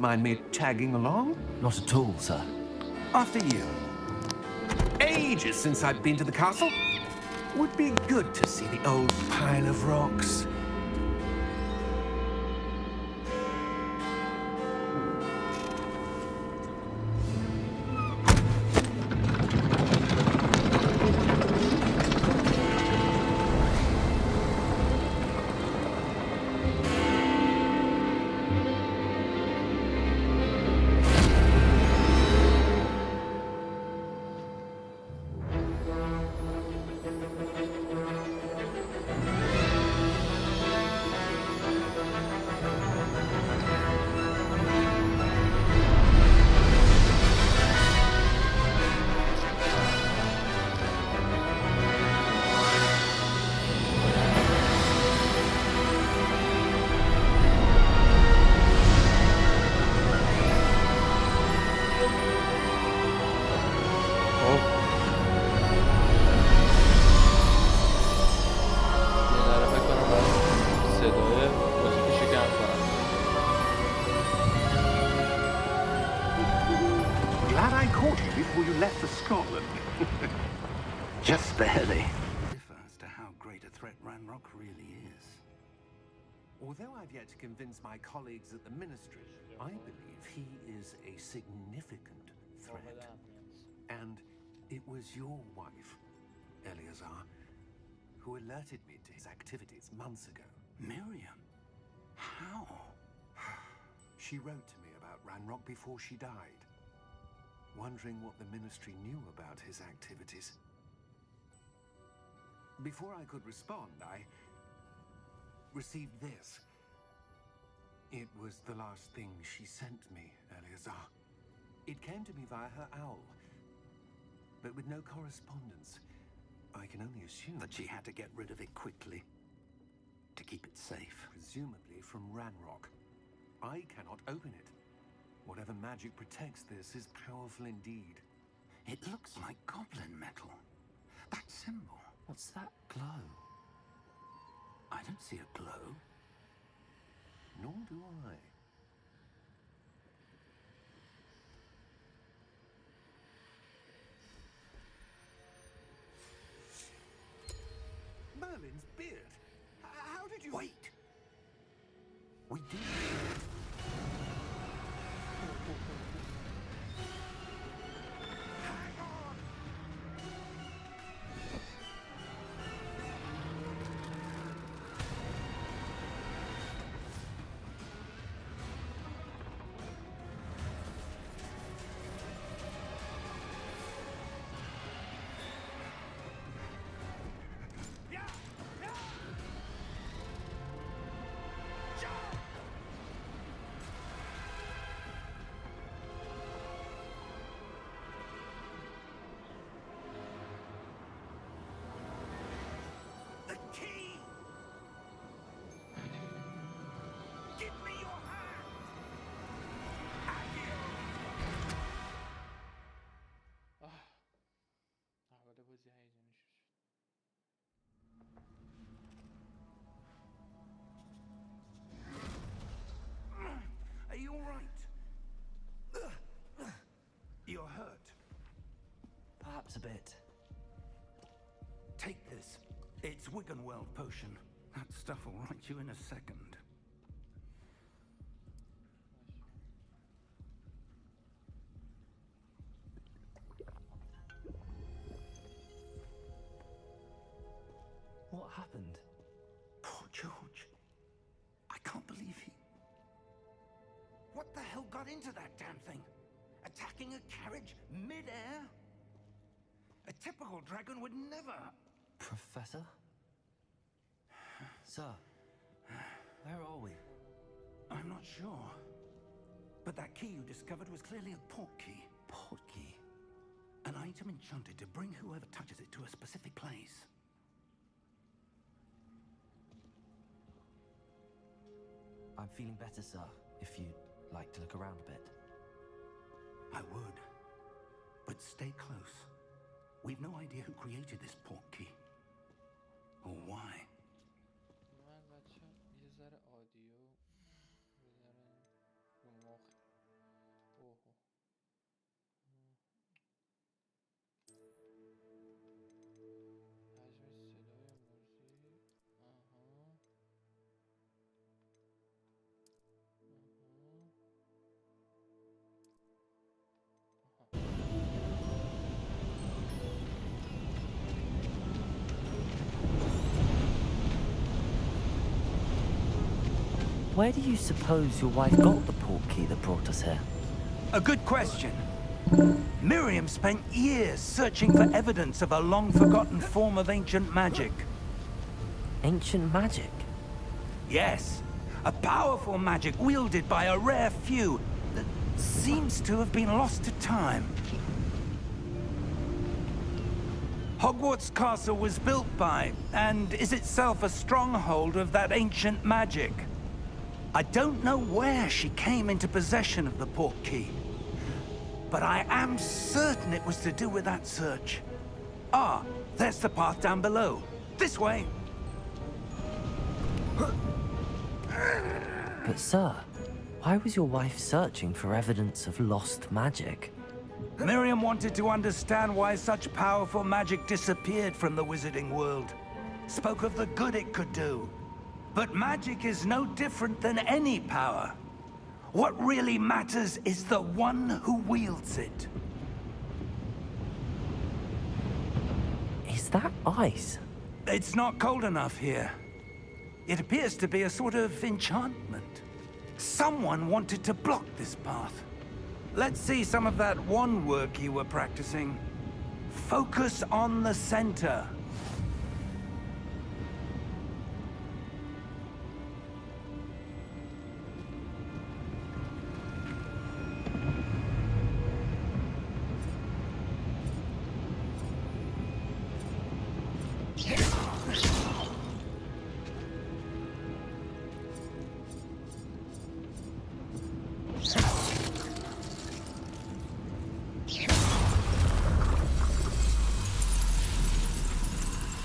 Mind me tagging along? Not at all, sir. After you. Ages since I've been to the castle. Would be good to see the old pile of rocks. Scotland. Just barely. As to how great a threat Ranrock really is. Although I've yet to convince my colleagues at the ministry, I believe he is a significant threat. And it was your wife, Eleazar, who alerted me to his activities months ago. Miriam? How? She wrote to me about Ranrock before she died, wondering what the ministry knew about his activities. Before I could respond, I received this. It was the last thing she sent me, Eleazar. It came to me via her owl, but with no correspondence. I can only assume that she had to get rid of it quickly, to keep it safe. Presumably from Ranrock. I cannot open it. Whatever magic protects this is powerful indeed. It looks like goblin metal. That symbol. What's that glow? I don't see a glow. Nor do I. Merlin's beard. How did you... Wait! We did. Are you all right? You're hurt. Perhaps a bit. Take this. It's Wiggenweld potion. That stuff will right you in a second. What happened? Poor George. I can't believe he... What the hell got into that damn thing? Attacking a carriage mid-air? A typical dragon would never... Professor? Sir, where are we? I'm not sure. But that key you discovered was clearly a port key. Port key? An item enchanted to bring whoever touches it to a specific place. I'm feeling better, sir, if you'd like to look around a bit. I would. But stay close. We've no idea who created this port key. Or why. من بچه یه ذره آدیو بذارم رو مخ where do you suppose your wife got the portkey that brought us here? A good question. Miriam spent years searching for evidence of a long-forgotten form of ancient magic. Ancient magic? Yes, a powerful magic wielded by a rare few that seems to have been lost to time. Hogwarts Castle was built by, and is itself a stronghold of that ancient magic. I don't know where she came into possession of the portkey, but I am certain it was to do with that search. Ah, there's the path down below. This way. But sir, why was your wife searching for evidence of lost magic? Miriam wanted to understand why such powerful magic disappeared from the wizarding world. Spoke of the good it could do. But magic is no different than any power. What really matters is the one who wields it. Is that ice? It's not cold enough here. It appears to be a sort of enchantment. Someone wanted to block this path. Let's see some of that wand work you were practicing. Focus on the center.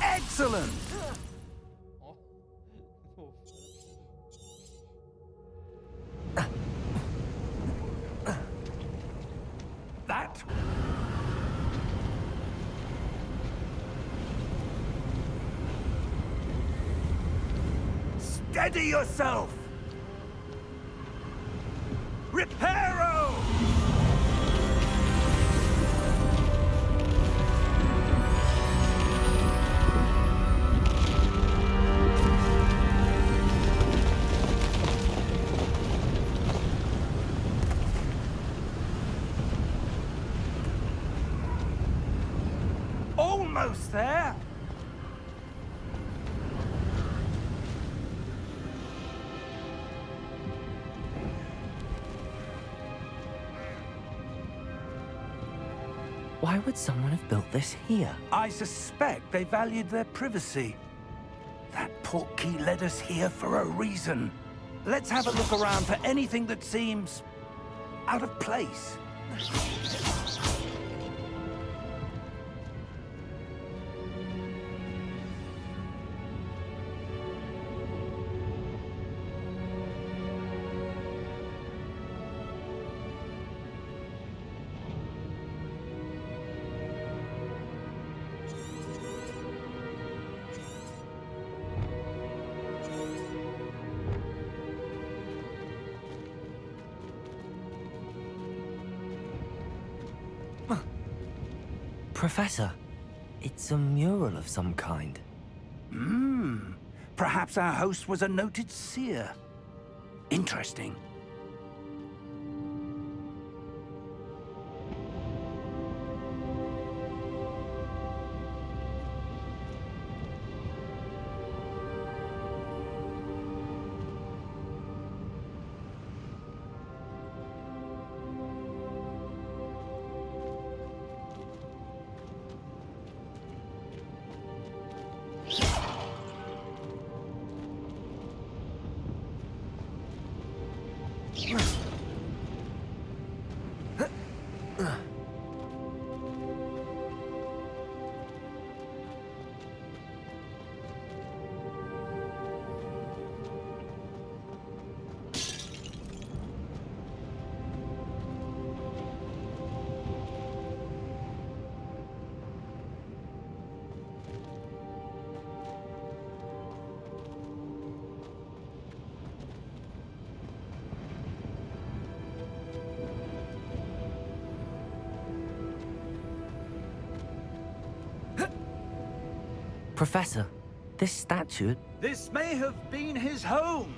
Excellent! That? Steady yourself! Reparo! Almost there. Why would someone have built this here? I suspect they valued their privacy. That portkey led us here for a reason. Let's have a look around for anything that seems out of place. Professor, it's a mural of some kind. Perhaps our host was a noted seer. Interesting. Professor, this statue... This may have been his home.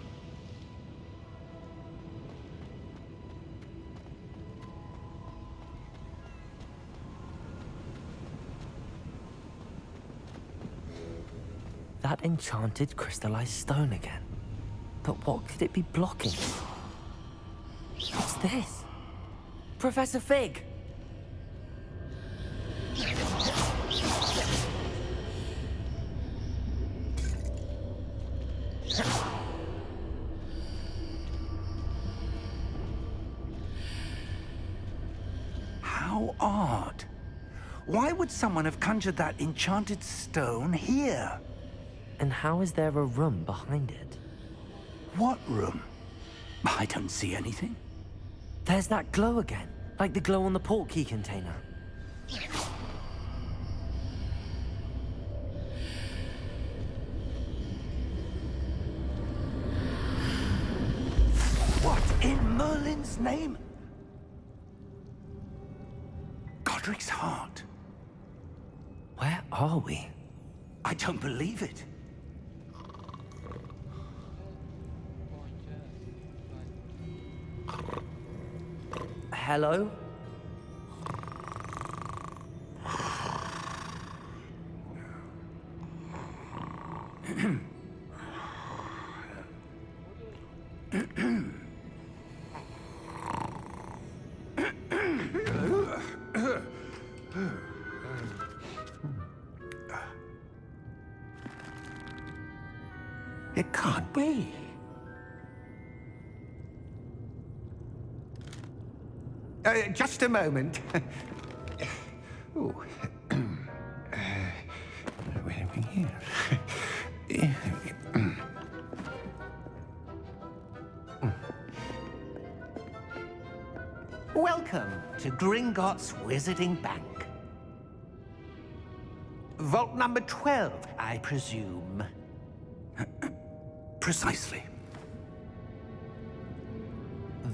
That enchanted crystallized stone again. But what could it be blocking? What's this? Professor Fig! How odd. Why would someone have conjured that enchanted stone here? And how is there a room behind it? What room? I don't see anything. There's that glow again, like the glow on the portkey container. What in Merlin's name? Godric's heart. Where are we? I don't believe it. Hello? It can't be. Just a moment. Oh. Wait a minute here. Welcome to Gringotts Wizarding Bank. Vault number 12, I presume. Precisely.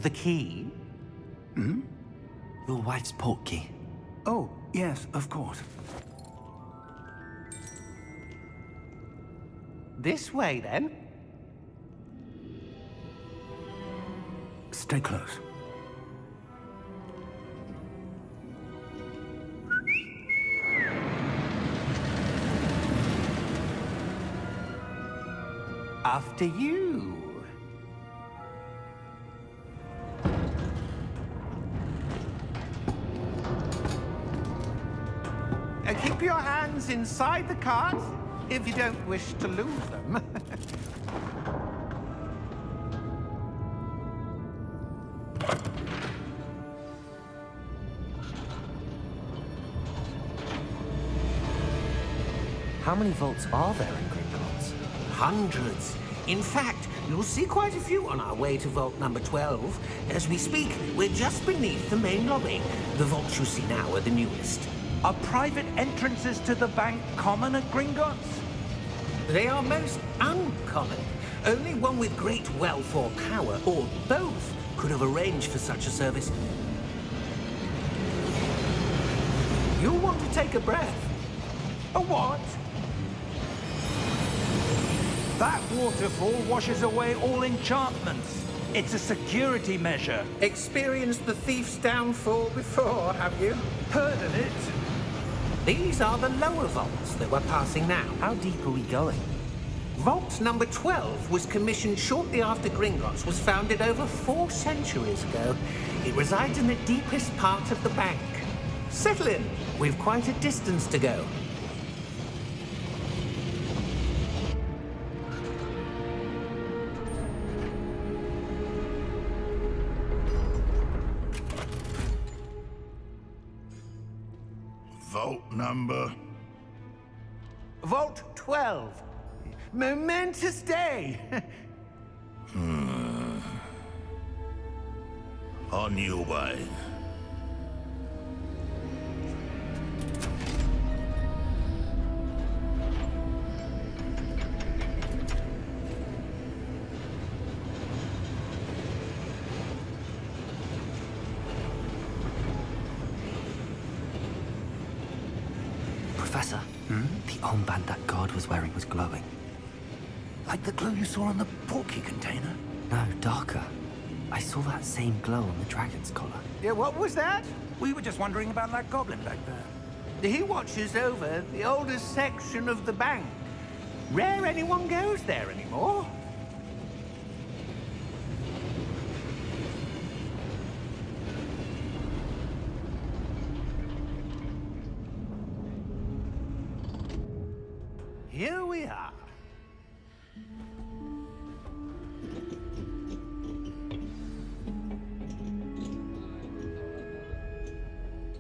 The key? Hmm? Your wife's portkey. Oh, yes, of course. This way, then. Stay close. After you. Keep your hands inside the cart if you don't wish to lose them. How many vaults are there in Gringotts? Hundreds. In fact, you'll see quite a few on our way to vault number 12. As we speak, we're just beneath the main lobby. The vaults you see now are the newest. Are private entrances to the bank common at Gringotts? They are most uncommon. Only one with great wealth or power, or both, could have arranged for such a service. You'll want to take a breath. A what? That waterfall washes away all enchantments. It's a security measure. Experienced the thief's downfall before, have you? Heard of it? These are the lower vaults that we're passing now. How deep are we going? Vault number 12 was commissioned shortly after Gringotts was founded over 4 centuries ago. It resides in the deepest part of the bank. Settle in. We've quite a distance to go. Vault number? Vault 12. Momentous day. On your way. Professor, the armband that guard was wearing was glowing. Like the glow you saw on the portkey container? No, darker. I saw that same glow on the dragon's collar. Yeah, what was that? We were just wondering about that goblin back there. He watches over the oldest section of the bank. Rare anyone goes there anymore. Here we are.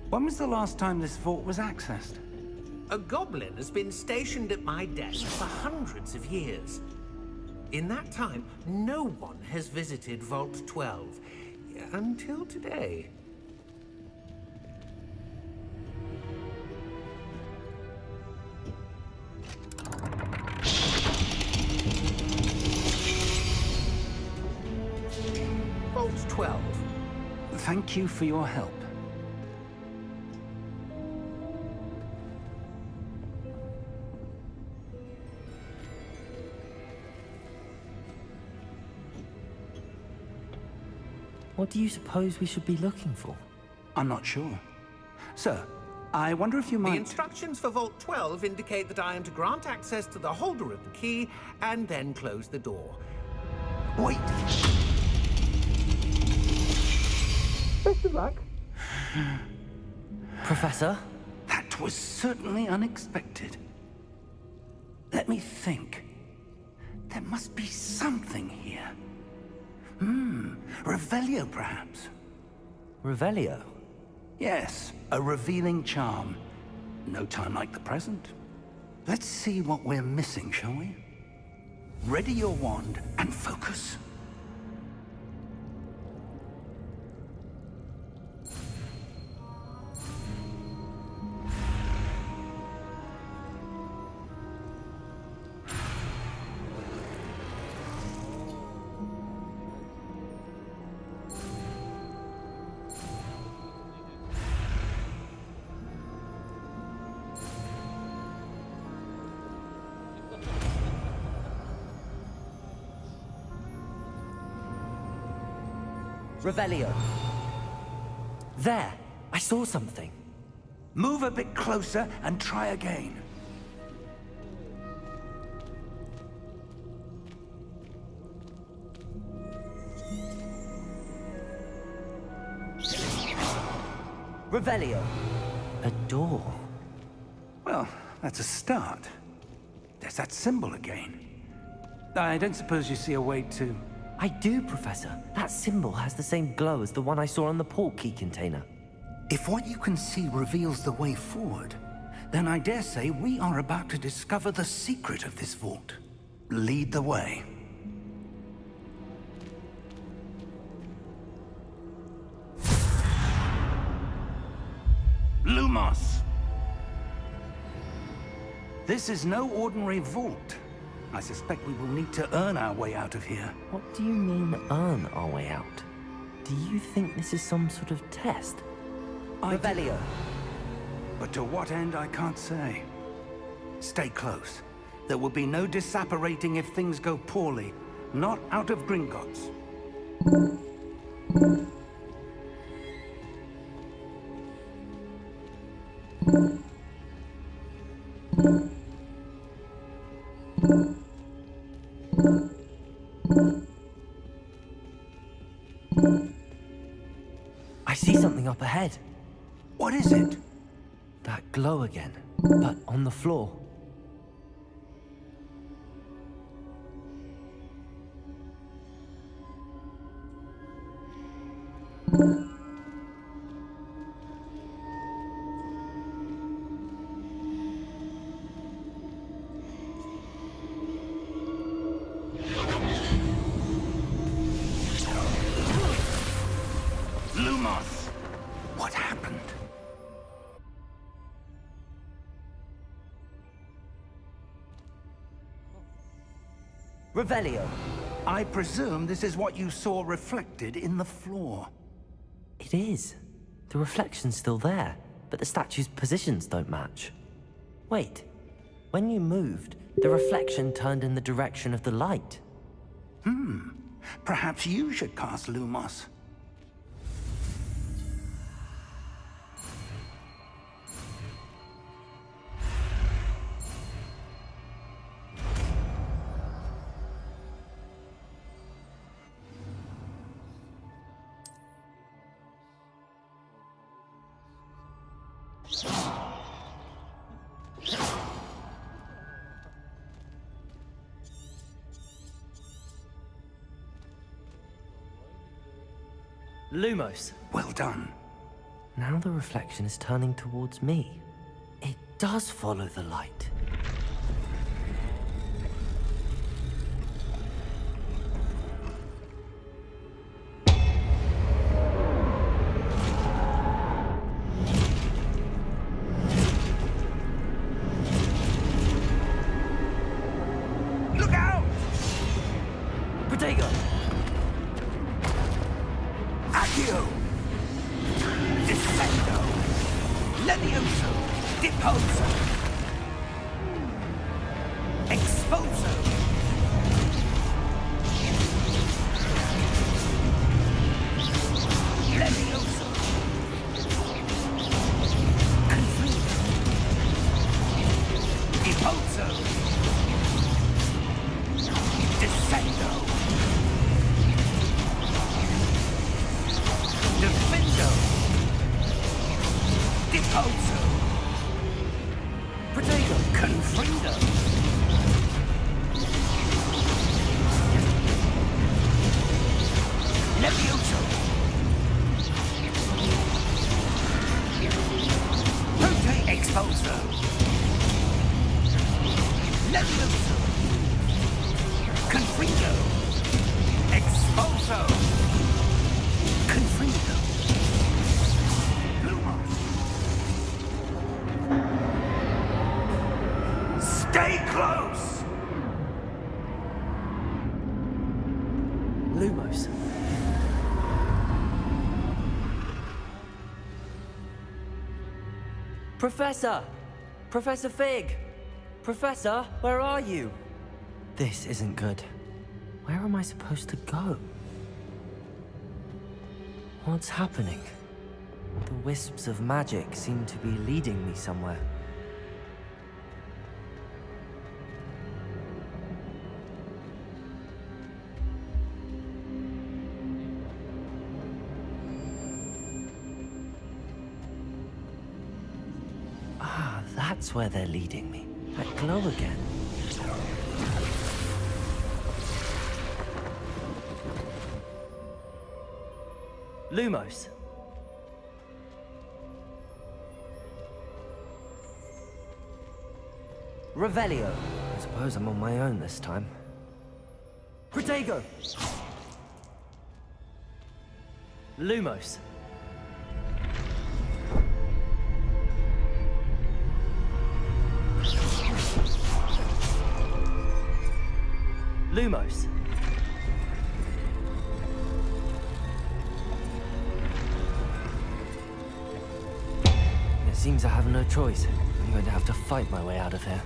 When was the last time this vault was accessed? A goblin has been stationed at my desk for hundreds of years. In that time, no one has visited Vault 12. Until today. Vault 12. Thank you for your help. What do you suppose we should be looking for? I'm not sure. Sir, I wonder if you might... The instructions for Vault 12 indicate that I am to grant access to the holder of the key and then close the door. Wait! Best of luck. Professor? That was certainly unexpected. Let me think. There must be something here. Revelio, perhaps? Revelio? Yes, a revealing charm. No time like the present. Let's see what we're missing, shall we? Ready your wand and focus. Revelio. There! I saw something. Move a bit closer and try again. Revelio. A door. Well, that's a start. There's that symbol again. I don't suppose you see a way to... I do, Professor. That symbol has the same glow as the one I saw on the port key container. If what you can see reveals the way forward, then I dare say we are about to discover the secret of this vault. Lead the way. Lumos! This is no ordinary vault. I suspect we will need to earn our way out of here. What do you mean, earn our way out? Do you think this is some sort of test? Revelio. But to what end, I can't say. Stay close. There will be no disapparating if things go poorly. Not out of Gringotts. I see something up ahead. What is it? That glow again, but on the floor. Lumos! What happened? Revelio. I presume this is what you saw reflected in the floor. It is. The reflection's still there, but the statue's positions don't match. Wait. When you moved, the reflection turned in the direction of the light. Perhaps you should cast Lumos. Lumos. Well done. Now the reflection is turning towards me. It does follow the light. Look out! Protego! Accio! Descendo! Levioso! Deposo! Exposo! Levioso! Confluso! Deposo! Descendo! Defendo! Deposo! Protego! Confrido! Levioso! Prote Exposo! Levioso! Confrido! Exposo! Confrido! Lumos! Stay close! Lumos. Professor! Professor Fig! Professor, where are you? This isn't good. Where am I supposed to go? What's happening? The wisps of magic seem to be leading me somewhere. Ah, that's where they're leading me. That glow again. Lumos. Revelio. I suppose I'm on my own this time. Protego. Lumos. Lumos. It seems I have no choice. I'm going to have to fight my way out of here.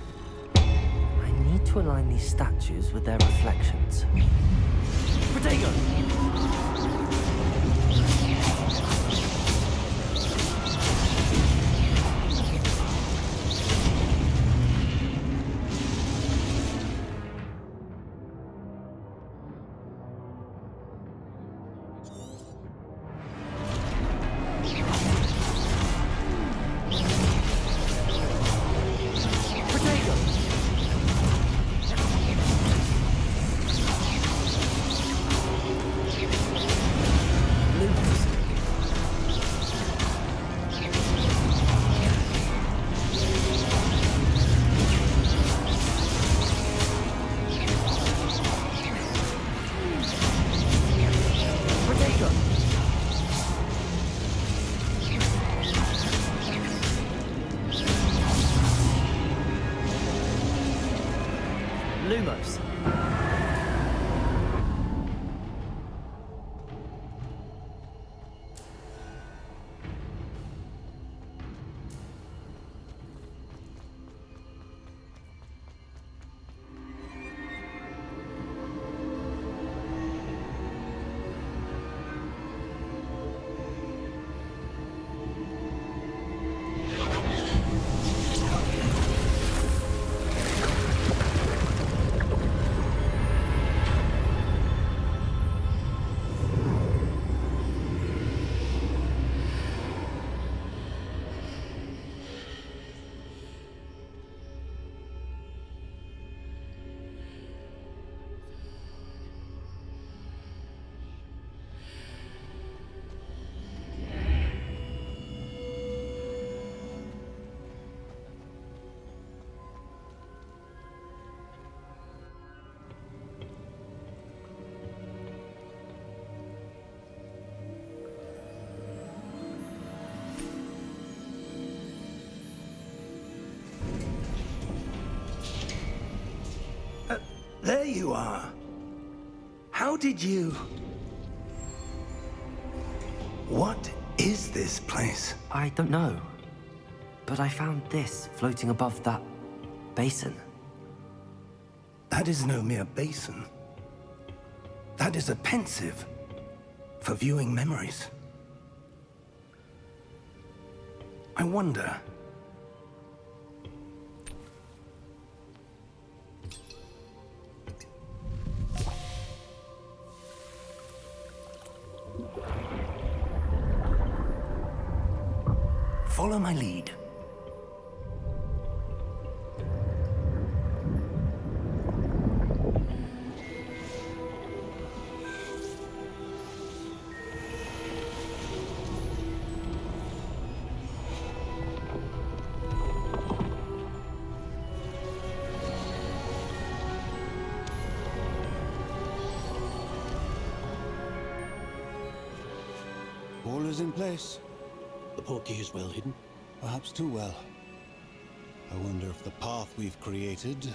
I need to align these statues with their reflections. Protego! Lumos. There you are. How did you... What is this place? I don't know. But I found this floating above that basin. That is no mere basin. That is a pensive for viewing memories. I wonder... Follow my lead. All is in place. The portkey is well hidden. Perhaps too well. I wonder if the path we've created...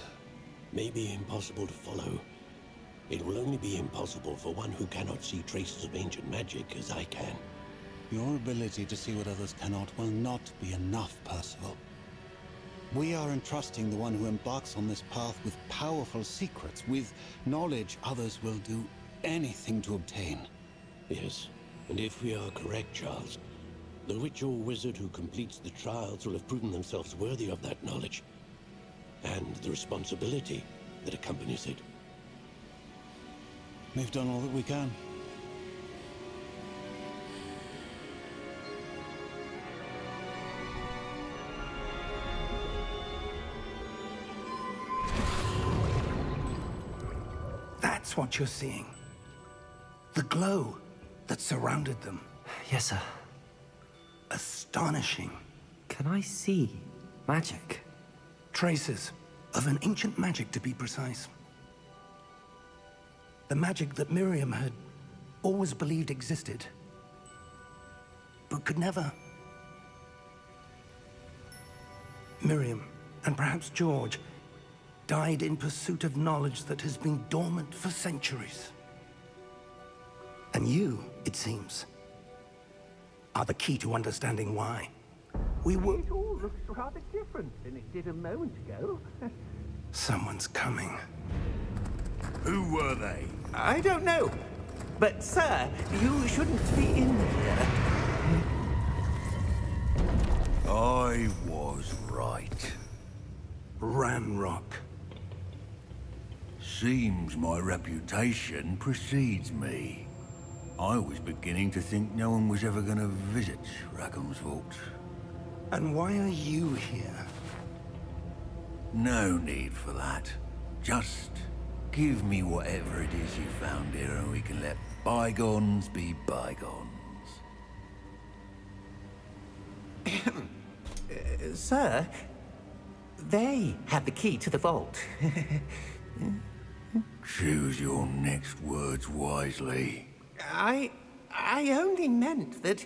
May be impossible to follow. It will only be impossible for one who cannot see traces of ancient magic as I can. Your ability to see what others cannot will not be enough, Percival. We are entrusting the one who embarks on this path with powerful secrets, with knowledge others will do anything to obtain. Yes, and if we are correct, Charles, the witch or wizard who completes the trials will have proven themselves worthy of that knowledge, and the responsibility that accompanies it. We've done all that we can. That's what you're seeing. The glow that surrounded them. Yes, sir. Astonishing. Can I see magic? Traces of an ancient magic, to be precise. The magic that Miriam had always believed existed, but could never. Miriam, and perhaps George, died in pursuit of knowledge that has been dormant for centuries. And you, it seems, are the key to understanding why. We were... It all looks rather different than it did a moment ago. Someone's coming. Who were they? I don't know. But, sir, you shouldn't be in here. I was right. Ramrock. Seems my reputation precedes me. I was beginning to think no one was ever going to visit Rackham's vault. And why are you here? No need for that. Just give me whatever it is you found here and we can let bygones be bygones. Sir, they had the key to the vault. Choose your next words wisely. I only meant that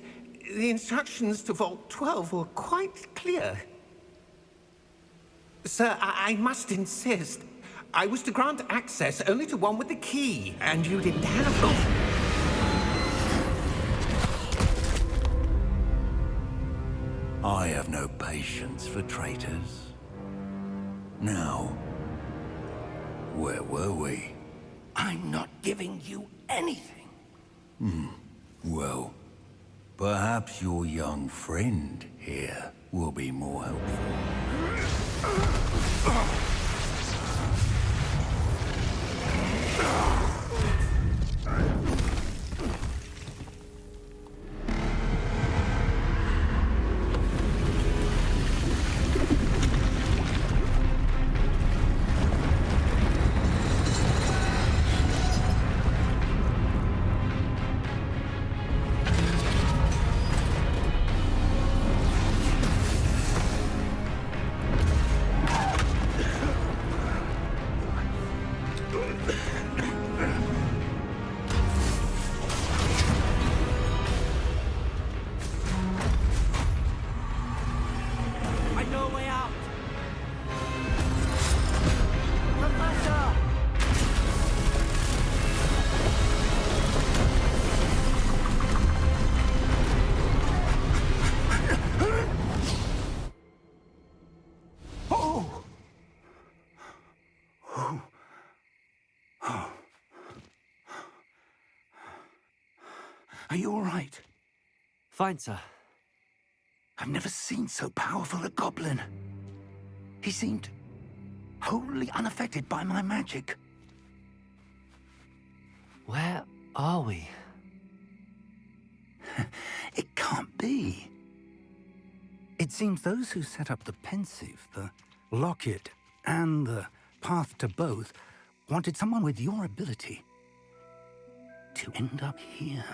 the instructions to Vault 12 were quite clear. Sir, I must insist. I was to grant access only to one with the key, and you didn't have them. I have no patience for traitors. Now, where were we? I'm not giving you anything. Well, perhaps your young friend here will be more helpful. Are you all right? Fine, sir. I've never seen so powerful a goblin. He seemed wholly unaffected by my magic. Where are we? It can't be. It seems those who set up the pensive, the locket, and the path to both wanted someone with your ability to end up here.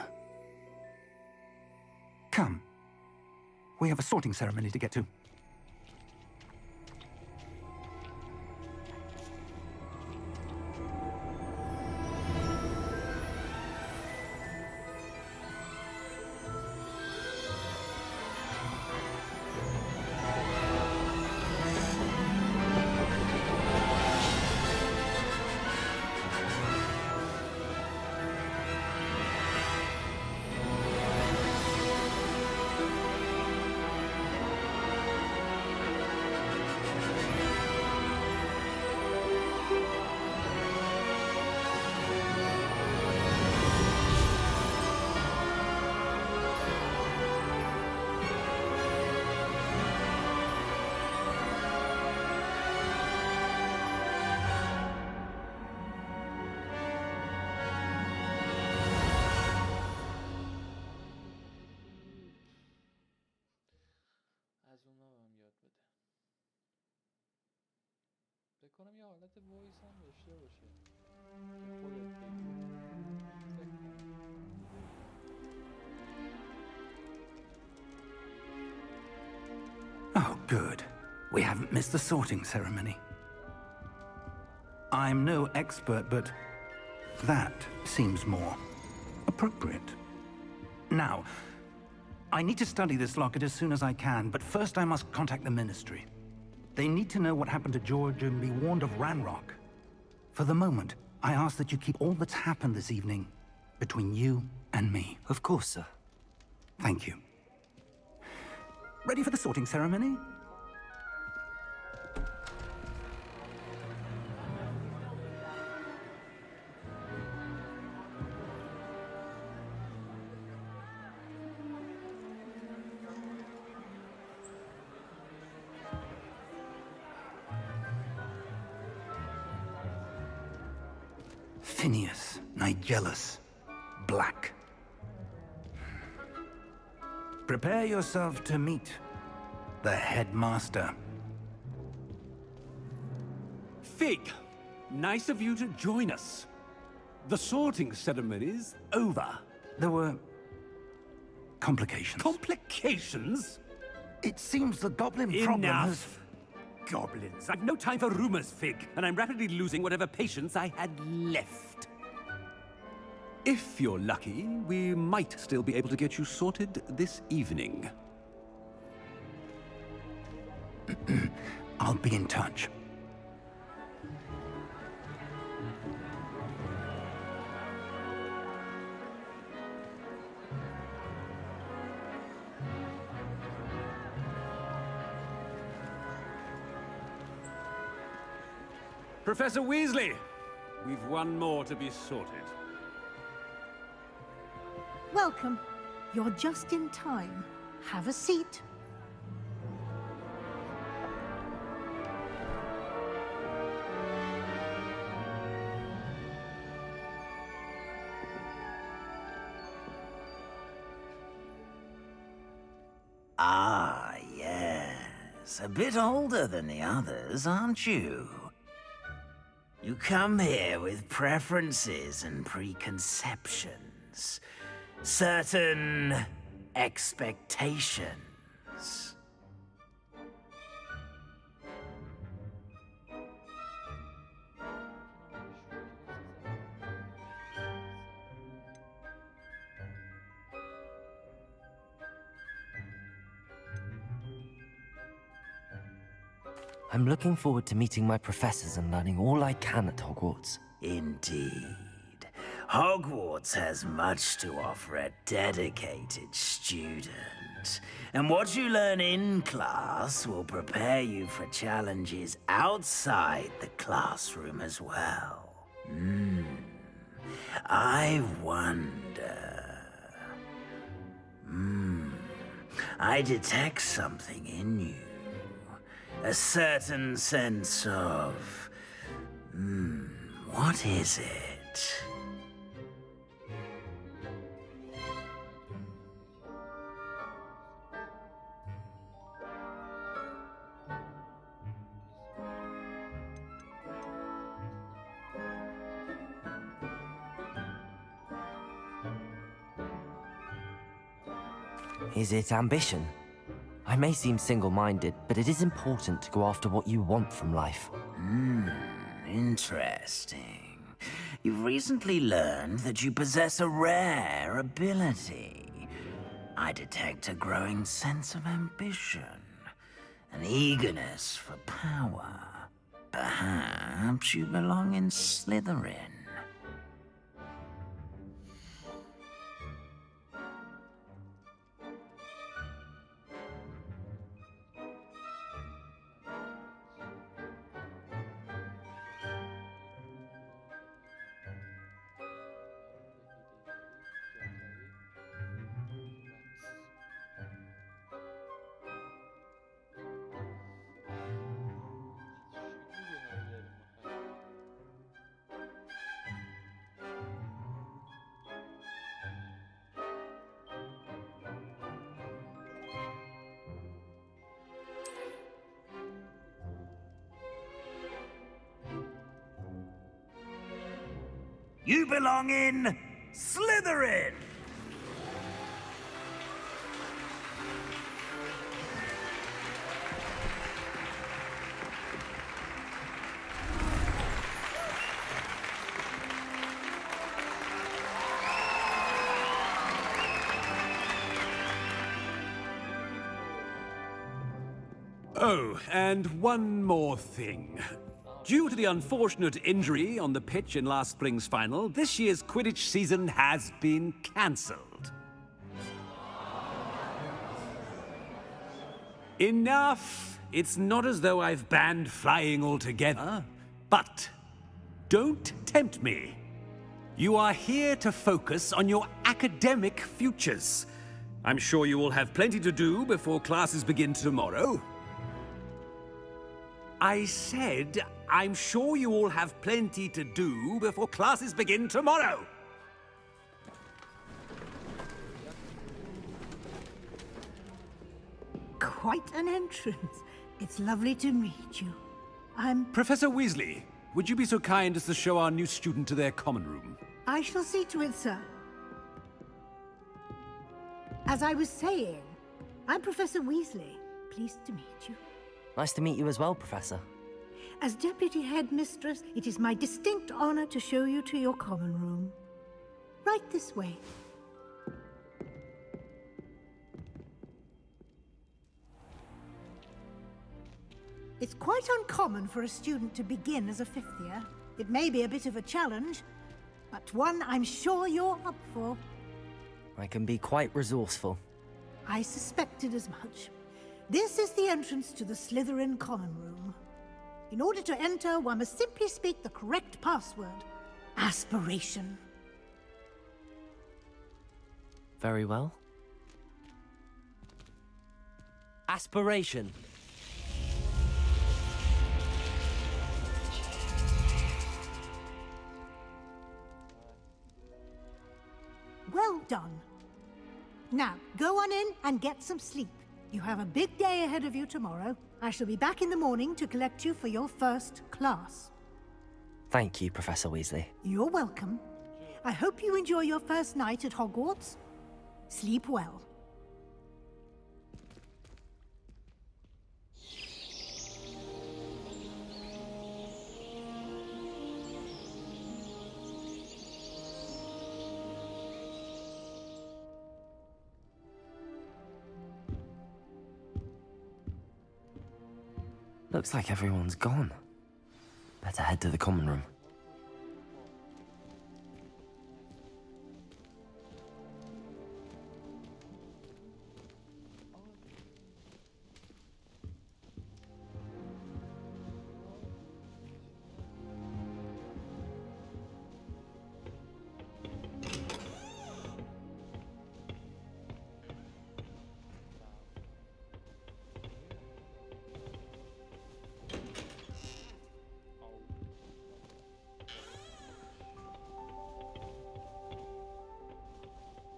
Come. We have a sorting ceremony to get to. از اونا هم یاد بده. فکر کنم یه حالت وایس هم داشته باشه که خودت Oh, good. We haven't missed the sorting ceremony. I'm no expert, but that seems more appropriate. Now, I need to study this locket as soon as I can, but first I must contact the Ministry. They need to know what happened to George and be warned of Ranrock. For the moment, I ask that you keep all that's happened this evening between you and me. Of course, sir. Thank you. Ready for the sorting ceremony? Phineas, Nigellus, Black. Prepare yourself to meet the headmaster. Fig, nice of you to join us. The sorting ceremony's over. There were complications. Complications? It seems the goblin problem has... Enough! Goblins. I've no time for rumors, Fig, and I'm rapidly losing whatever patience I had left. If you're lucky, we might still be able to get you sorted this evening. I'll be in touch. Professor Weasley, we've one more to be sorted. Welcome. You're just in time. Have a seat. Ah, yes. A bit older than the others, aren't you? You come here with preferences and preconceptions. Certain expectations. I'm looking forward to meeting my professors and learning all I can at Hogwarts. Indeed. Hogwarts has much to offer a dedicated student. And what you learn in class will prepare you for challenges outside the classroom as well. I wonder... I detect something in you. A certain sense of... what is it? Is it ambition? I may seem single-minded, but it is important to go after what you want from life. Interesting. You've recently learned that you possess a rare ability. I detect a growing sense of ambition, an eagerness for power. Perhaps you belong in Slytherin. You belong in Slytherin! Oh, and one more thing. Due to the unfortunate injury on the pitch in last spring's final, this year's Quidditch season has been cancelled. Enough! It's not as though I've banned flying altogether, but don't tempt me. You are here to focus on your academic futures. I'm sure you will have plenty to do before classes begin tomorrow. I said, I'm sure you all have plenty to do before classes begin tomorrow. Quite an entrance. It's lovely to meet you. I'm... Professor Weasley, would you be so kind as to show our new student to their common room? I shall see to it, sir. As I was saying, I'm Professor Weasley. Pleased to meet you. Nice to meet you as well, Professor. As Deputy Headmistress, it is my distinct honor to show you to your common room. Right this way. It's quite uncommon for a student to begin as a fifth year. It may be a bit of a challenge, but one I'm sure you're up for. I can be quite resourceful. I suspected as much. This is the entrance to the Slytherin common room. In order to enter, one must simply speak the correct password. Aspiration. Very well. Aspiration. Well done. Now, go on in and get some sleep. You have a big day ahead of you tomorrow. I shall be back in the morning to collect you for your first class. Thank you, Professor Weasley. You're welcome. I hope you enjoy your first night at Hogwarts. Sleep well. Looks like everyone's gone. Better head to the common room.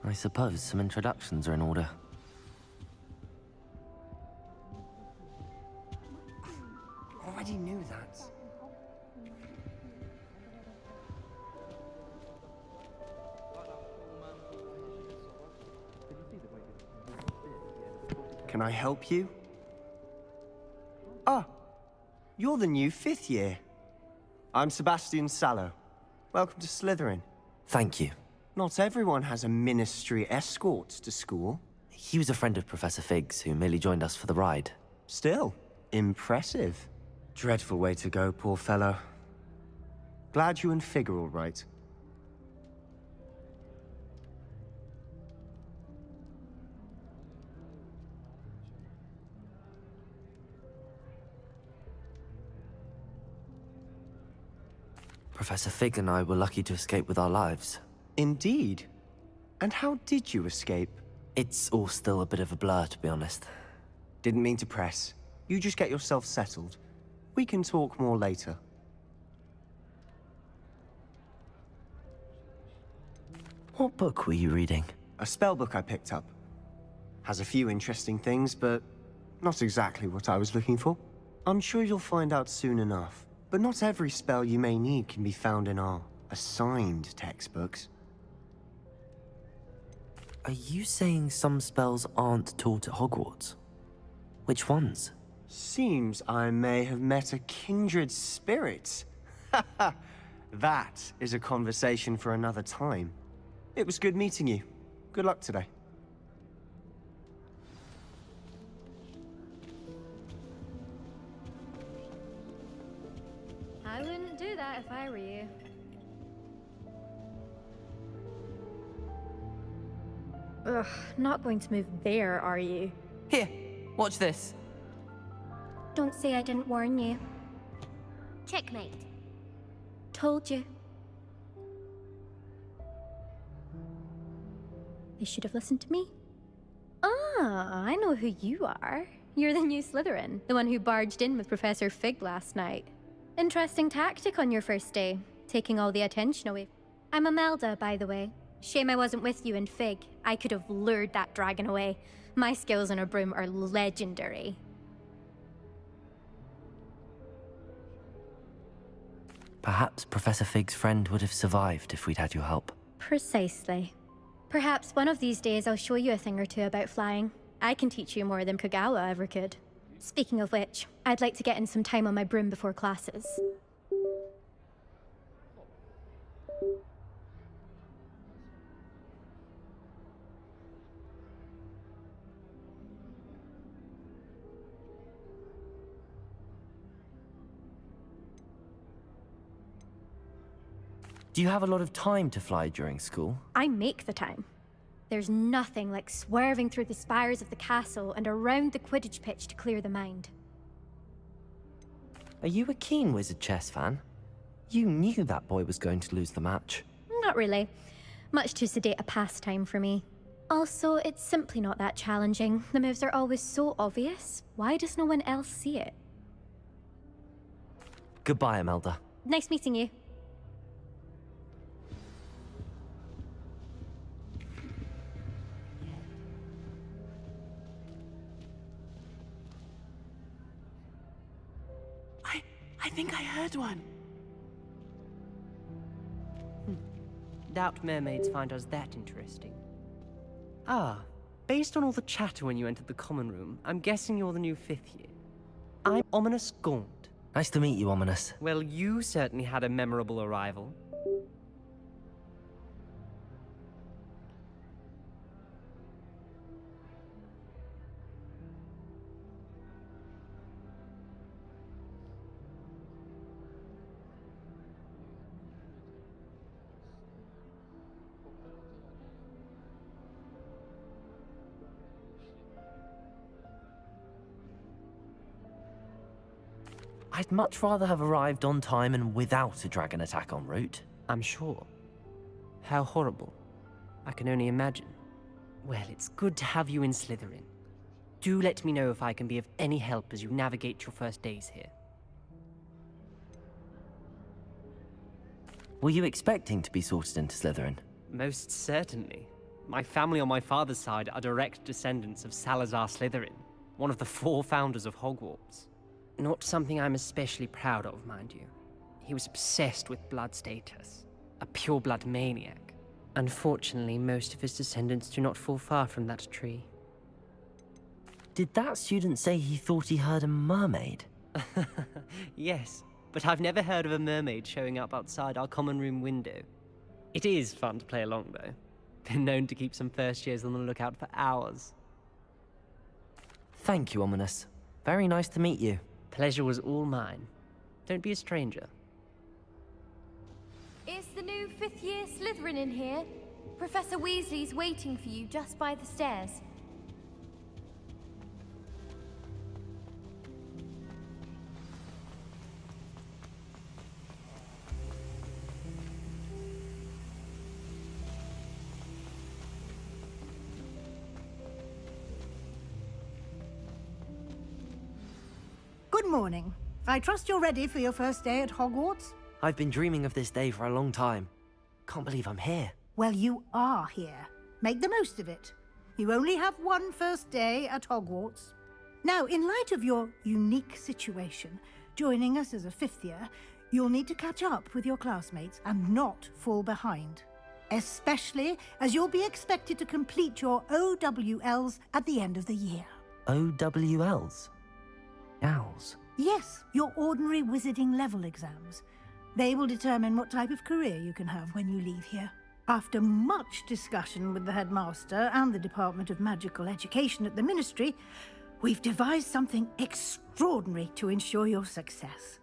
I suppose some introductions are in order. Already knew that. Can I help you? Ah, you're the new 5th year. I'm Sebastian Sallow. Welcome to Slytherin. Thank you. Not everyone has a ministry escort to school. He was a friend of Professor Fig's who merely joined us for the ride. Still, impressive. Dreadful way to go, poor fellow. Glad you and Fig are all right. Professor Fig and I were lucky to escape with our lives. Indeed. And how did you escape? It's all still a bit of a blur, to be honest. Didn't mean to press. You just get yourself settled. We can talk more later. What book were you reading? A spell book I picked up. Has a few interesting things, but not exactly what I was looking for. I'm sure you'll find out soon enough. But not every spell you may need can be found in our assigned textbooks. Are you saying some spells aren't taught at Hogwarts? Which ones? Seems I may have met a kindred spirit. That is a conversation for another time. It was good meeting you. Good luck today. I wouldn't do that if I were you. Ugh, not going to move there, are you? Here, watch this. Don't say I didn't warn you. Checkmate. Told you. They should have listened to me. Ah, I know who you are. You're the new Slytherin, the one who barged in with Professor Fig last night. Interesting tactic on your first day, taking all the attention away. I'm Imelda, by the way. Shame I wasn't with you in Fig. I could have lured that dragon away. My skills on a broom are legendary. Perhaps Professor Fig's friend would have survived if we'd had your help. Precisely. Perhaps one of these days I'll show you a thing or two about flying. I can teach you more than Kagawa ever could. Speaking of which, I'd like to get in some time on my broom before classes. Do you have a lot of time to fly during school? I make the time. There's nothing like swerving through the spires of the castle and around the Quidditch pitch to clear the mind. Are you a keen Wizard chess fan? You knew that boy was going to lose the match. Not really. Much too sedate a pastime for me. Also, it's simply not that challenging. The moves are always so obvious. Why does no one else see it? Goodbye, Imelda. Nice meeting you. I think I heard one. Doubt mermaids find us that interesting. Ah, based on all the chatter when you entered the common room, I'm guessing you're the new 5th year. I'm Ominous Gaunt. Nice to meet you, Ominous. Well, you certainly had a memorable arrival. I'd much rather have arrived on time and without a dragon attack en route. I'm sure. How horrible. I can only imagine. Well, it's good to have you in Slytherin. Do let me know if I can be of any help as you navigate your first days here. Were you expecting to be sorted into Slytherin? Most certainly. My family on my father's side are direct descendants of Salazar Slytherin, one of the 4 founders of Hogwarts. Not something I'm especially proud of, mind you. He was obsessed with blood status, a pure-blood maniac. Unfortunately, most of his descendants do not fall far from that tree. Did that student say he thought he heard a mermaid? Yes, but I've never heard of a mermaid showing up outside our common room window. It is fun to play along, though. Been known to keep some first years on the lookout for hours. Thank you, Ominous. Very nice to meet you. Pleasure was all mine. Don't be a stranger. Is the new 5th year Slytherin in here? Professor Weasley's waiting for you just by the stairs. Good morning. I trust you're ready for your first day at Hogwarts? I've been dreaming of this day for a long time. Can't believe I'm here. Well, you are here. Make the most of it. You only have one first day at Hogwarts. Now, in light of your unique situation, joining us as a 5th year, you'll need to catch up with your classmates and not fall behind. Especially as you'll be expected to complete your OWLs at the end of the year. OWLs? Owls? Yes, your ordinary wizarding level exams. They will determine what type of career you can have when you leave here. After much discussion with the headmaster and the Department of Magical Education at the Ministry, we've devised something extraordinary to ensure your success.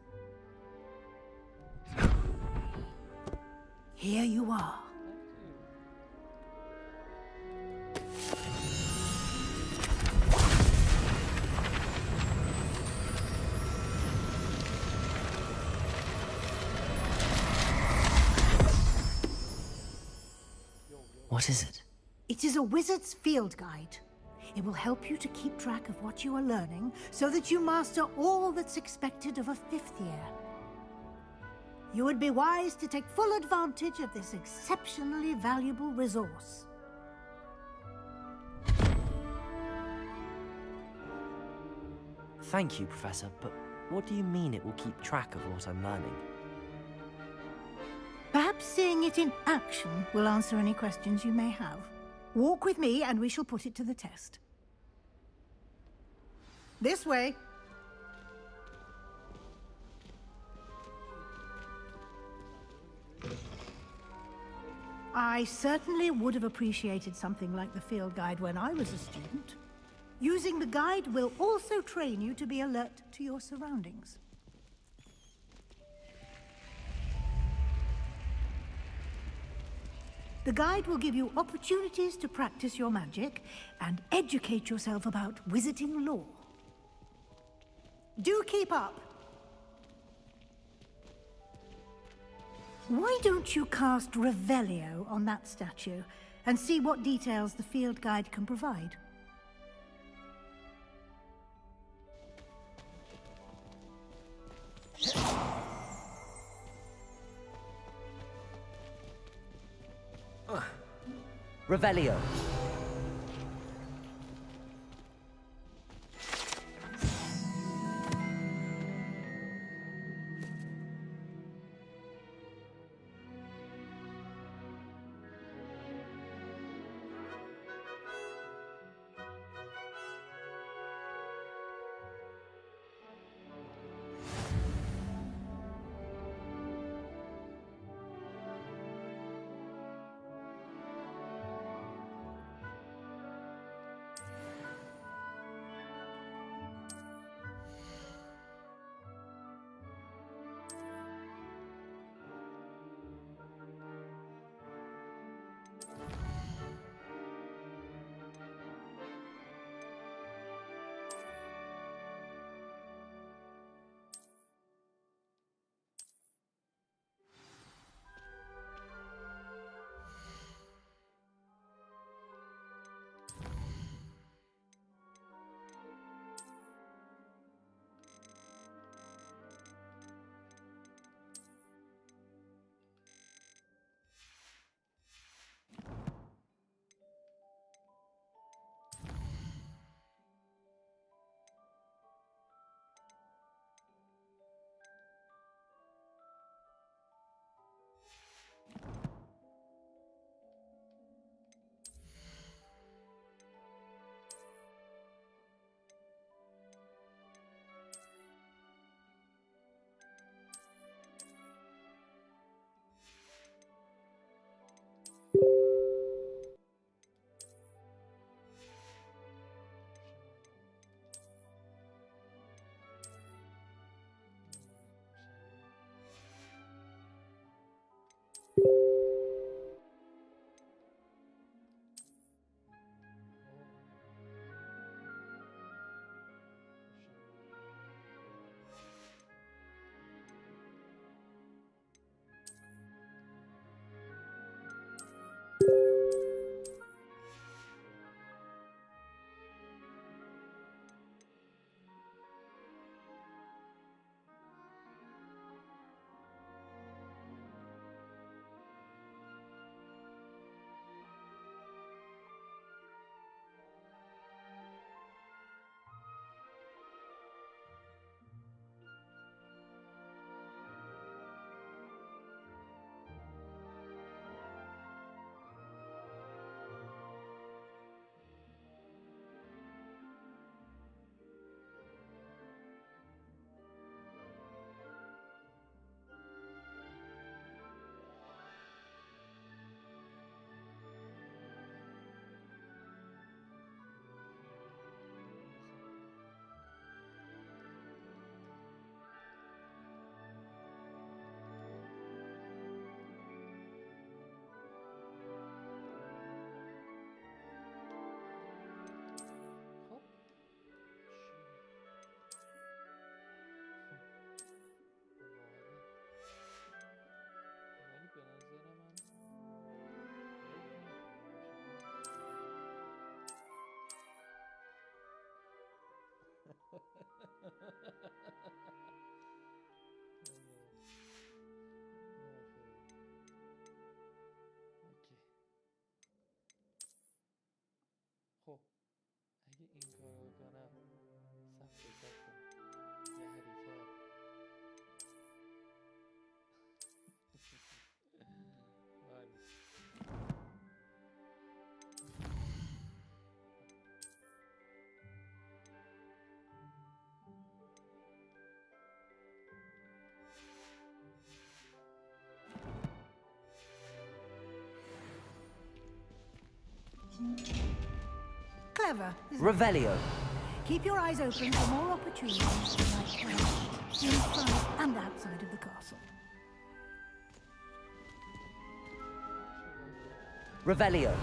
Here you are. What is it? It is a wizard's field guide. It will help you to keep track of what you are learning so that you master all that's expected of a 5th year. You would be wise to take full advantage of this exceptionally valuable resource. Thank you, Professor, but what do you mean it will keep track of what I'm learning? Perhaps seeing it in action will answer any questions you may have. Walk with me and we shall put it to the test. This way. I certainly would have appreciated something like the field guide when I was a student. Using the guide will also train you to be alert to your surroundings. The guide will give you opportunities to practice your magic and educate yourself about wizarding lore. Do keep up! Why don't you cast Revelio on that statue and see what details the field guide can provide? Revelio. خب اگه این کار رو کنم سخته یه حرکت Clever, isn't it? Revelio. Keep your eyes open for more opportunities like inside and outside of the castle. Revelio.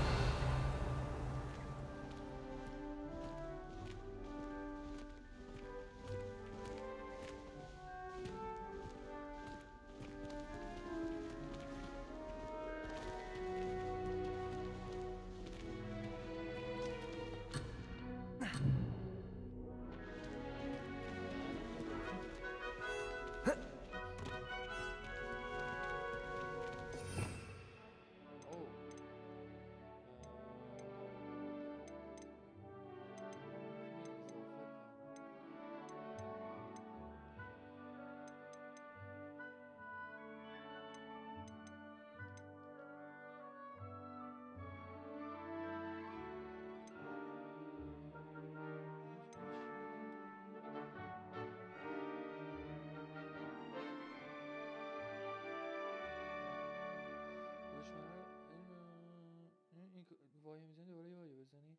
وای میزنی دوباره وای بزنی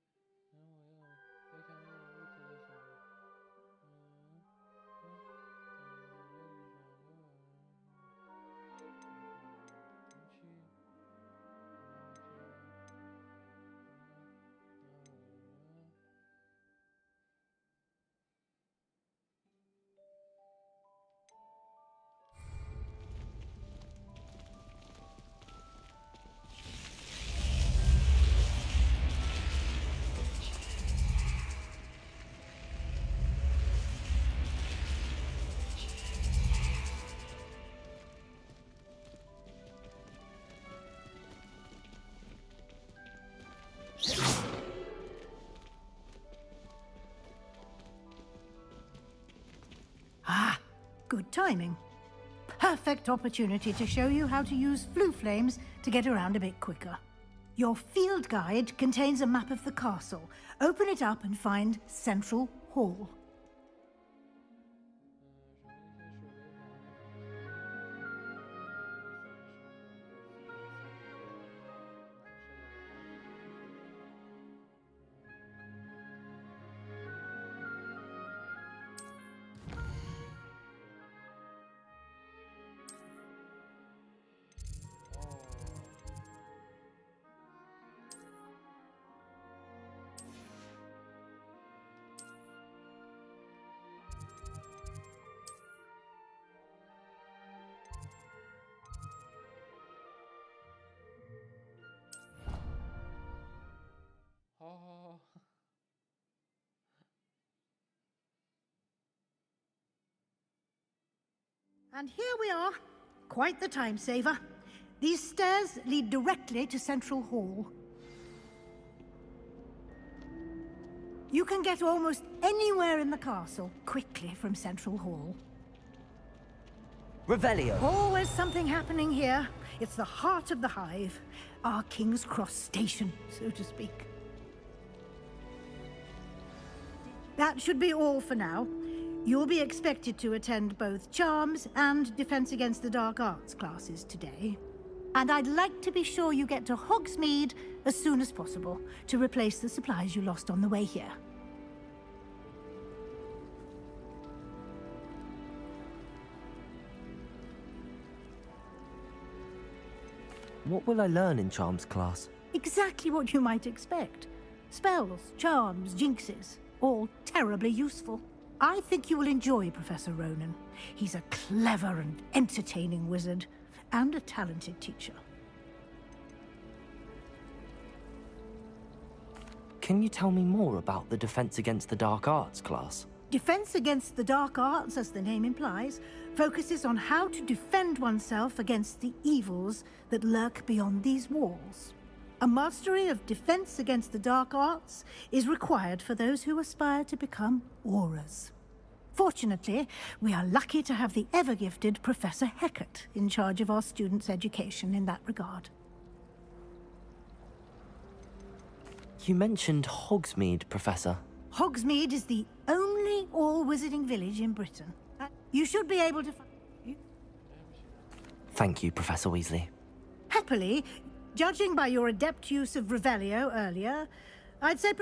Good timing. Perfect opportunity to show you how to use flue flames to get around a bit quicker. Your field guide contains a map of the castle. Open it up and find Central Hall. And here we are. Quite the time saver. These stairs lead directly to Central Hall. You can get almost anywhere in the castle quickly from Central Hall. Revelio. Always something happening here. It's the heart of the hive. Our King's Cross station, so to speak. That should be all for now. You'll be expected to attend both Charms and Defense Against the Dark Arts classes today. And I'd like to be sure you get to Hogsmeade as soon as possible to replace the supplies you lost on the way here. What will I learn in Charms class? Exactly what you might expect. Spells, charms, jinxes, all terribly useful. I think you will enjoy Professor Ronan. He's a clever and entertaining wizard, and a talented teacher. Can you tell me more about the Defense Against the Dark Arts class? Defense against the dark arts, as the name implies, focuses on how to defend oneself against the evils that lurk beyond these walls. A mastery of defense against the dark arts is required for those who aspire to become Aurors. Fortunately, we are lucky to have the ever-gifted Professor Hecat in charge of our students' education in that regard. You mentioned Hogsmeade, Professor. Hogsmeade is the only all-wizarding village in Britain. You should be able to find... Thank you, Professor Weasley. Happily, judging by your adept use of Revelio earlier, I'd say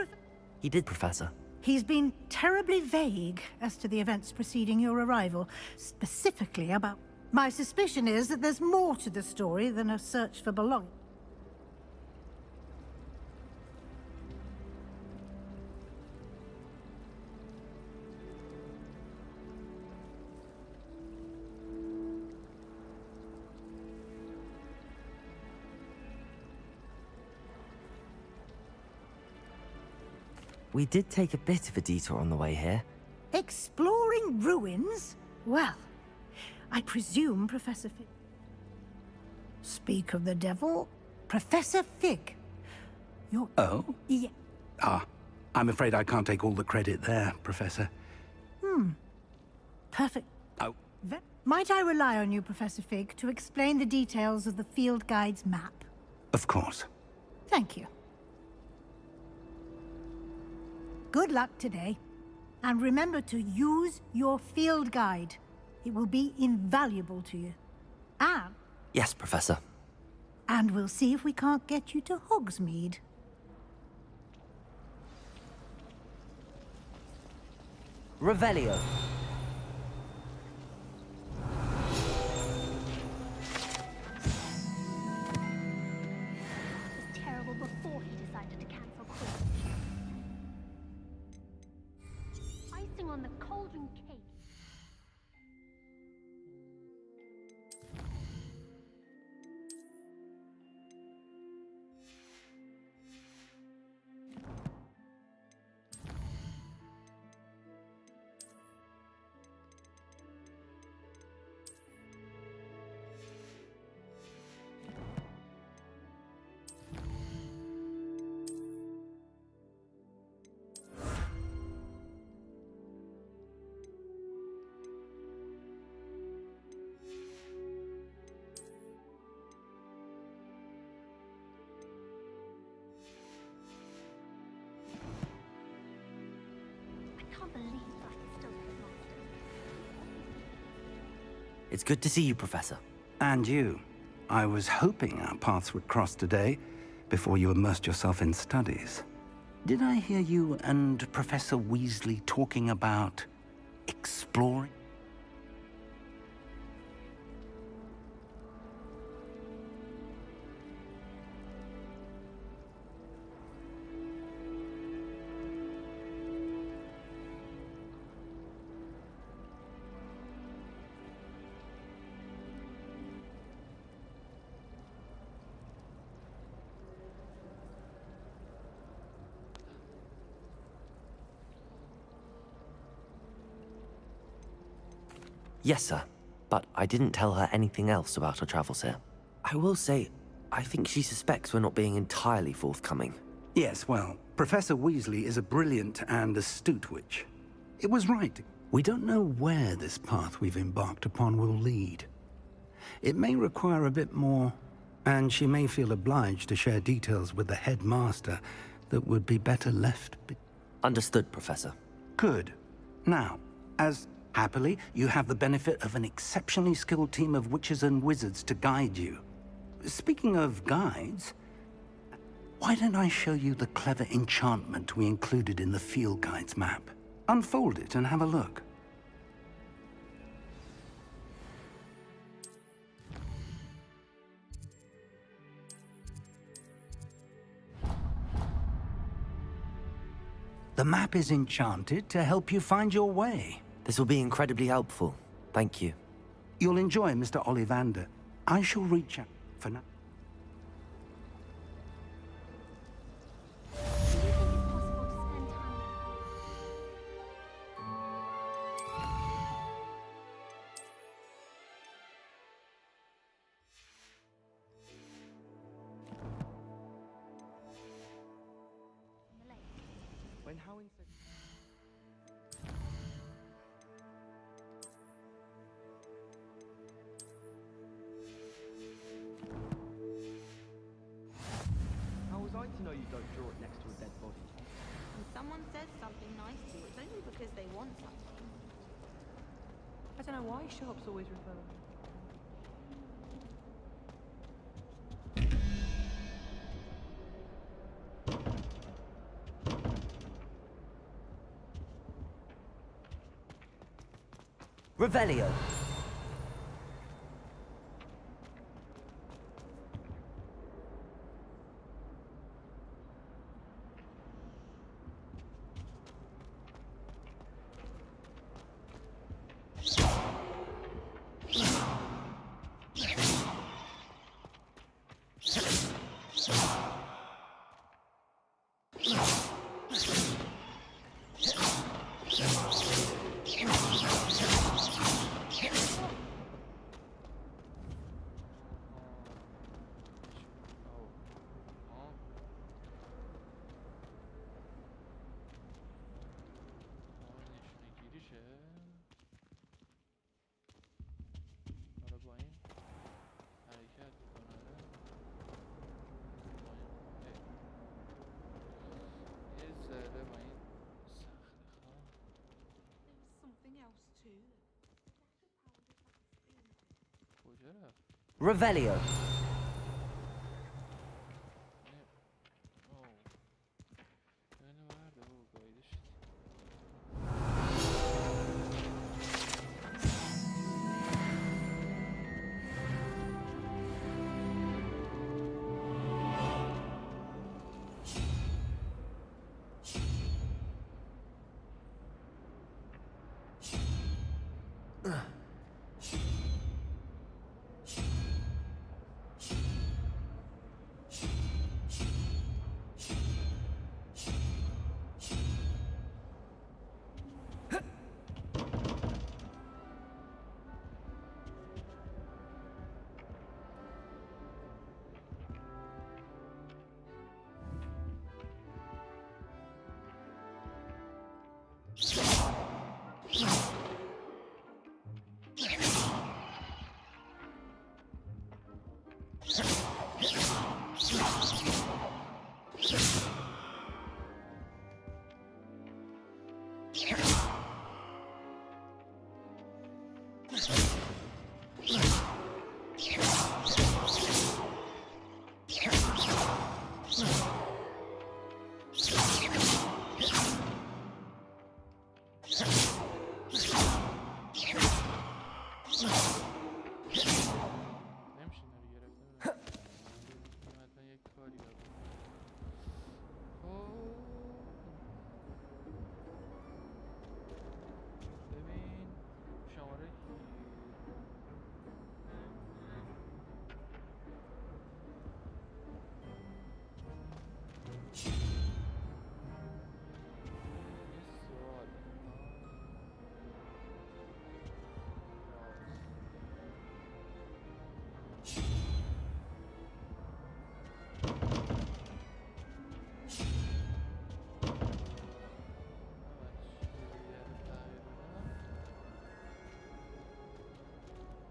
He did, Professor. He's been terribly vague as to the events preceding your arrival, specifically about... My suspicion is that there's more to the story than a search for belonging. We did take a bit of a detour on the way here. Exploring ruins? Well, I presume Professor Fig... Speak of the devil, Professor Fig. You're... Oh? Yeah. Ah, I'm afraid I can't take all the credit there, Professor. Perfect. Oh. Might I rely on you, Professor Fig, to explain the details of the field guide's map? Of course. Thank you. Good luck today. And remember to use your field guide. It will be invaluable to you. And... Yes, Professor. And we'll see if we can't get you to Hogsmeade. Revelio. Terrible before he decided to cancel Quidditch. Icing on the cauldron cake. It's good to see you, Professor. And you. I was hoping our paths would cross today, before you immersed yourself in studies. Did I hear you and Professor Weasley talking about exploring? Yes, sir. But I didn't tell her anything else about our travels here. I will say, I think she suspects we're not being entirely forthcoming. Yes, well, Professor Weasley is a brilliant and astute witch. It was right. We don't know where this path we've embarked upon will lead. It may require a bit more, and she may feel obliged to share details with the headmaster that would be better left. Understood, Professor. Good. Now, as happily, you have the benefit of an exceptionally skilled team of witches and wizards to guide you. Speaking of guides, why don't I show you the clever enchantment we included in the field guide's map? Unfold it and have a look. The map is enchanted to help you find your way. This will be incredibly helpful. Thank you. You'll enjoy Mr. Ollivander. I shall reach out for now. don't draw it next to a dead body. When someone says something nice to you, it's only because they want something. I don't know why shops always refer to me. Revelio. Revelio.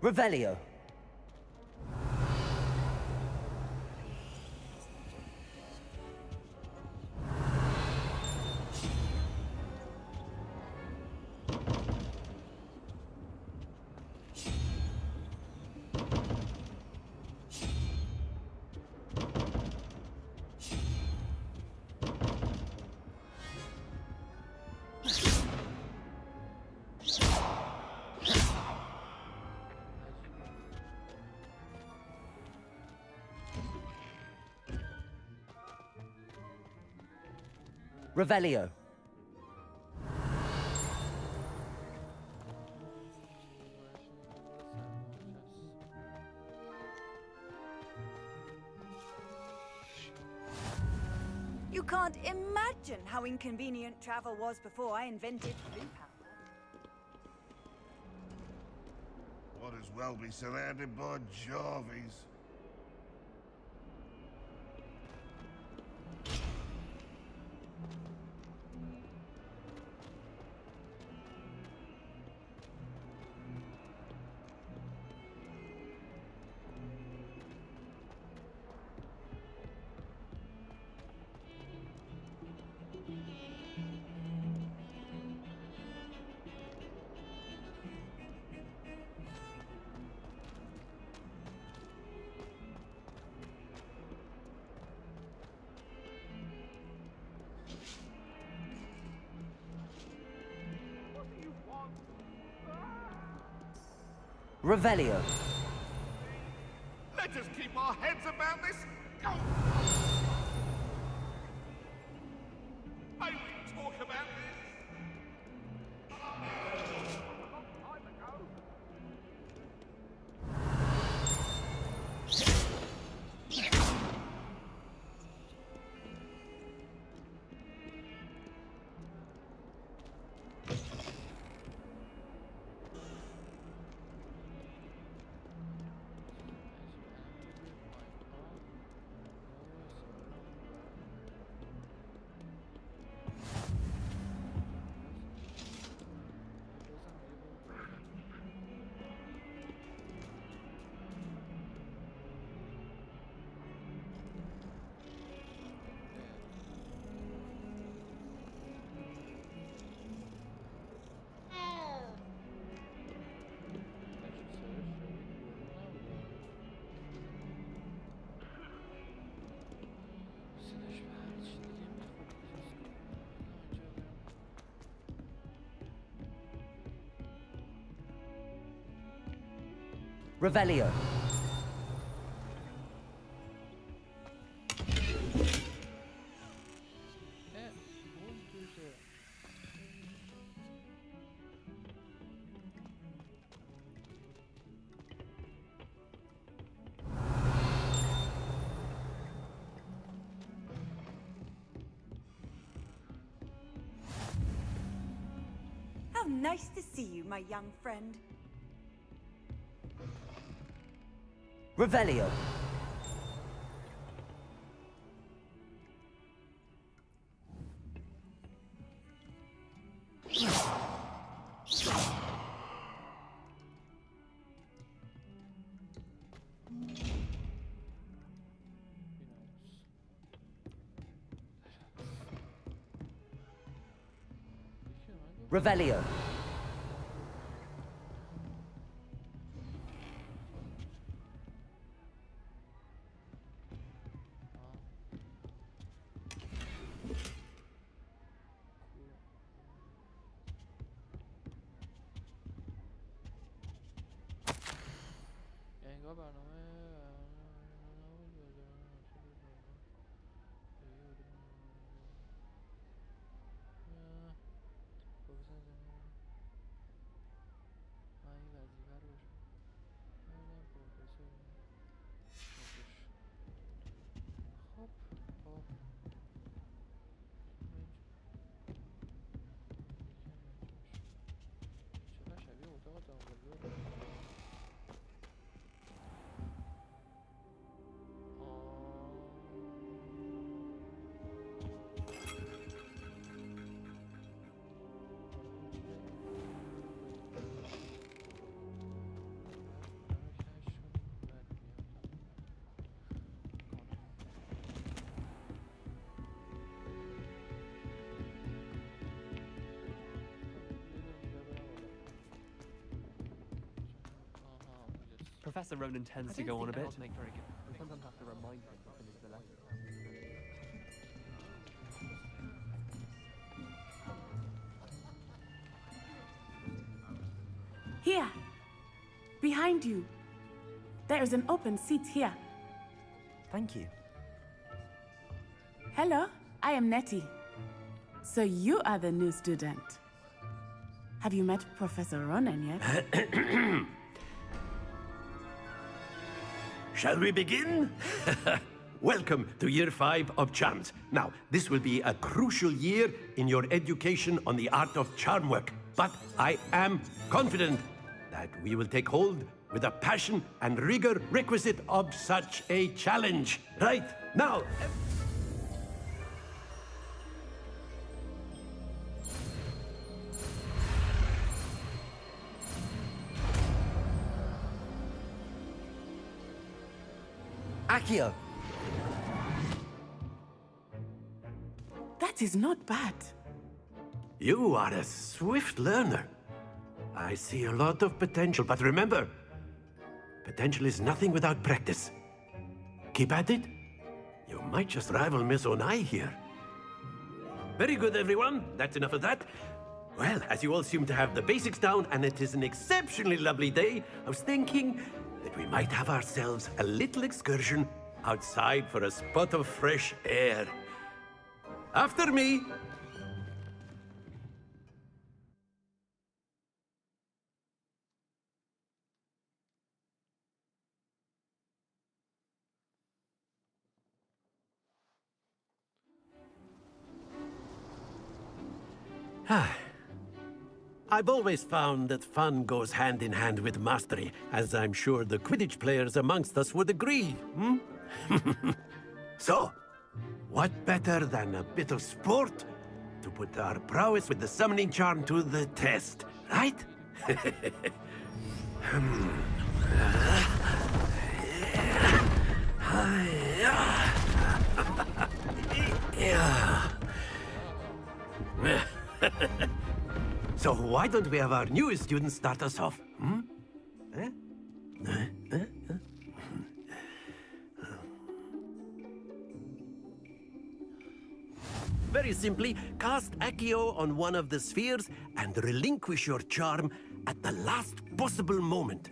Revelio. Revelio. You can't imagine how inconvenient travel was before I invented blue powder. Might as well be surrounded by Jarvies. Revelio. Let us keep our heads about this. Go. May we talk about this? Revelio. How nice to see you, my young friend. Revelio. Revelio. انگار برنامه Professor Ronan tends to go on a bit. Make very good. We sometimes have to remind him to finish the lesson. Here, behind you. There is an open seat here. Thank you. Hello, I am Nettie. So you are the new student. Have you met Professor Ronan yet? Shall we begin? Welcome to Year 5 of Charms. Now, this will be a crucial year in your education on the art of charm work. But I am confident that we will take hold with the passion and rigor requisite of such a challenge. Right, now... Accio. That is not bad. You are a swift learner. I see a lot of potential, but remember, potential is nothing without practice. Keep at it. You might just rival Miss Onai here. Very good, everyone. That's enough of that. Well, as you all seem to have the basics down, and it is an exceptionally lovely day, I was thinking that we might have ourselves a little excursion outside for a spot of fresh air. After me! I've always found that fun goes hand in hand with mastery, as I'm sure the Quidditch players amongst us would agree, hmm? So, what better than a bit of sport to put our prowess with the summoning charm to the test, right? So why don't we have our newest student start us off? Hmm? Very simply, cast Accio on one of the spheres and relinquish your charm at the last possible moment.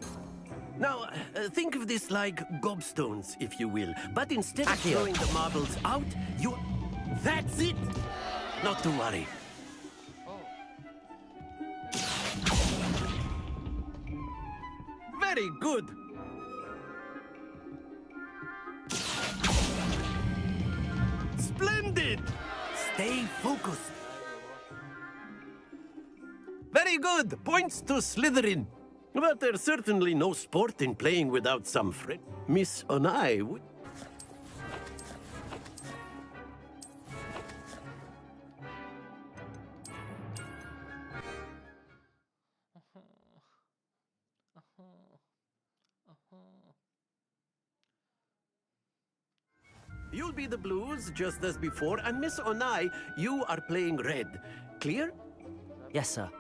Now, think of this like gobstones, if you will. But instead of throwing the marbles out, you... That's it! Not to worry. Very good! Splendid! Stay focused. Very good! Points to Slytherin. But there's certainly no sport in playing without some friend. Miss Onai would... You'll be the blues, just as before, and Miss Onai, you are playing red. Clear? Yes, sir.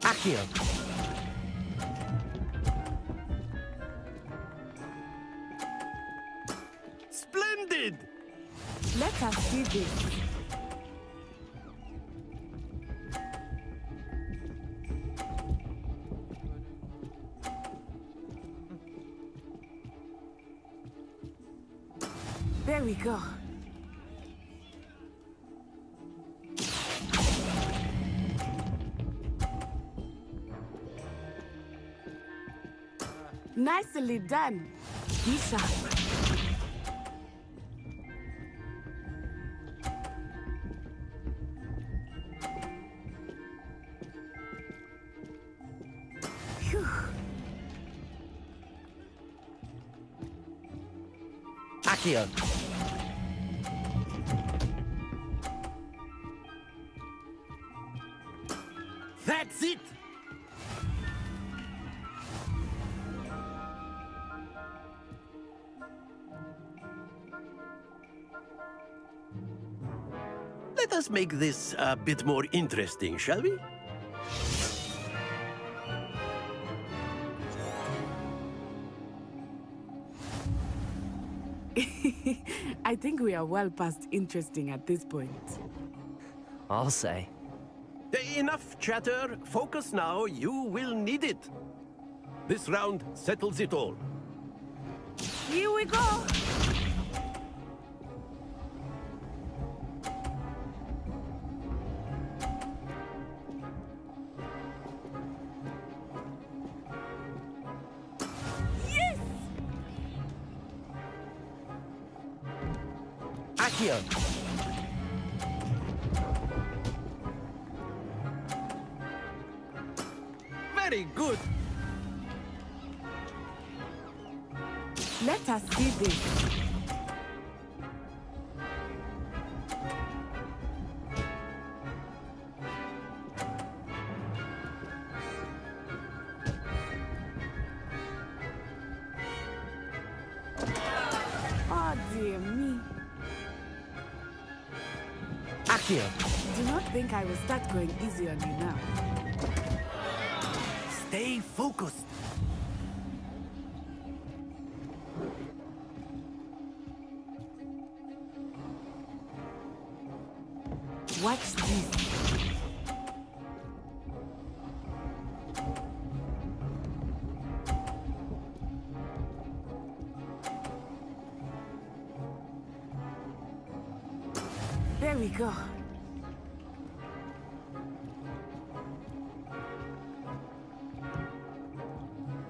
Accio. Splendid! Let us see this. There we go. Nicely done. Be sharp. Phew. Accio. That's it! Let us make this a bit more interesting, shall we? I think we are well past interesting at this point. I'll say. Enough chatter. Focus now. You will need it. This round settles it all. Here we go! Accio. Very good. Let us see this. Accio! Do not think I will start going easy on you now. Stay focused. Watch this. There we go.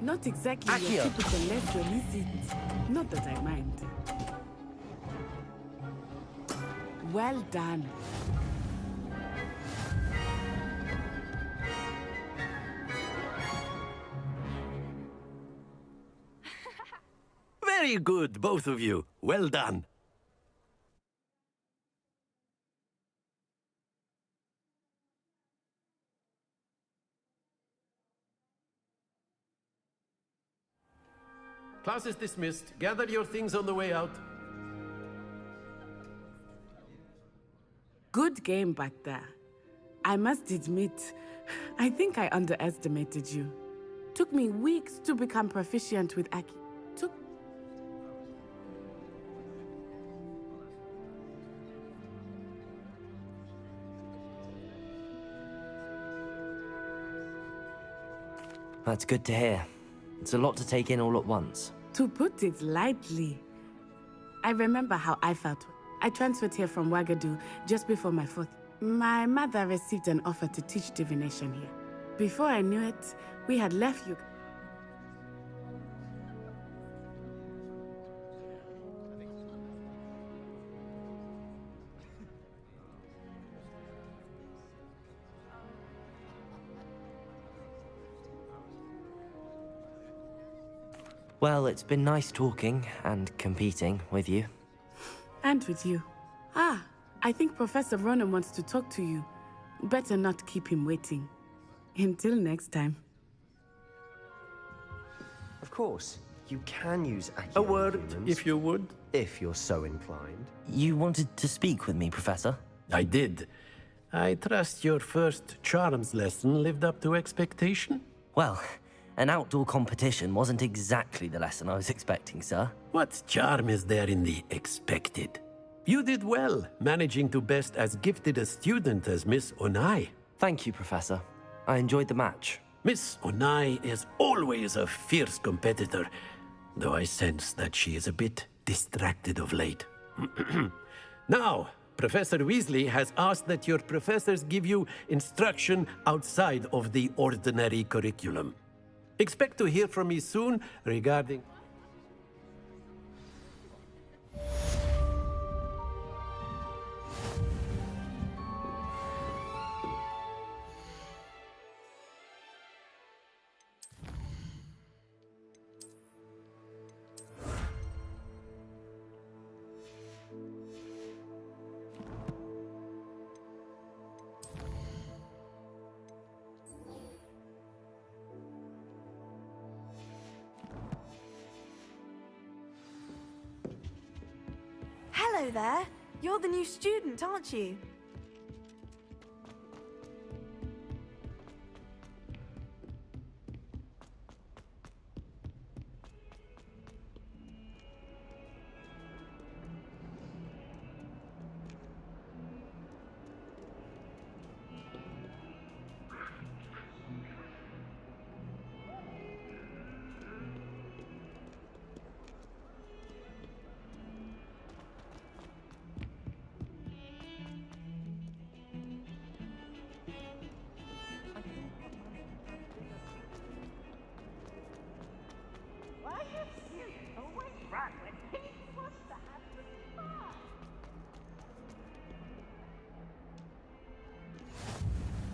Not exactly your typical lesson, is it? Not that I mind. Well done. Very good, both of you. Well done. Class is dismissed. Gather your things on the way out. Good game back there. I must admit, I think I underestimated you. Took me weeks to become proficient with Aki. That's good to hear. It's a lot to take in all at once. To put it lightly, I remember how I felt. I transferred here from Wagadu just before my 4th. My mother received an offer to teach divination here. Before I knew it, we had left you. Well, it's been nice talking and competing with you. And with you. Ah, I think Professor Ronan wants to talk to you. Better not keep him waiting. Until next time. Of course, you can use Accio. A word, if you would. If you're so inclined. You wanted to speak with me, Professor? I did. I trust your first charms lesson lived up to expectation? Well, an outdoor competition wasn't exactly the lesson I was expecting, sir. What charm is there in the expected? You did well, managing to best as gifted a student as Miss Onai. Thank you, Professor. I enjoyed the match. Miss Onai is always a fierce competitor, though I sense that she is a bit distracted of late. Now, Professor Weasley has asked that your professors give you instruction outside of the ordinary curriculum. Expect to hear from me soon regarding... Hello there. You're the new student, aren't you?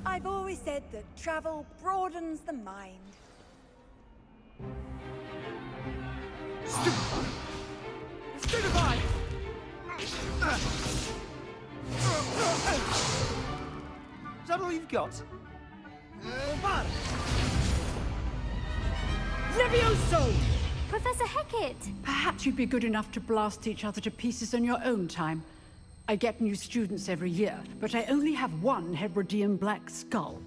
I've always said that travel broadens the mind. Stupefy! Is that all you've got? Levioso! Professor Hecat! Perhaps you'd be good enough to blast each other to pieces in your own time. I get new students every year, but I only have one Hebridean black skull.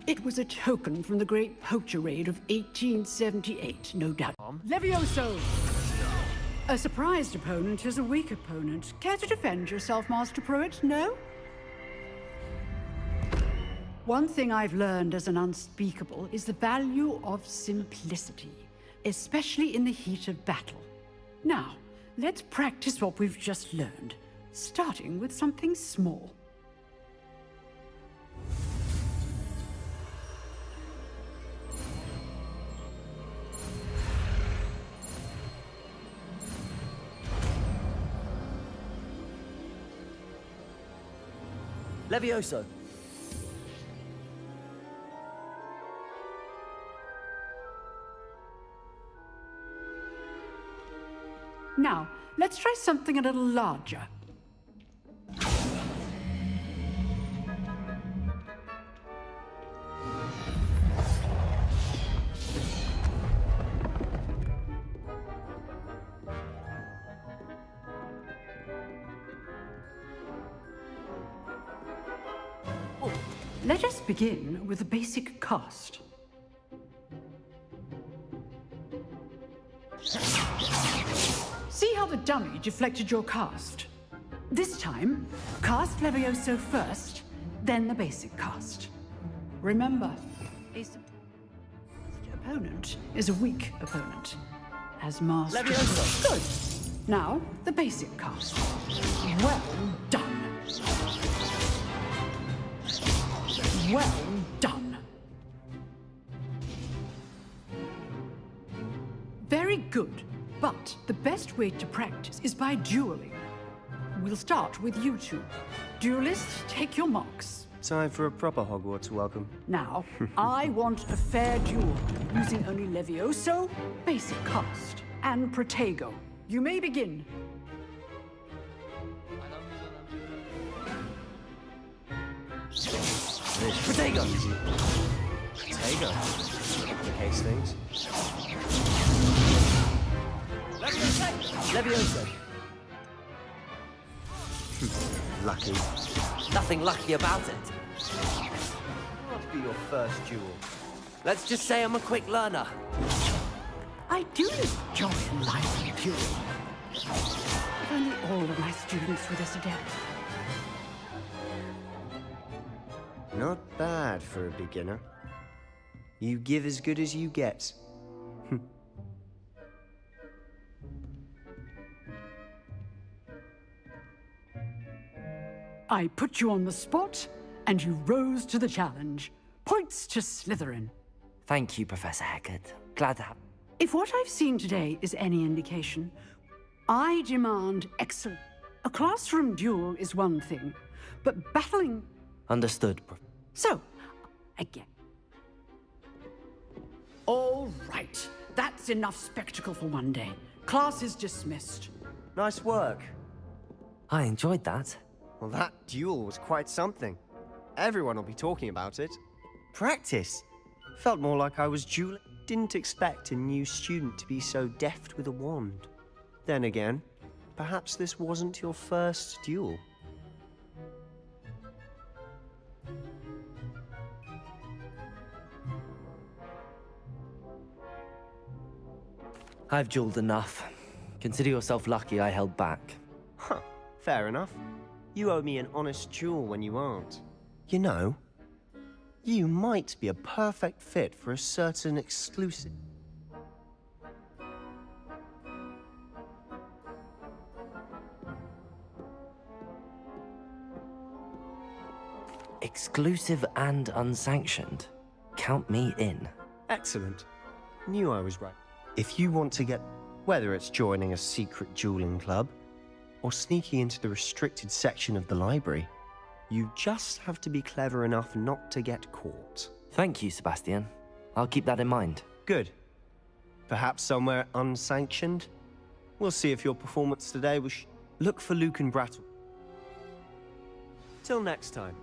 It was a token from the Great Poacher Raid of 1878, no doubt. Levioso! A surprised opponent is a weak opponent. Care to defend yourself, Master Pruitt? No? One thing I've learned as an unspeakable is the value of simplicity, especially in the heat of battle. Now, let's practice what we've just learned, starting with something small. Levioso. Now, let's try something a little larger. Let us begin with a basic cast. See how the dummy deflected your cast? This time, cast Levioso first, then the basic cast. Remember, a opponent is a weak opponent. As master... Levioso! Good! Now, the basic cast. Well done! Well done. Very good. But the best way to practice is by dueling. We'll start with you two. Duelists, take your marks. Time for a proper Hogwarts welcome. Now, I want a fair duel, using only Levioso, basic cast, and Protego. You may begin. Protego! Protego. Complicates things. Levioso. Lucky. Nothing lucky about it. What be your first duel? Let's just say I'm a quick learner. I do enjoy a lively duel. If only all of my students were this adept. Not bad for a beginner. You give as good as you get. I put you on the spot, and you rose to the challenge. Points to Slytherin. Thank you, Professor Hecat. Glad to have... If what I've seen today is any indication, I demand excellence. A classroom duel is one thing, but battling... Understood. So, again. All right. That's enough spectacle for one day. Class is dismissed. Nice work. I enjoyed that. Well, that duel was quite something. Everyone will be talking about it. Practice. Felt more like I was dueling. Didn't expect a new student to be so deft with a wand. Then again, perhaps this wasn't your first duel. I've dueled enough. Consider yourself lucky I held back. Huh, fair enough. You owe me an honest duel when you aren't. You know, you might be a perfect fit for a certain exclusive... Exclusive and unsanctioned. Count me in. Excellent. Knew I was right. If you want to get... whether it's joining a secret dueling club, or sneaking into the restricted section of the library, you just have to be clever enough not to get caught. Thank you, Sebastian. I'll keep that in mind. Good. Perhaps somewhere unsanctioned? We'll see if your performance today was... Look for Luke and Brattle. Till next time.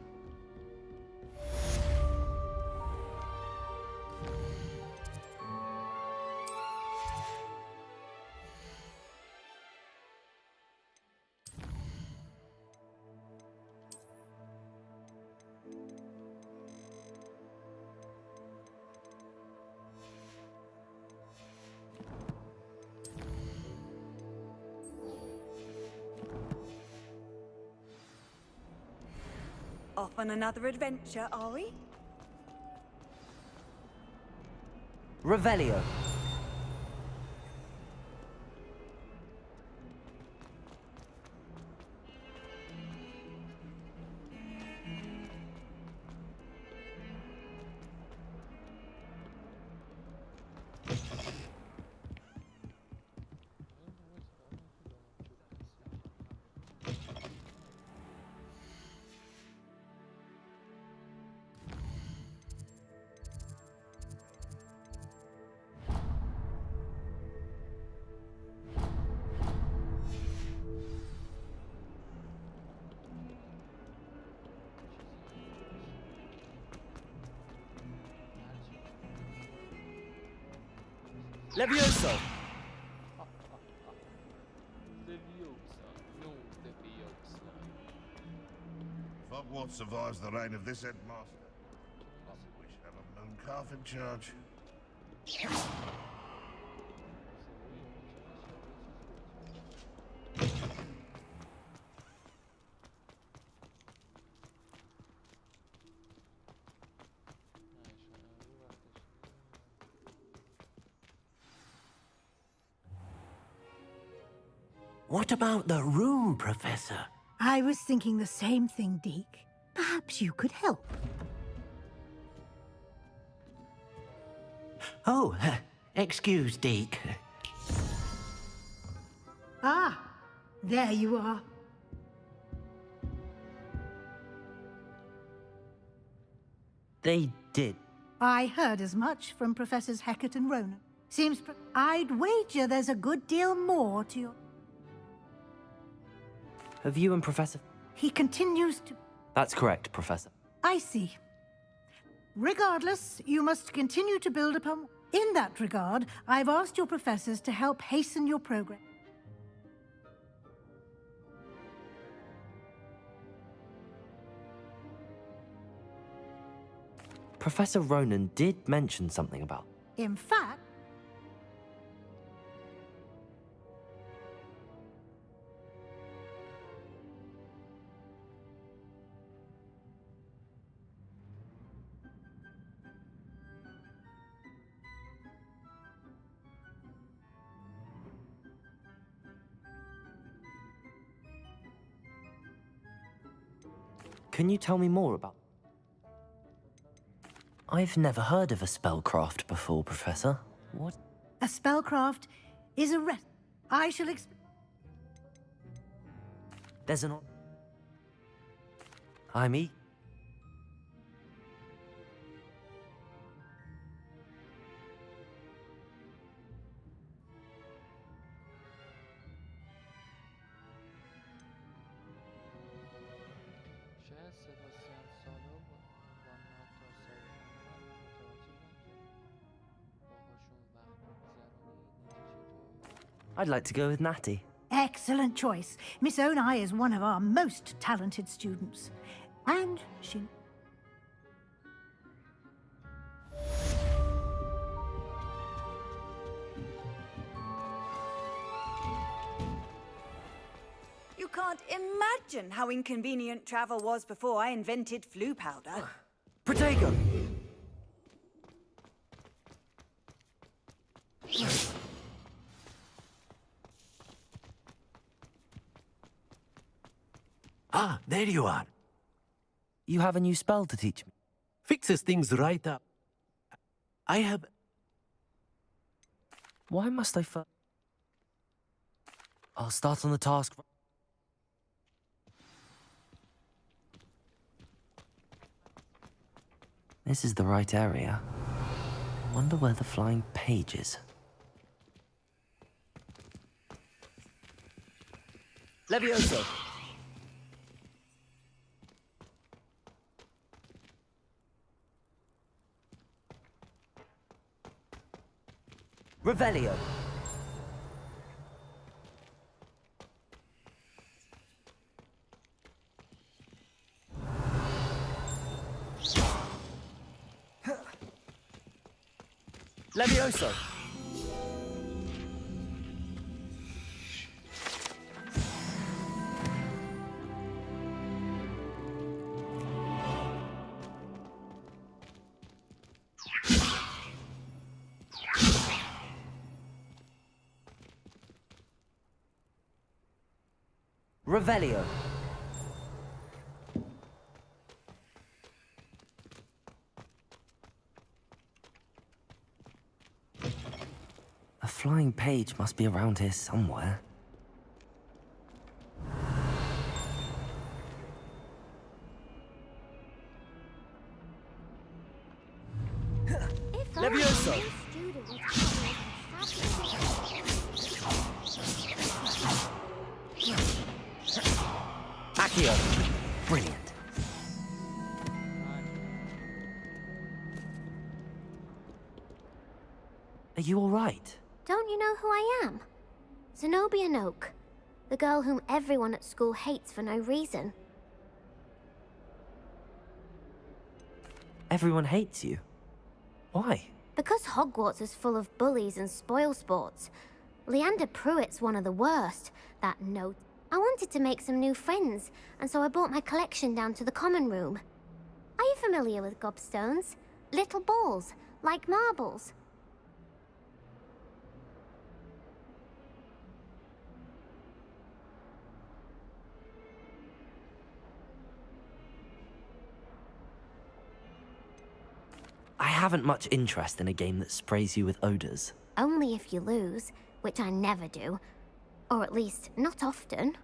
Off on another adventure, are we? Revelio. Levioso! If Hogwarts survives the reign of this headmaster, I think we should have a moon calf in charge. What about the room, Professor? I was thinking the same thing, Deke. Perhaps you could help. Oh, excuse, Deke. Ah, there you are. They did. I heard as much from Professors Hecat and Ronan. I'd wager there's a good deal more to your... Have you and Professor... He continues to... That's correct, Professor. I see. Regardless, you must continue to build upon... In that regard, I've asked your professors to help hasten your progress. Professor Ronan did mention something about... In fact... Can you tell me more about... I've never heard of a spellcraft before, Professor. What? A spellcraft is a I shall There's an... I'm I'd like to go with Natty. Excellent choice. Miss Onai is one of our most talented students. And she... You can't imagine how inconvenient travel was before I invented flu powder. Protego! Ah, there you are. You have a new spell to teach me. Fixes things right up. I have... Why must I first... I'll start on the task... This is the right area. I wonder where the flying page is. Levioso! Revelio! Levioso! Revelio. A flying page must be around here somewhere. Levioso! Accio! Brilliant. Are you all right? Don't you know who I am? Zenobia Noak, the girl whom everyone at school hates for no reason. Everyone hates you. Why? Because Hogwarts is full of bullies and spoilsports. Leander Pruitt's one of the worst. That note. I wanted to make some new friends, and so I brought my collection down to the common room. Are you familiar with gobstones? Little balls, like marbles. I haven't much interest in a game that sprays you with odors. Only if you lose, which I never do. Or at least, not often.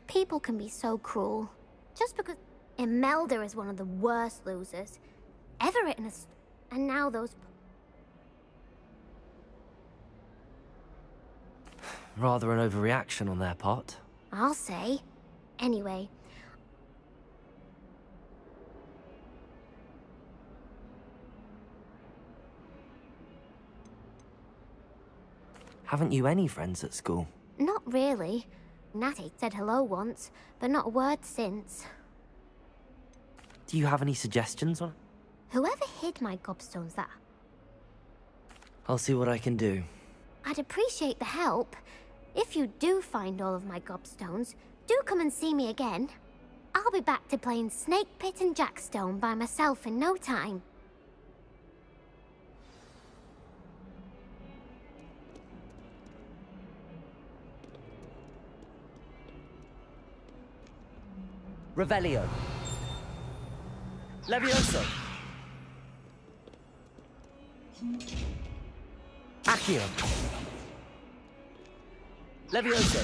People can be so cruel. Just because Imelda is one of the worst losers. Everett and now those... Rather an overreaction on their part. I'll say. Anyway... Haven't you any friends at school? Not really. Natty said hello once, but not a word since. Do you have any suggestions on? Whoever hid my gobstones that... I'll see what I can do. I'd appreciate the help. If you do find all of my gobstones, do come and see me again. I'll be back to playing Snake Pit and Jackstone by myself in no time. Revelio. Levioso. Accio. Levioso.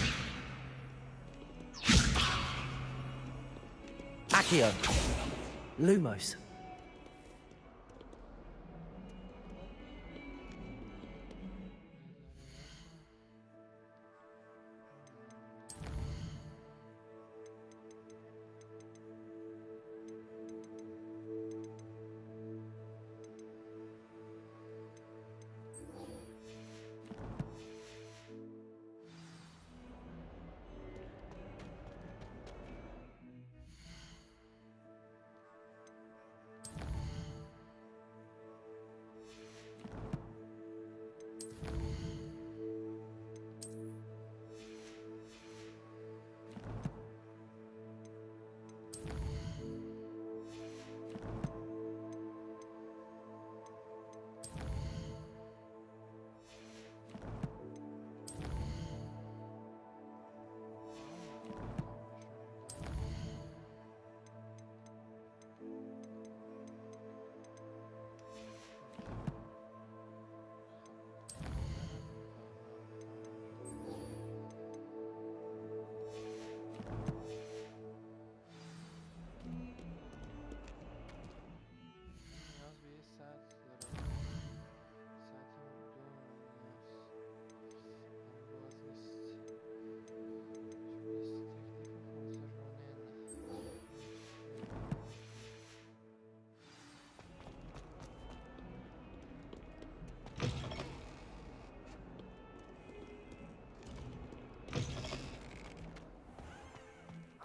Accio. Lumos.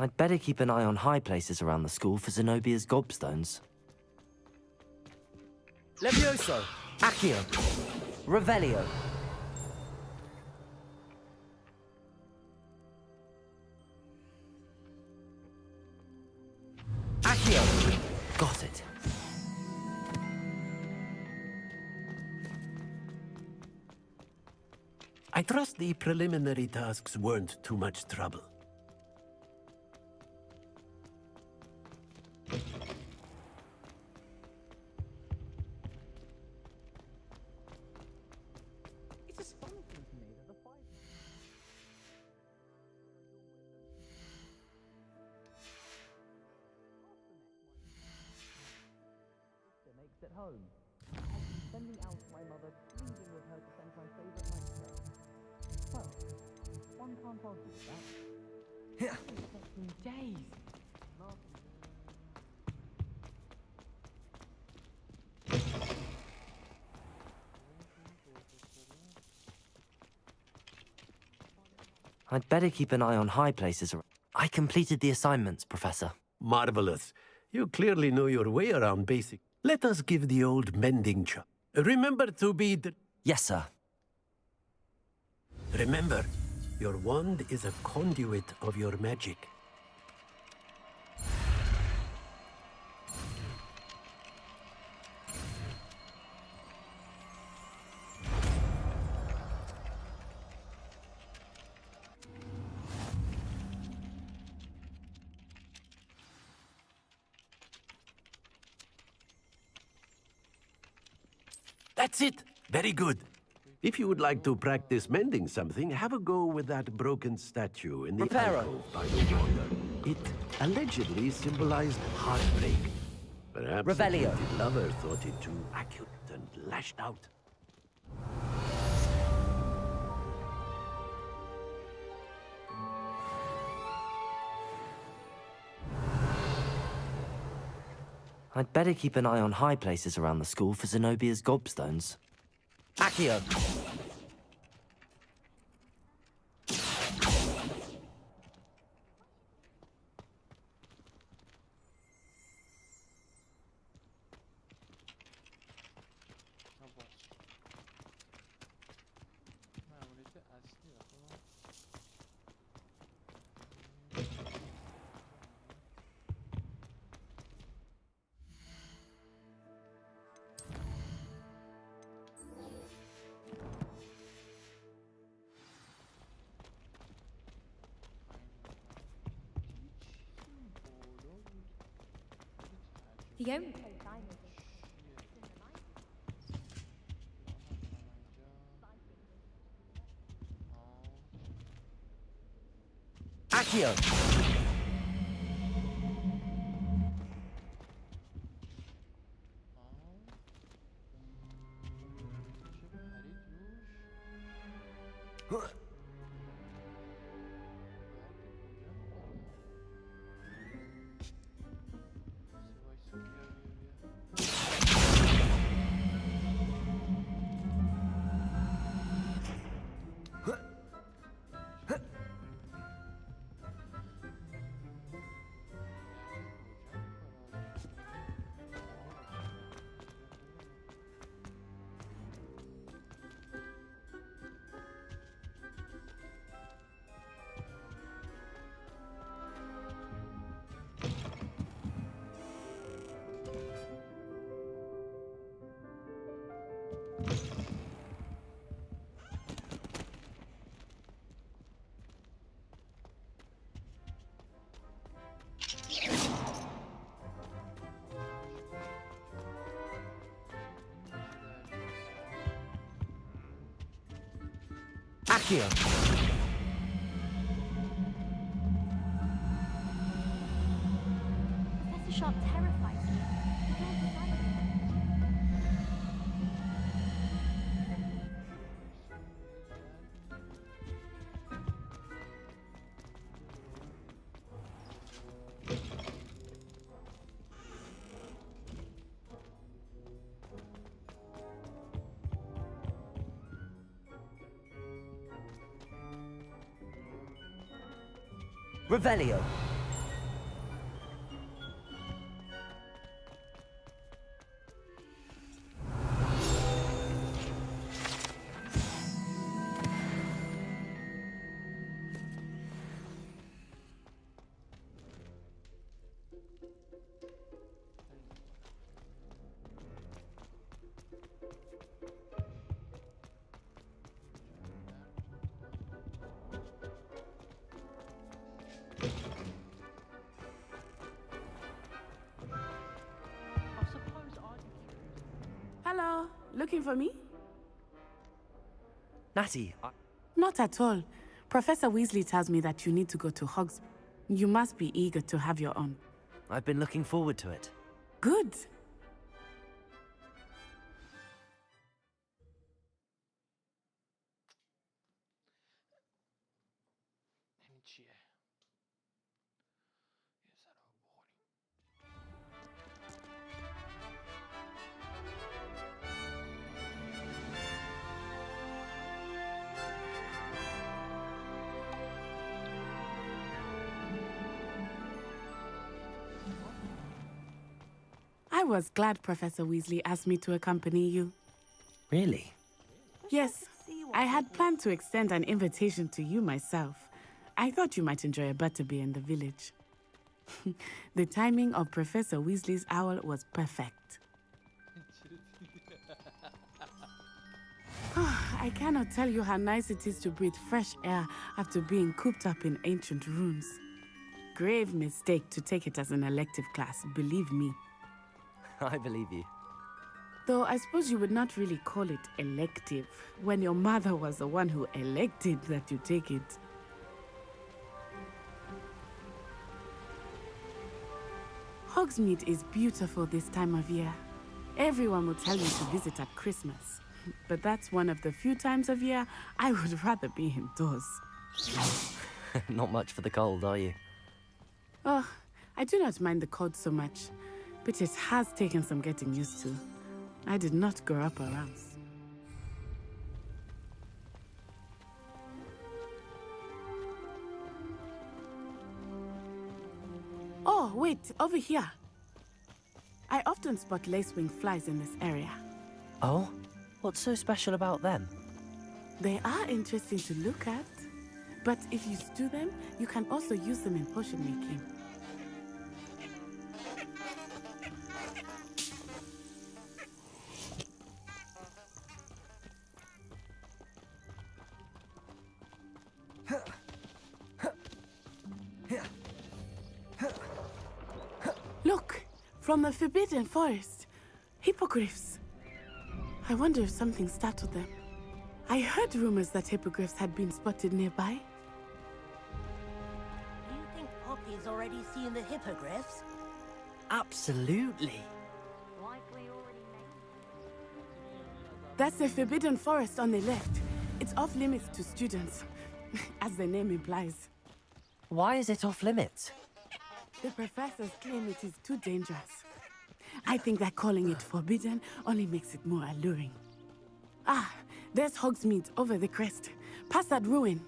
I'd better keep an eye on high places around the school for Zenobia's gobstones. Levioso! Accio! Revelio! Accio! Got it. I trust the preliminary tasks weren't too much trouble. at home. I've been sending out to my mother, pleading with her to send my favorite night dress. Well, one can't argue with that. Yeah. Days. I'd better keep an eye on high places. I completed the assignments, Professor. Marvelous. You clearly know your way around basic. Let us give the old mending chop. Remember to be the... Yes, sir. Remember, your wand is a conduit of your magic. That's it! Very good. If you would like to practice mending something, have a go with that broken statue in the alcove by the water. It allegedly symbolized heartbreak. Perhaps the Revelio. gifted lover thought it too acute and lashed out. I'd better keep an eye on high places around the school for Zenobia's gobstones. Accio! The only place I know Accio! Accio! Professor Sharp terrifies me. You don't decide Revelio! Hello, looking for me? Natty, Not at all. Professor Weasley tells me that you need to go to Hogwarts. You must be eager to have your own. I've been looking forward to it. Good. I was glad Professor Weasley asked me to accompany you. Really? Yes, I had planned to extend an invitation to you myself. I thought you might enjoy a butterbeer in the village. The timing of Professor Weasley's owl was perfect. I cannot tell you how nice it is to breathe fresh air after being cooped up in ancient rooms. Grave mistake to take it as an elective class, believe me. I believe you. Though I suppose you would not really call it elective when your mother was the one who elected that you take it. Hogsmeade is beautiful this time of year. Everyone will tell you to visit at Christmas. But that's one of the few times of year I would rather be indoors. Not much for the cold, are you? Oh, I do not mind the cold so much, but it has taken some getting used to. I did not grow up around. Oh, wait, over here. I often spot lacewing flies in this area. Oh? What's so special about them? They are interesting to look at, but if you stew them, you can also use them in potion making. Look, from the Forbidden Forest, hippogriffs. I wonder if something startled them. I heard rumors that hippogriffs had been spotted nearby. Do you think Poppy's already seen the hippogriffs? Absolutely. That's the Forbidden Forest on the left. It's off limits to students, as the name implies. Why is it off limits? The professors claim it is too dangerous. I think that calling it forbidden only makes it more alluring. Ah, there's Hogsmeade over the crest. Past that ruin.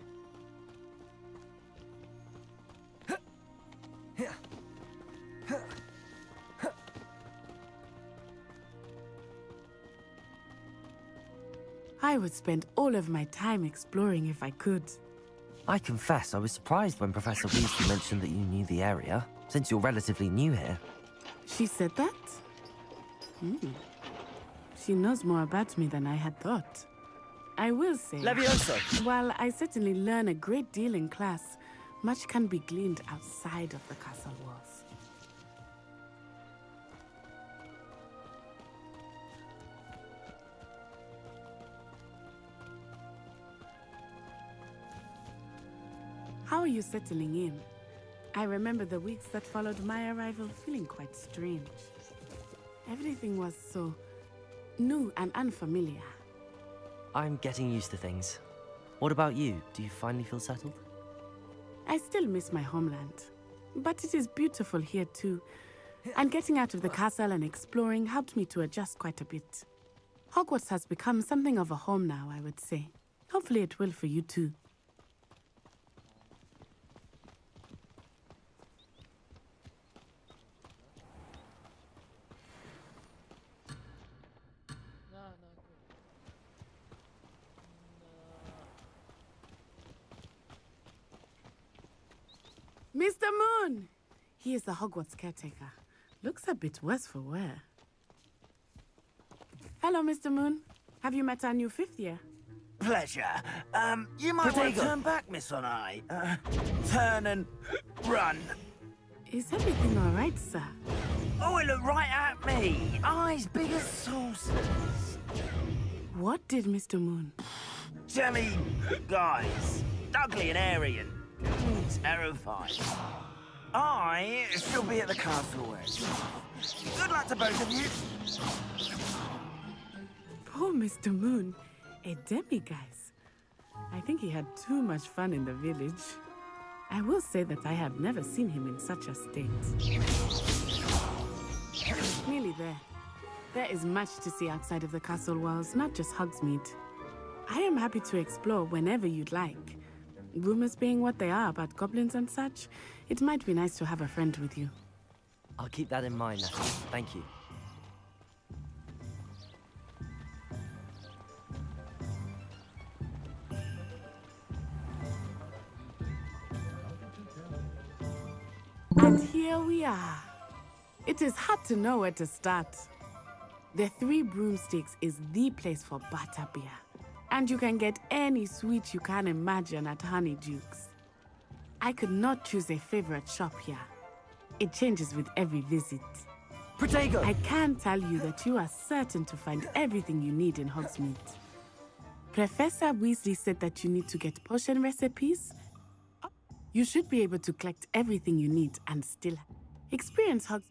I would spend all of my time exploring if I could. I confess I was surprised when Professor Weasley mentioned that you knew the area, since you're relatively new here. She said that? She knows more about me than I had thought. I will say, Levioso! While I certainly learn a great deal in class, much can be gleaned outside of the castle walls. How are you settling in? I remember the weeks that followed my arrival feeling quite strange. Everything was so new and unfamiliar. I'm getting used to things. What about you? Do you finally feel settled? I still miss my homeland, but it is beautiful here too. And getting out of the castle and exploring helped me to adjust quite a bit. Hogwarts has become something of a home now, I would say. Hopefully it will for you too. Mr. Moon! He is the Hogwarts caretaker. Looks a bit worse for wear. Hello, Mr. Moon. Have you met our new fifth year? Pleasure. You might want to turn back, Miss On-Eye. Turn and run. Is everything all right, sir? Oh, it looked right at me. Eyes big as saucers. What did Mr. Moon? Jemmy guys. Ugly and airy and terrifying. I shall be at the castle west. Good luck to both of you. Poor Mr. Moon. A demiguise. I think he had too much fun in the village. I will say that I have never seen him in such a state. Nearly there. There is much to see outside of the castle walls, not just Hogsmeade. I am happy to explore whenever you'd like. Rumors being what they are about goblins and such, it might be nice to have a friend with you. I'll keep that in mind, Natalie. Thank you. And here we are. It is hard to know where to start. The Three Broomsticks is the place for butterbeer. And you can get any sweet you can imagine at Honeydukes. I could not choose a favorite shop here. It changes with every visit. Protego! I can tell you that you are certain to find everything you need in Hogsmeade. Professor Weasley said that you need to get potion recipes. You should be able to collect everything you need and still experience Hogsmeade.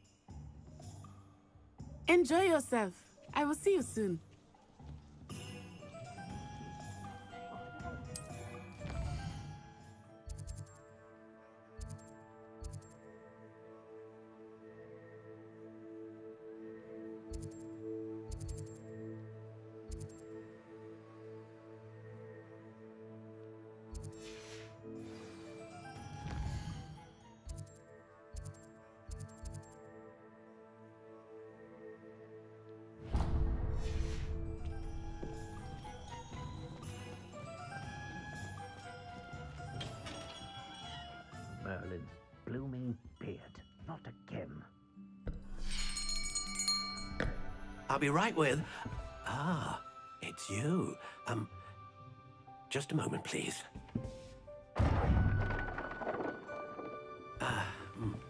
Enjoy yourself. I will see you soon. Merlin's blooming beard. Not again. I'll be right with... Ah, it's you. Just a moment, please.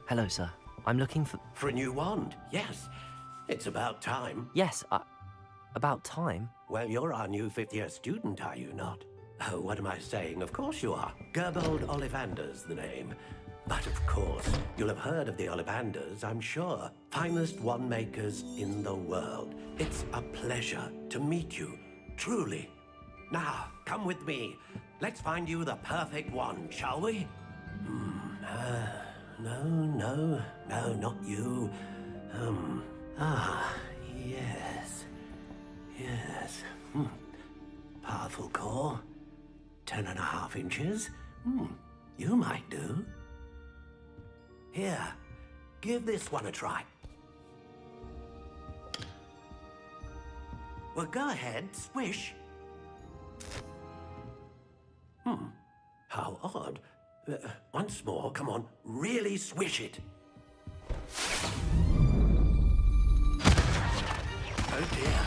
Hello, sir. I'm looking for... For a new wand, yes. It's about time. Yes, about time? Well, you're our new fifth-year student, are you not? Oh, what am I saying? Of course you are. Gerbold Ollivander's the name. But of course, you'll have heard of the Ollivanders, I'm sure. Finest wand makers in the world. It's a pleasure to meet you, truly. Now, come with me. Let's find you the perfect wand, shall we? No, not you. Yes. Powerful core. 10.5 inches. You might do. Here, give this one a try. Well, go ahead, swish. How odd. Once more, come on, really swish it. Oh dear.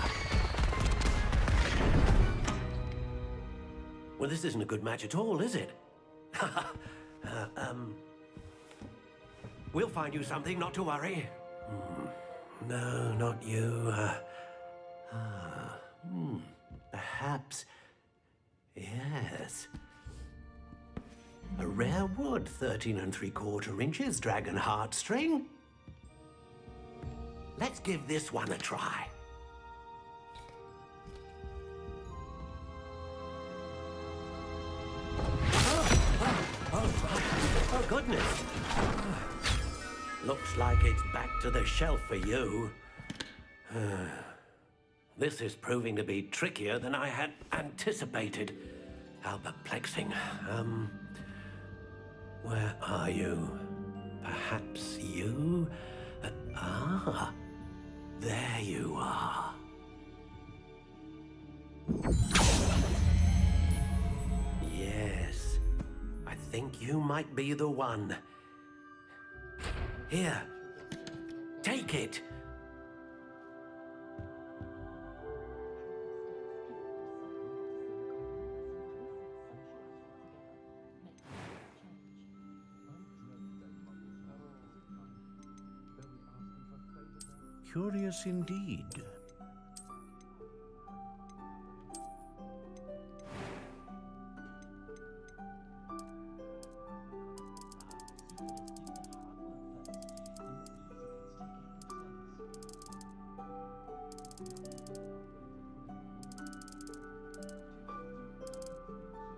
Well, this isn't a good match at all, is it? We'll find you something, not to worry. No, not you. Perhaps. Yes. A rare wood, 13 3/4 inches, dragon heartstring. Let's give this one a try. Oh, goodness. Looks like it's back to the shelf for you. This is proving to be trickier than I had anticipated. How perplexing. Where are you? Perhaps you? There you are. Yes, I think you might be the one. Here, take it. Curious indeed.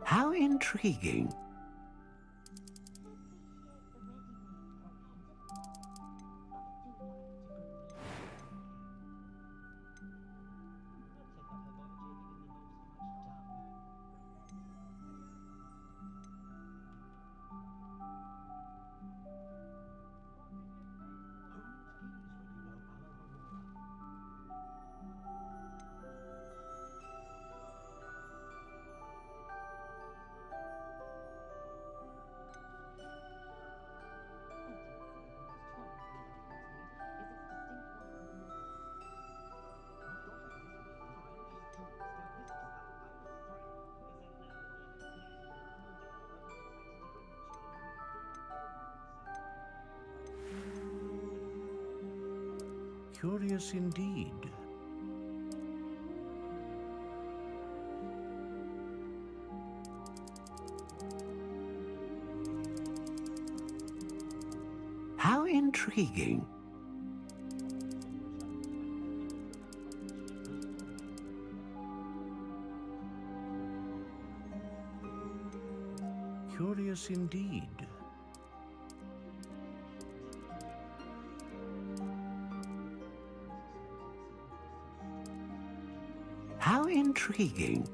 How intriguing. Curious indeed. How intriguing. Curious indeed. How intriguing.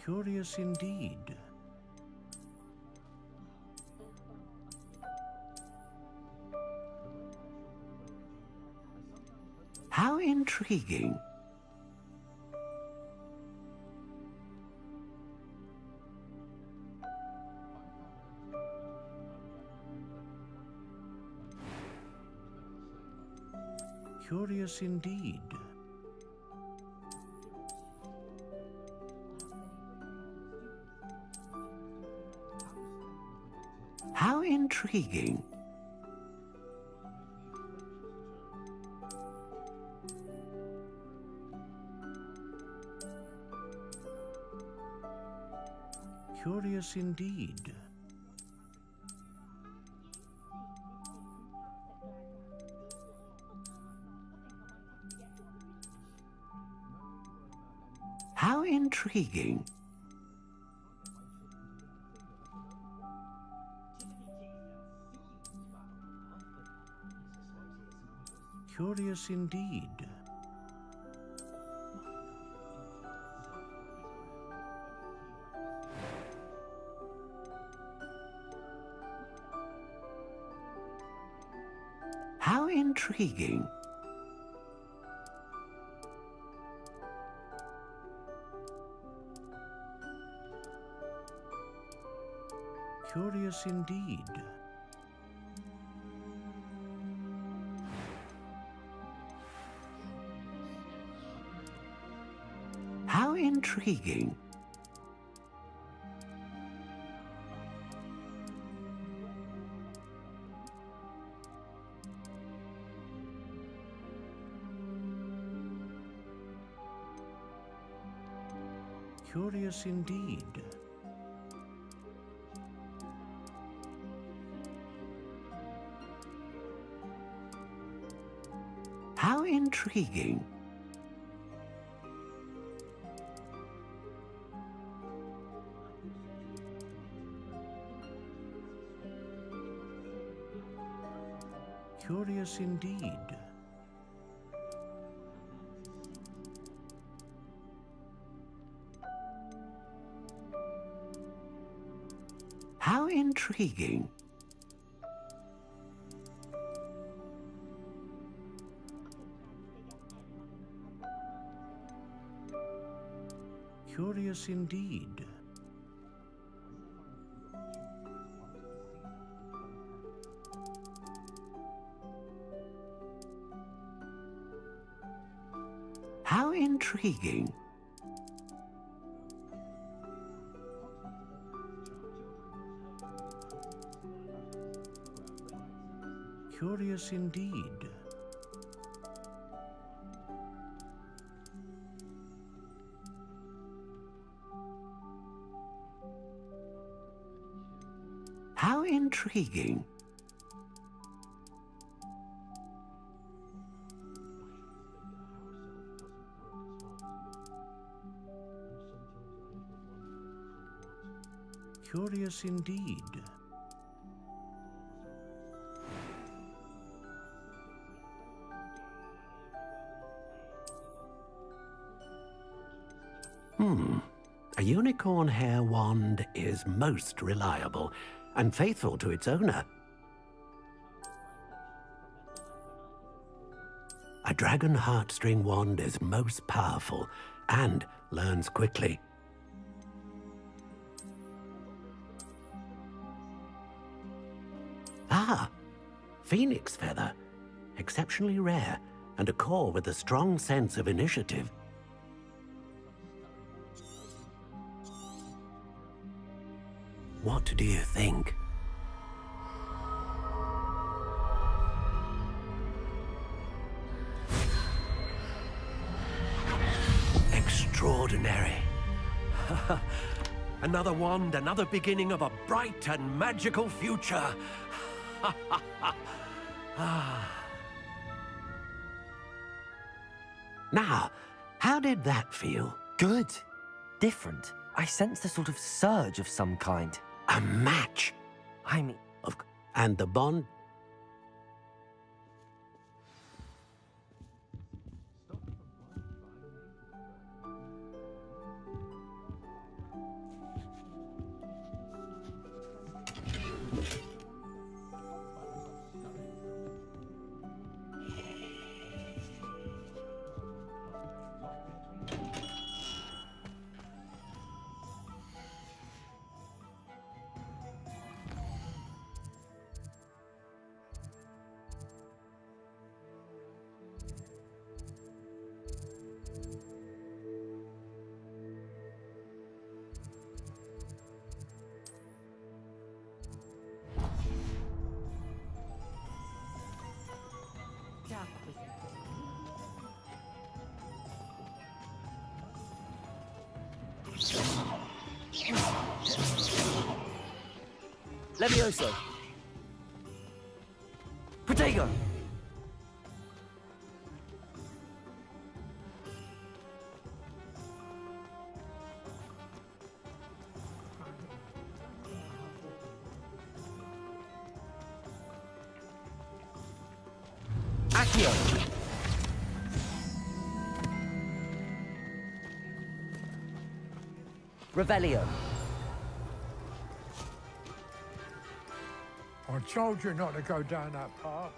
Curious indeed. How intriguing. Curious indeed. How intriguing. Curious indeed. How intriguing. Curious indeed. How intriguing. Curious indeed. How intriguing. Curious indeed. How intriguing. Curious indeed. How intriguing. Curious indeed. How intriguing. Curious indeed. How intriguing. Curious indeed. A unicorn hair wand is most reliable and faithful to its owner. A dragon heartstring wand is most powerful and learns quickly. Ah, phoenix feather. Exceptionally rare and a core with a strong sense of initiative. What do you think? Extraordinary. Another wand, another beginning of a bright and magical future. Now, how did that feel? Good. Different. I sensed a sort of surge of some kind. A match. I mean... And the bond? Levioso! Protego! Accio! Revelio! I told you not to go down that path.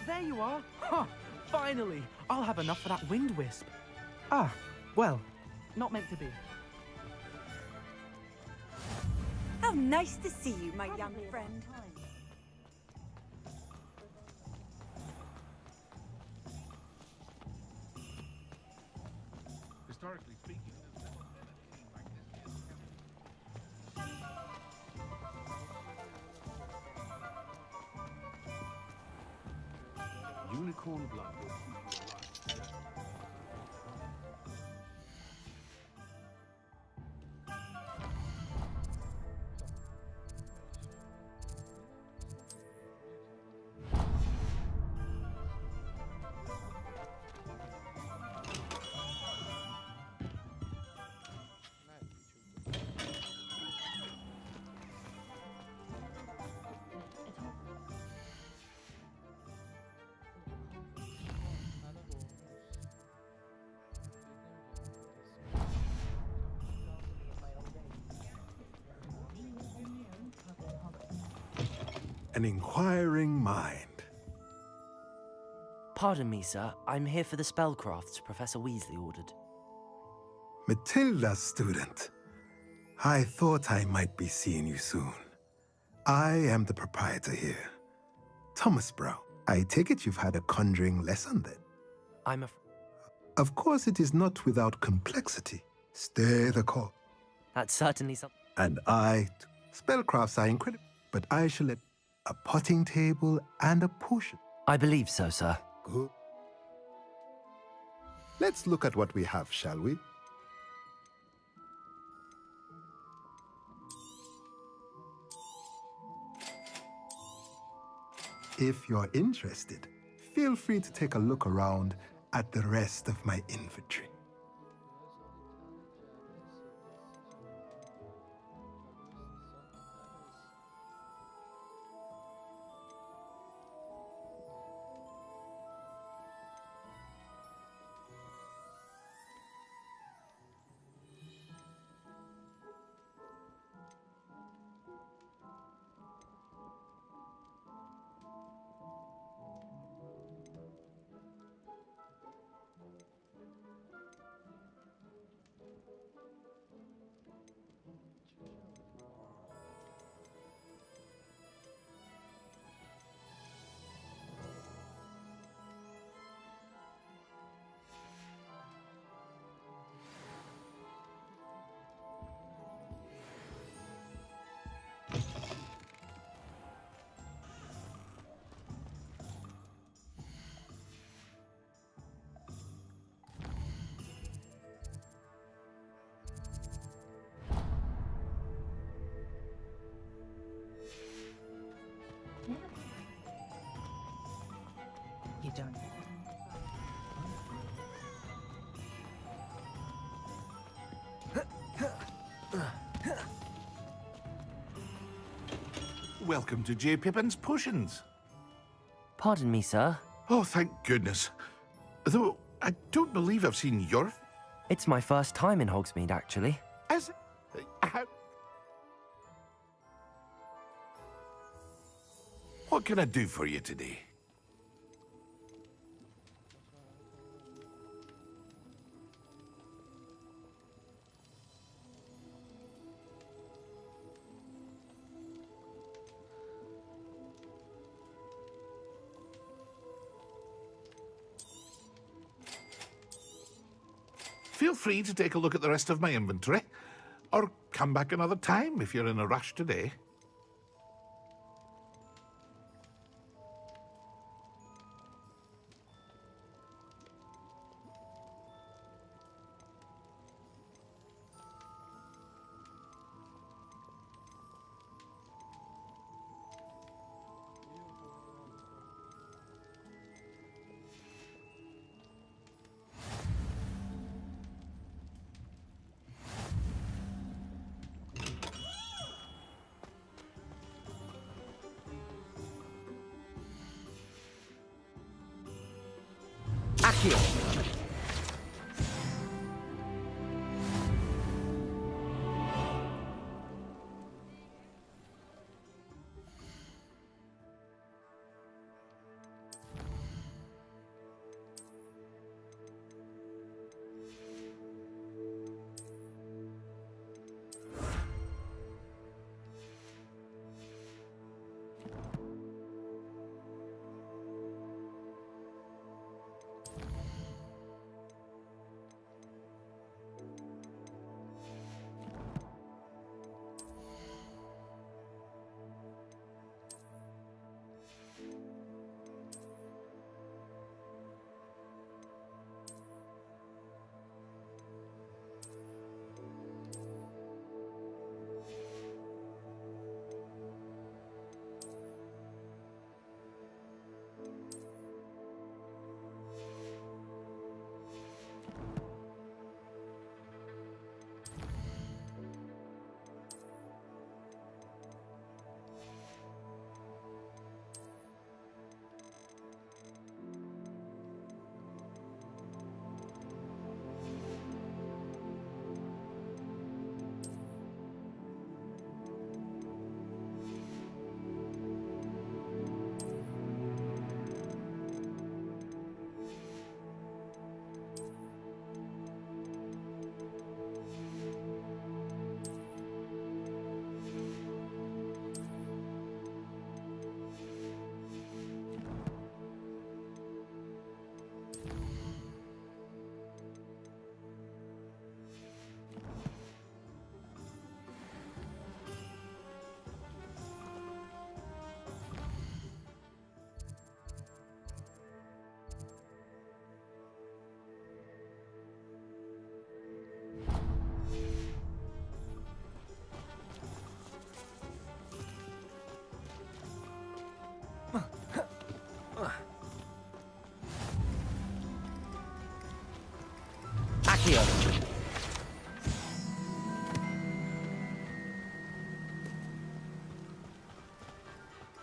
There you are! Huh! Finally! I'll have enough for that wind wisp. Ah, well, not meant to be. How nice to see you, my young friend. Historically speaking, Unicorn blood. An inquiring mind. Pardon me, sir. I'm here for the spellcrafts Professor Weasley ordered. Matilda, student. I thought I might be seeing you soon. I am the proprietor here. Thomas Brown. I take it you've had a conjuring lesson then? Of course it is not without complexity. Stay the course. That's certainly something. And spellcrafts are incredible, but I shall let a potting table and a potion. I believe so, sir. Good. Let's look at what we have, shall we? If you're interested, feel free to take a look around at the rest of my inventory. don't. Welcome to J. Pippin's Potions. Pardon me, sir. Oh, thank goodness. Though, I don't believe I've seen your... It's my first time in Hogsmeade, actually. As... What can I do for you today? Feel free to take a look at the rest of my inventory, or come back another time if you're in a rush today. Accio! Accio!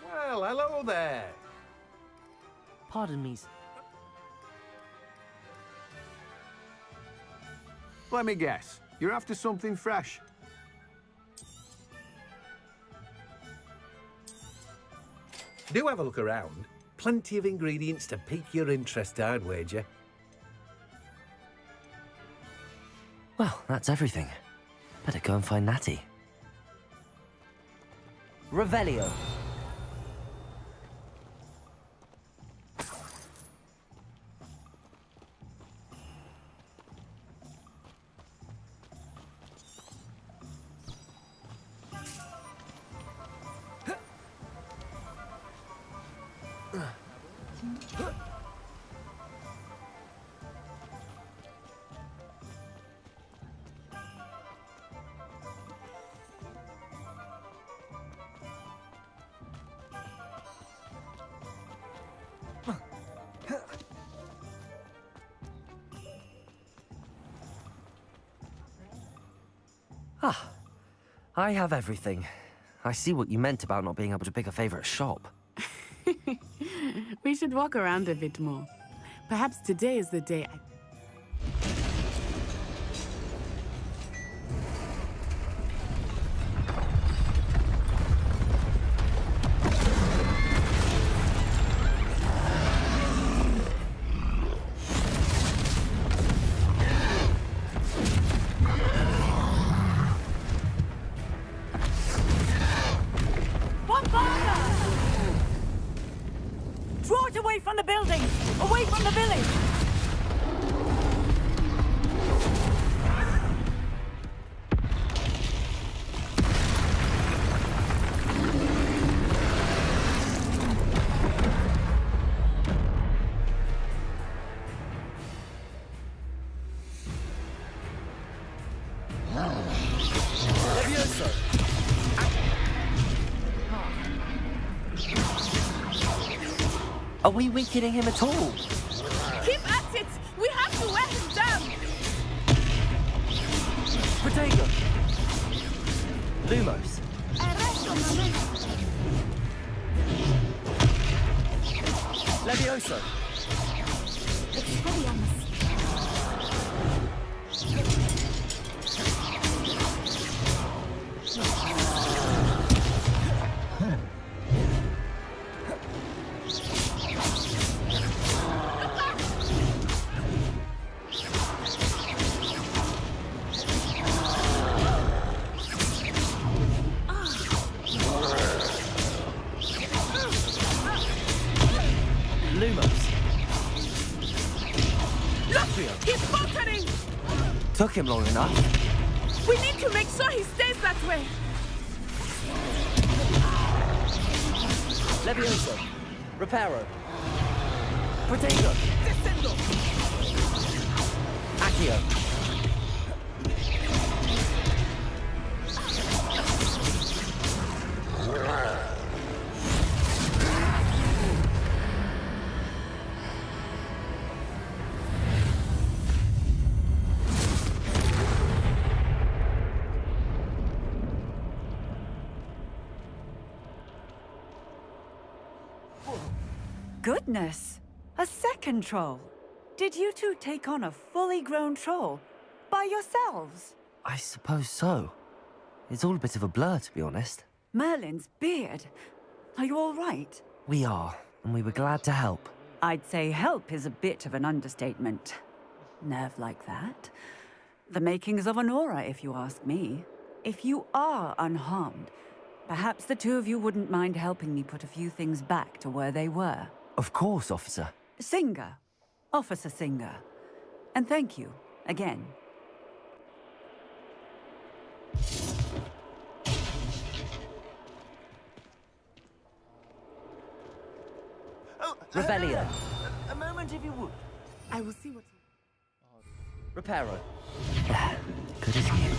Well, hello there. Pardon me. Let me guess. You're after something fresh. Do have a look around. Plenty of ingredients to pique your interest, I'd wager. Well, that's everything. Better go and find Natty. Revelio. I have everything. I see what you meant about not being able to pick a favorite shop. We should walk around a bit more. Perhaps today is the day Draw it away from the building! Away from the village! Are we weakening him at all? Keep at it! We have to wear him down! Protego! Lumos! Levioso! He's faltering! Took him long enough. We need to make sure he stays that way. Levioso. Reparo. Protego. Descendo. Accio. Goodness! A second troll! Did you two take on a fully grown troll? By yourselves? I suppose so. It's all a bit of a blur, to be honest. Merlin's beard. Are you all right? We are, and we were glad to help. I'd say help is a bit of an understatement. Nerve like that. The makings of an aura, if you ask me. If you are unharmed, perhaps the two of you wouldn't mind helping me put a few things back to where they were. Of course, officer. Singer. Officer Singer. And thank you, again. Revelio. A moment if you would. I will see what... Reparo. Good as new.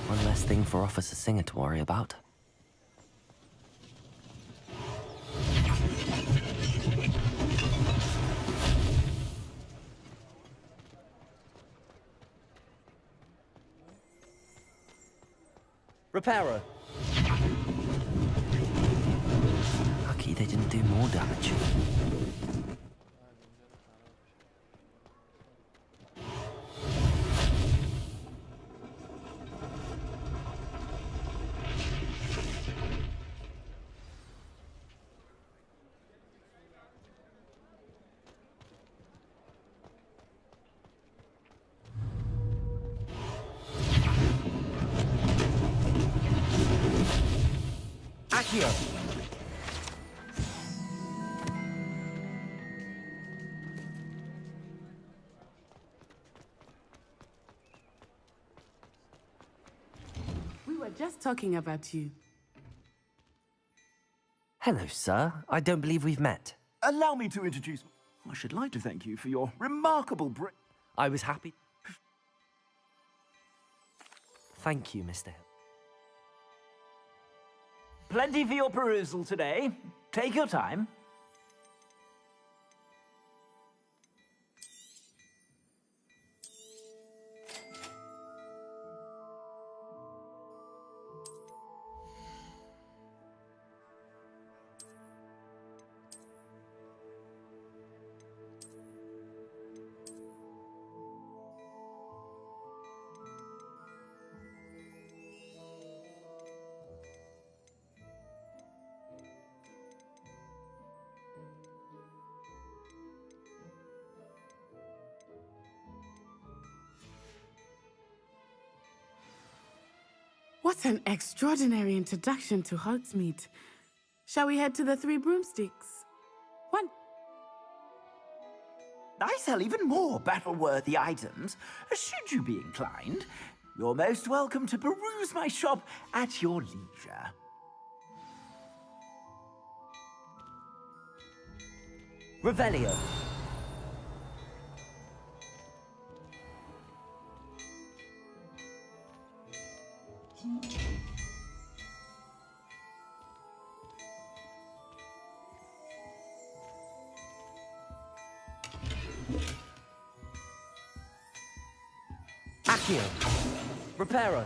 One less thing for Officer Singer to worry about. Reparo. Lucky they didn't do more damage. Accio. We were just talking about you. Hello, sir. I don't believe we've met. Allow me to introduce... I should like to thank you for your remarkable I was happy. Thank you, Mr. Hill. Plenty for your perusal today. Take your time. What an extraordinary introduction to Hogsmeade. Shall we head to the Three Broomsticks? One. I sell even more battle-worthy items. Should you be inclined, you're most welcome to peruse my shop at your leisure. Revelio. Accio. Reparo.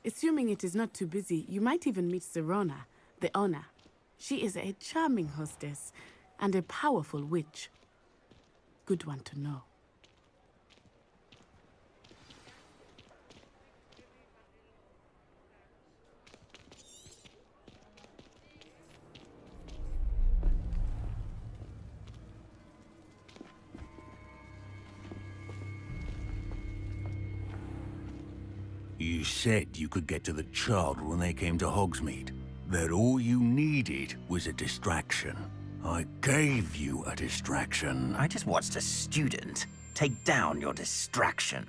Assuming it is not too busy, you might even meet Sirona, the owner. She is a charming hostess and a powerful witch. Good one to know. You said you could get to the child when they came to Hogsmeade. That all you needed was a distraction. I gave you a distraction. I just watched a student take down your distraction.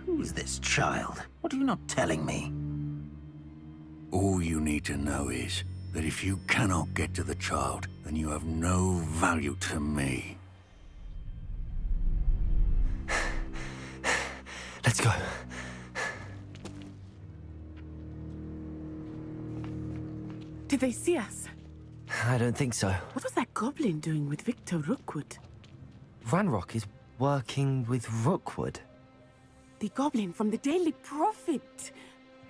Who is this child? What are you not telling me? All you need to know is that if you cannot get to the child, then you have no value to me. Let's go. Did they see us? I don't think so. What was that goblin doing with Victor Rookwood? Ranrock is working with Rookwood. The goblin from the Daily Prophet.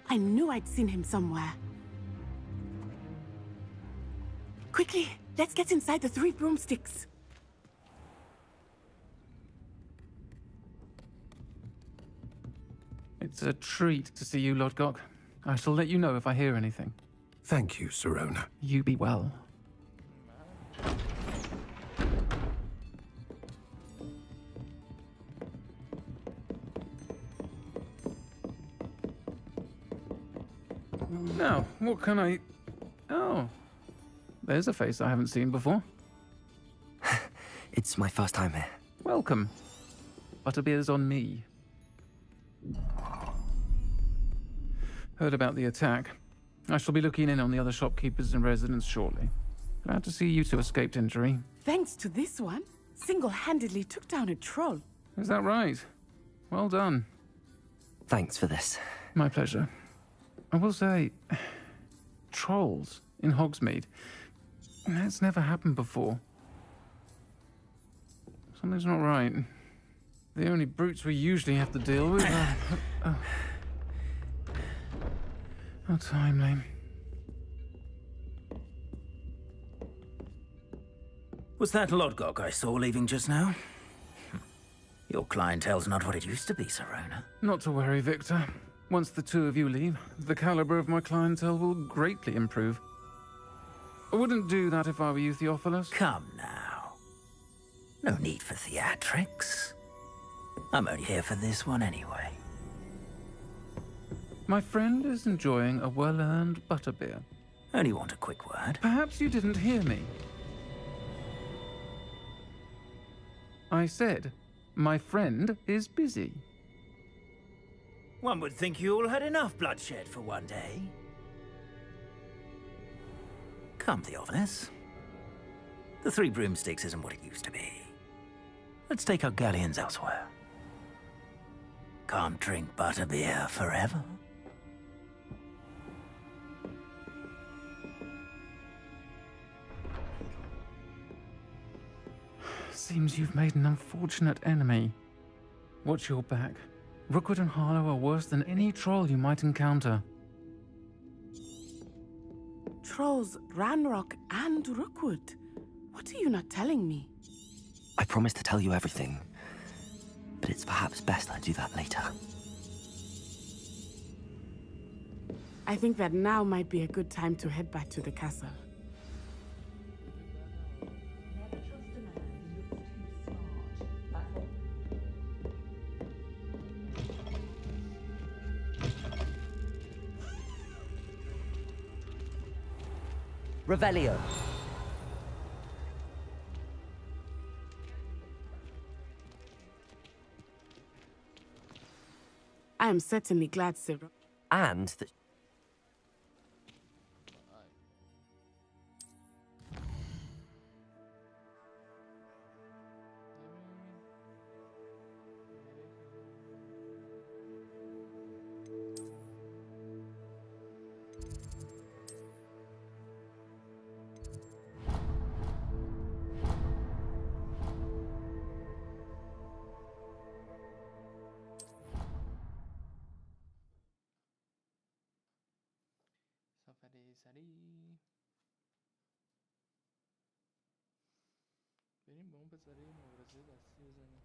I knew I'd seen him somewhere. Quickly, let's get inside the Three Broomsticks. It's a treat to see you, Lodgok. I shall let you know if I hear anything. Thank you, Sirona. You be well. Now, what can I... Oh, there's a face I haven't seen before. It's my first time here. Welcome. Butterbeer's on me. Heard about the attack. I shall be looking in on the other shopkeepers and residents shortly. Glad to see you two escaped injury. Thanks to this one, single-handedly took down a troll. Is that right? Well done. Thanks for this. My pleasure. I will say, trolls in Hogsmeade. That's never happened before. Something's not right. The only brutes we usually have to deal with are... How timely. Was that Lodgok I saw leaving just now? Your clientele's not what it used to be, Sirona. Not to worry, Victor. Once the two of you leave, the caliber of my clientele will greatly improve. I wouldn't do that if I were you, Theophilus. Come now. No need for theatrics. I'm only here for this one anyway. My friend is enjoying a well-earned butterbeer. Only want a quick word. Perhaps you didn't hear me. I said, my friend is busy. One would think you all had enough bloodshed for one day. Come, Theophilus. The Three Broomsticks isn't what it used to be. Let's take our galleons elsewhere. Can't drink butterbeer forever. Seems you've made an unfortunate enemy. Watch your back. Rookwood and Harlow are worse than any troll you might encounter. Trolls, Ranrock, and Rookwood. What are you not telling me? I promised to tell you everything, but it's perhaps best I do that later. I think that now might be a good time to head back to the castle. Revelio. I am certainly glad, Cyril. And that... سریع بریم به اون پسره مبارزه دستی بزنیم.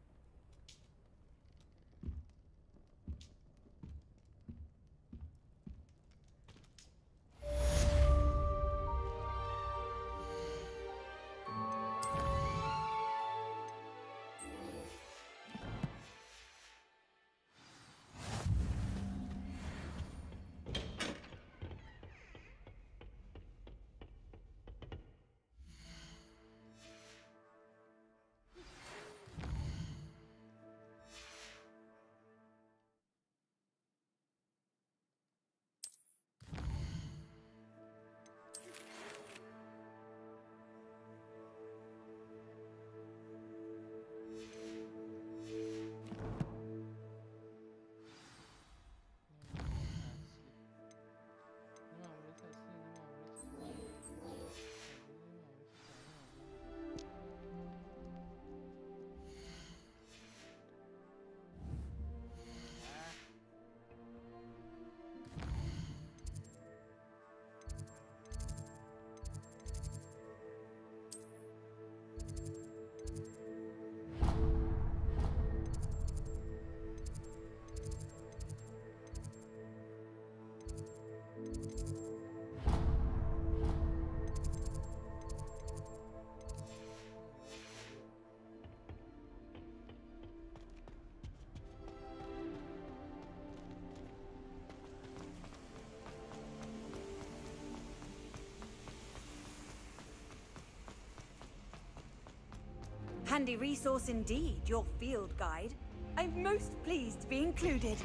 Handy resource indeed, your field guide. I'm most pleased to be included.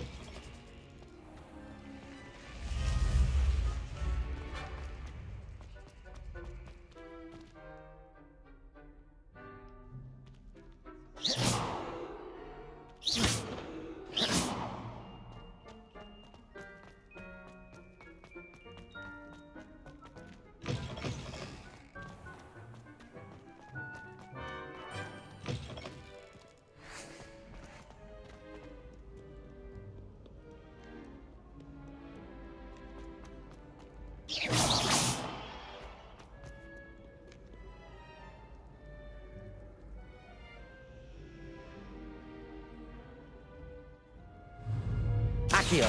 Accio.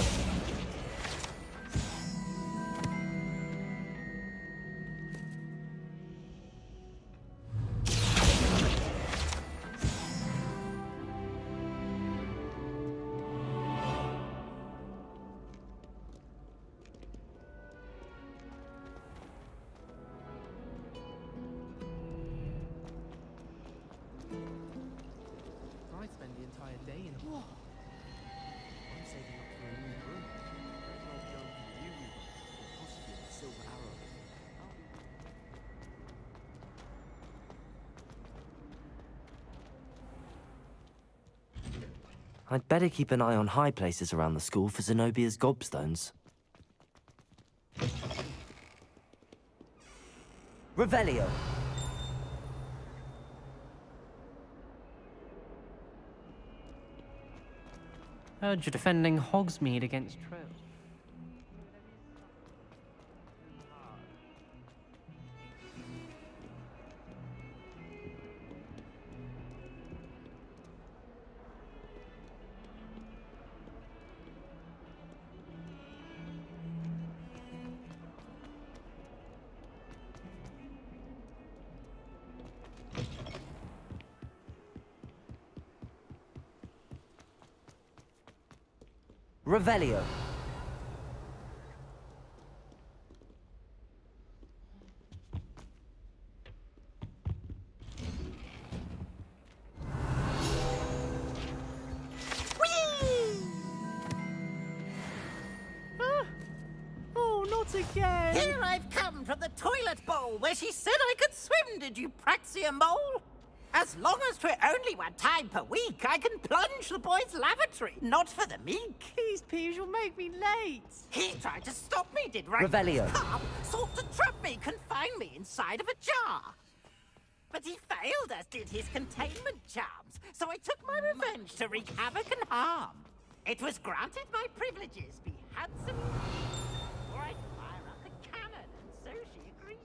I'm saving up for a new broom. Very well going for the new weaver, or possibly the silver arrow. I'd better keep an eye on high places around the school for Zenobia's gobstones. Revelio. Heard you're defending Hogsmeade against Trails. Revelio. Oh, not again! Here I've come from the toilet bowl where she said I could swim, did you praxia mole? As long as 'twere only one time per week, I can plunge the boy's lavatory, not for the meek. Please, Peeves, you'll make me late. He tried to stop me, did right? Revelio. Sought to trap me, confine me inside of a jar. But he failed, as did his containment charms, so I took my revenge to wreak havoc and harm. It was granted my privileges be handsome, or I'd fire up the cannon, and so she agreed.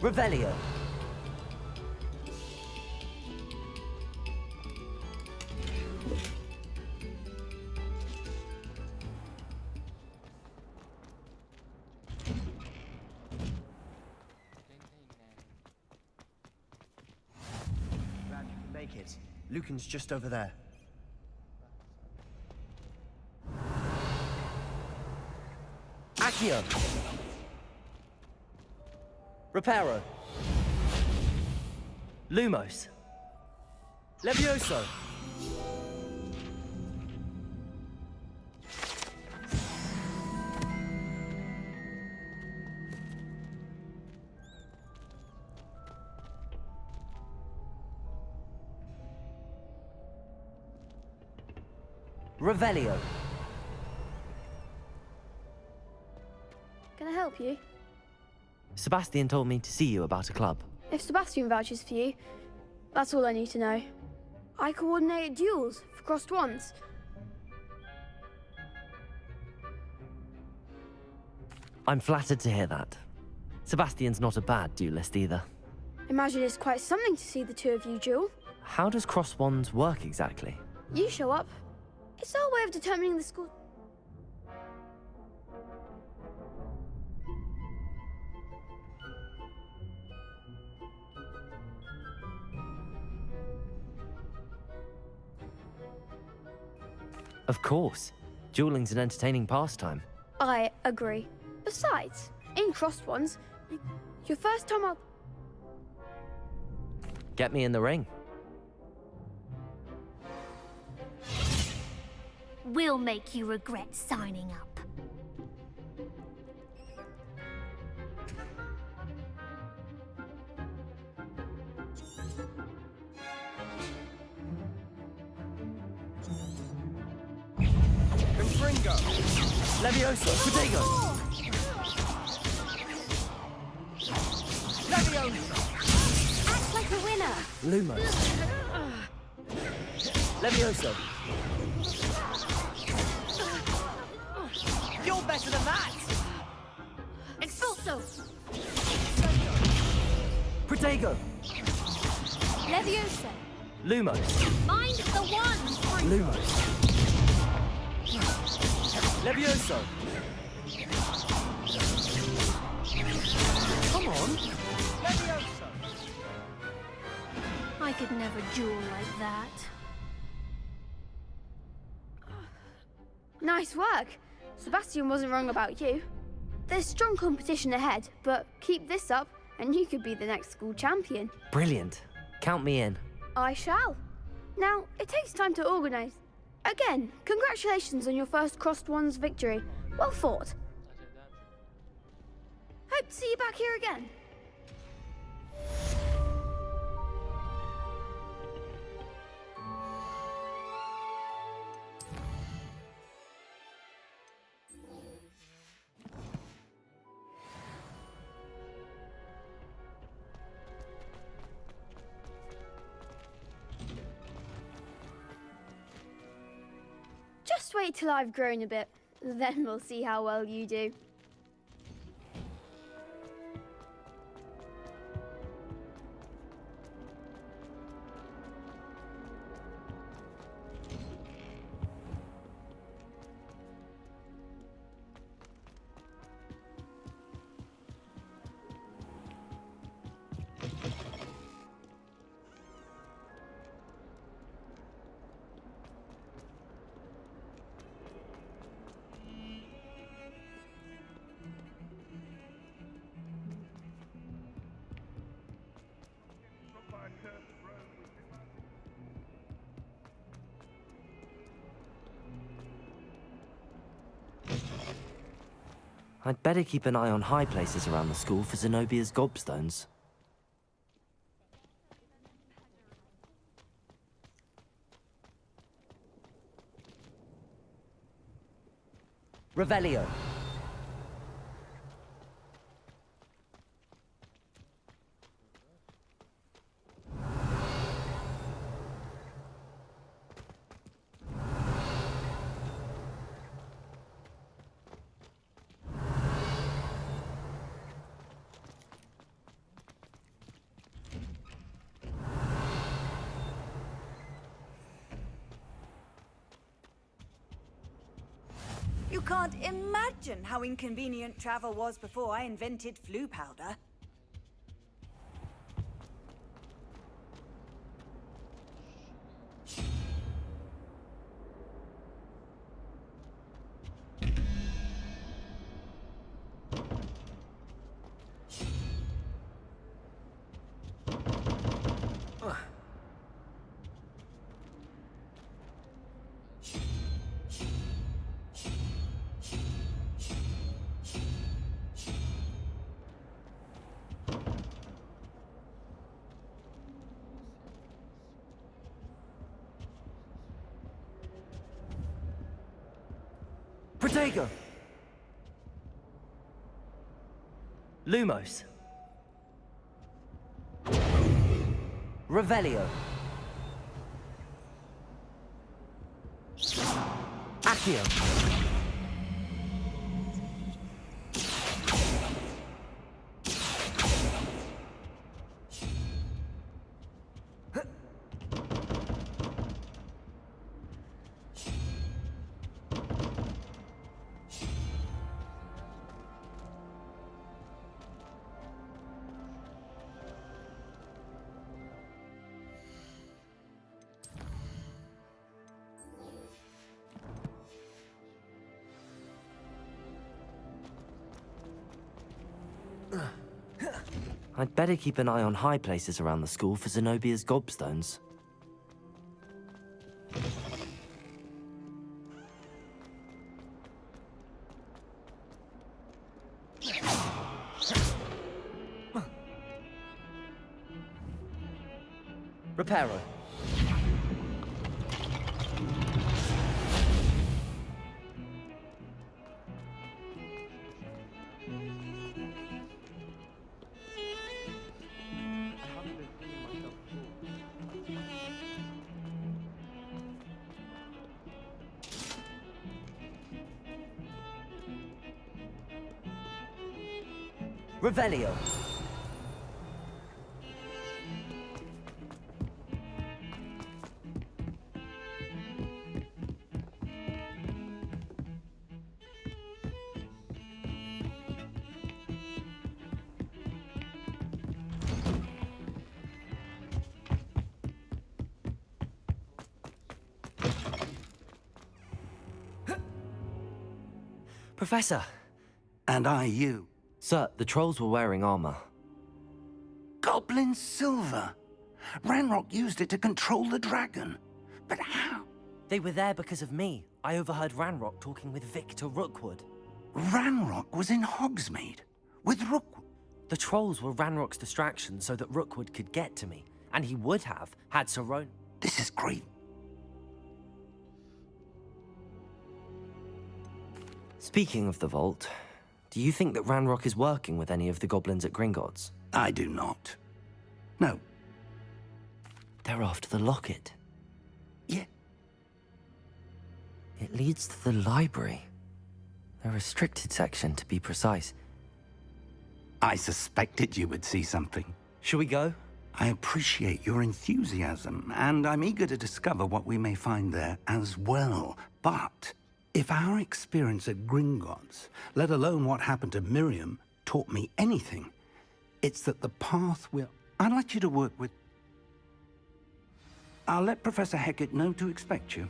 Revelio. Glad you can make it. Lucan's just over there. Accio. Reparo. Lumos. Levioso. Revelio. Can I help you? Sebastian told me to see you about a club. If Sebastian vouches for you, that's all I need to know. I coordinate duels for crossed wands. I'm flattered to hear that. Sebastian's not a bad duelist either. Imagine it's quite something to see the two of you duel. How does cross wands work exactly? You show up. It's our way of determining the score. Of course. Dueling's an entertaining pastime. I agree. Besides, in crossed wands, your first time up. Get me in the ring. We'll make you regret signing up. Confringo. Levioso. Protego. Levioso. Act like a winner. Lumos. Levioso. You're better than that! Expulso. Protego. Leviosa. Lumos. Mind the wands, Lumos. Levioso. Come on! Levioso! I could never duel like that. Nice work. Sebastian wasn't wrong about you. There's strong competition ahead, but keep this up and you could be the next school champion. Brilliant. Count me in. I shall. Now, it takes time to organise. Again, congratulations on your first Crossed Wands victory. Well fought. Hope to see you back here again. Just wait till I've grown a bit, then we'll see how well you do. I'd better keep an eye on high places around the school for Zenobia's gobstones. Revelio. You can't imagine how inconvenient travel was before I invented flu powder. Protego! Lumos. Revelio. Accio. I'd better keep an eye on high places around the school for Zenobia's gobstones. Reparo. Revelio. Professor! And I you. Sir, the trolls were wearing armor. Goblin silver! Ranrock used it to control the dragon. But how? They were there because of me. I overheard Ranrock talking with Victor Rookwood. Ranrock was in Hogsmeade with Rookwood. The trolls were Ranrock's distraction so that Rookwood could get to me, and he would have had Saron. This is great. Speaking of the vault, do you think that Ranrock is working with any of the goblins at Gringotts? I do not. No. They're after the locket. Yeah. It leads to the library. The restricted section, to be precise. I suspected you would see something. Shall we go? I appreciate your enthusiasm, and I'm eager to discover what we may find there as well. But if our experience at Gringotts, let alone what happened to Miriam, taught me anything, it's that the path will... I'd like you to work with... I'll let Professor Hecat know to expect you.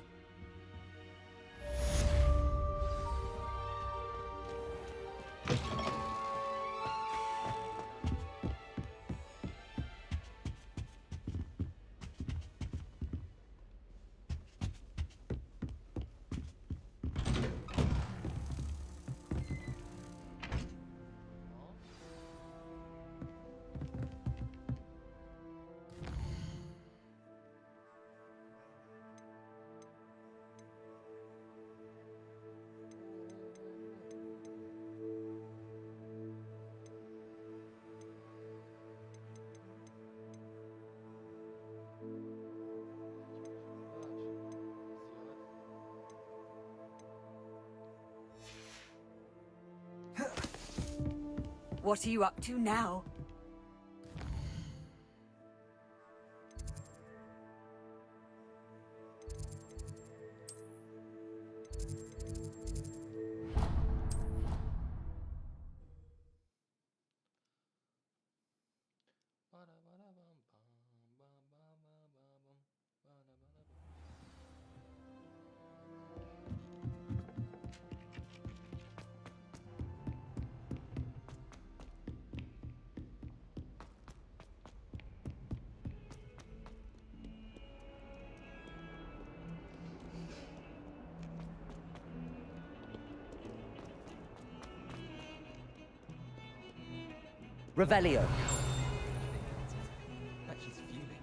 What are you up to now? Revelio. She's fuming.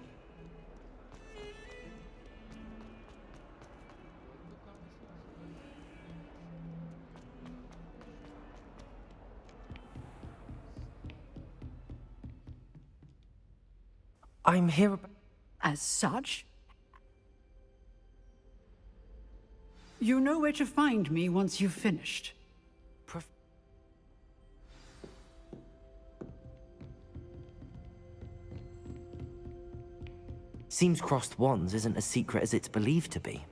I'm here... As such? You know where to find me once you've finished. Seems crossed wands isn't as secret as it's believed to be.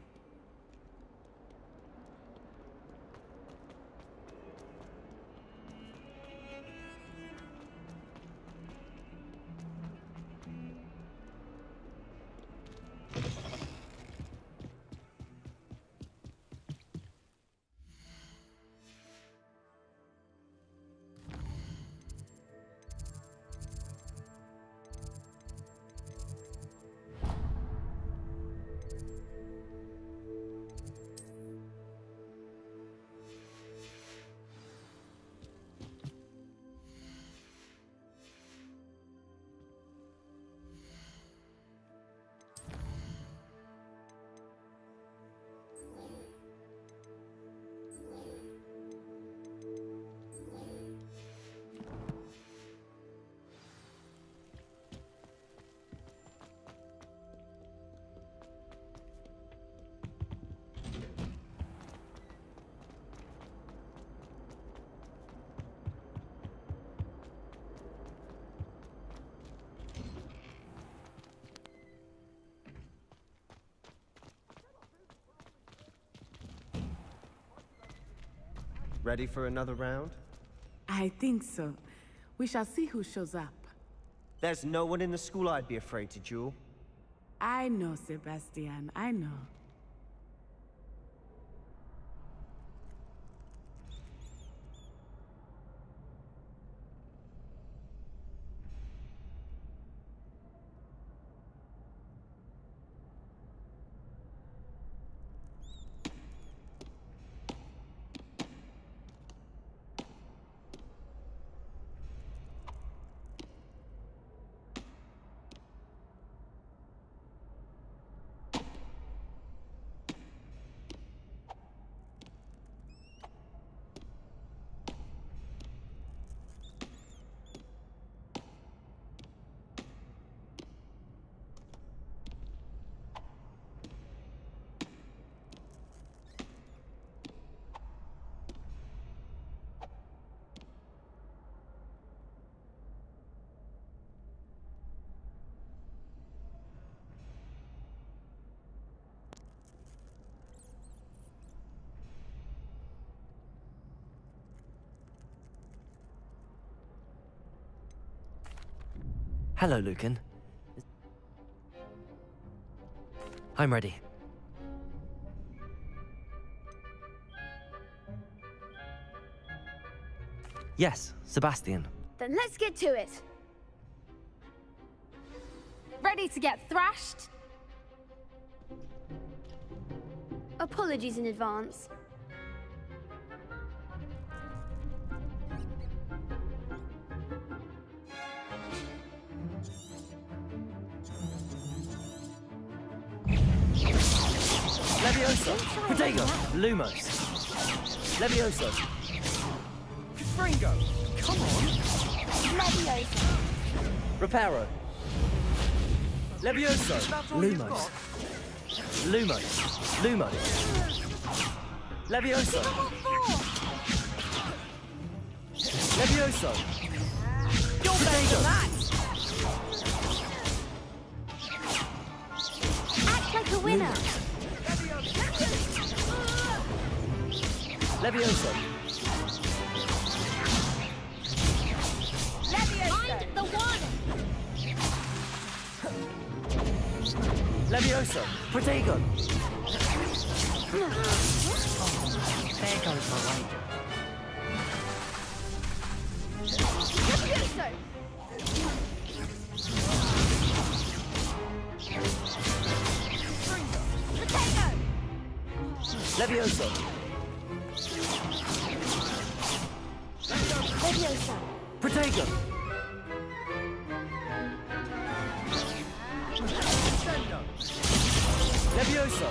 Ready for another round? I think so. We shall see who shows up. There's no one in the school I'd be afraid to duel. I know, Sebastian, I know. Hello, Lucan. I'm ready. Yes, Sebastian. Then let's get to it. Ready to get thrashed? Apologies in advance. Levioso! Protego! Lumos! Levioso! Fringo! Come on! Levioso! Reparo! Levioso! Lumos! Lumos! Lumos! Levioso! Levioso! You're better than that! Act like a winner! Levioso! Find the one! Levioso! Protego! There goes my wager. Levioso! Protego! Levioso! Levioso! Protego! Levioso!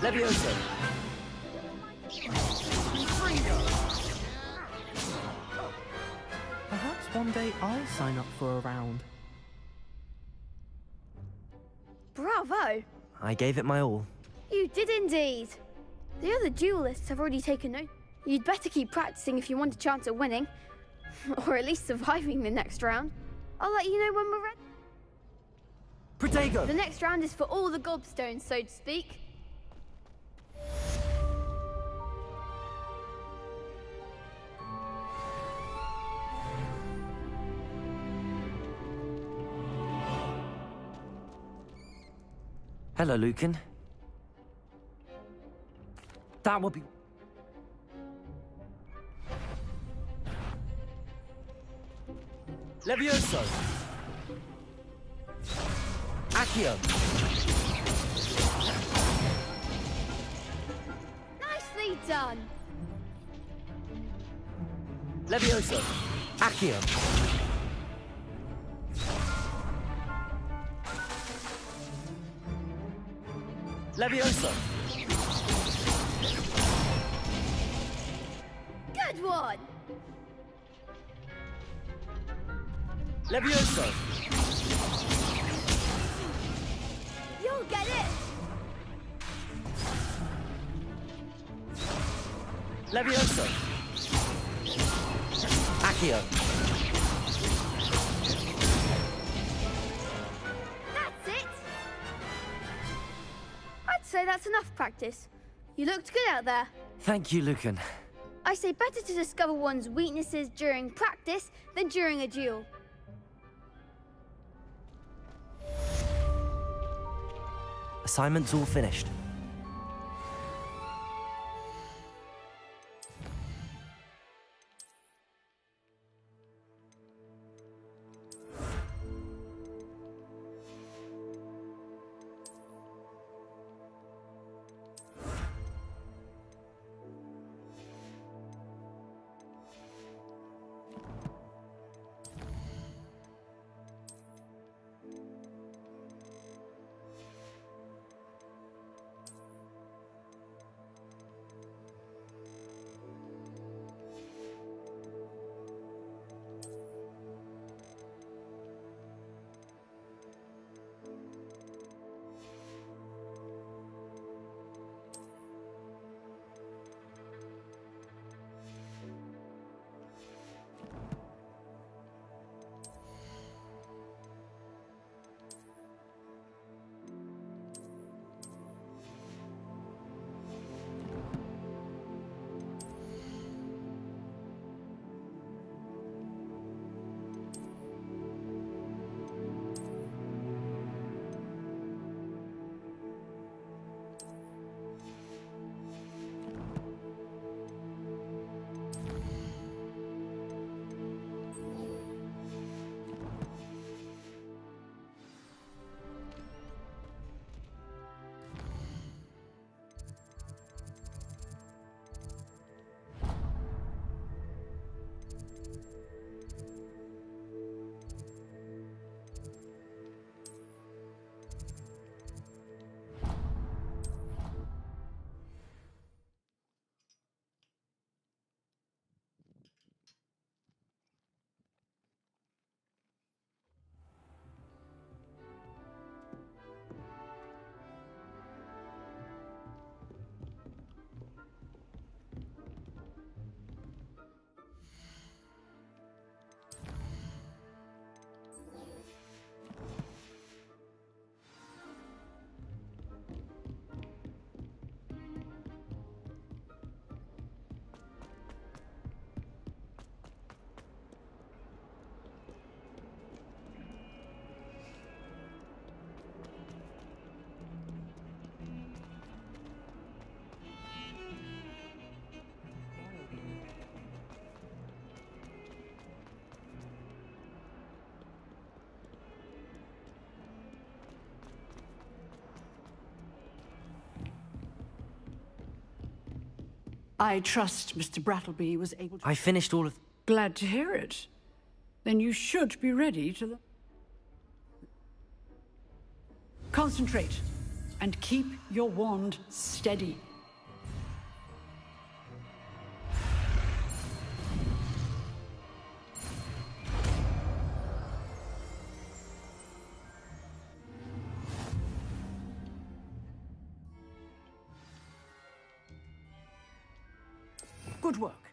Levioso! Perhaps one day I'll sign up for a round. Bravo! I gave it my all. You did indeed. The other duelists have already taken note. You'd better keep practicing if you want a chance at winning. Or at least surviving the next round. I'll let you know when we're ready. Protego! The next round is for all the gobstones, so to speak. Hello, Lucan. That will be... Levioso! Accio! Nicely done! Levioso! Accio! Levioso! Good one! Levioso! You'll get it! Levioso! Accio! That's it! I'd say that's enough practice. You looked good out there. Thank you, Lucan. I say better to discover one's weaknesses during practice than during a duel. Assignment's all finished. I trust Mr. Brattleby was able to... I finished all of... Glad to hear it. Then you should be ready to... Concentrate, and keep your wand steady. Good work.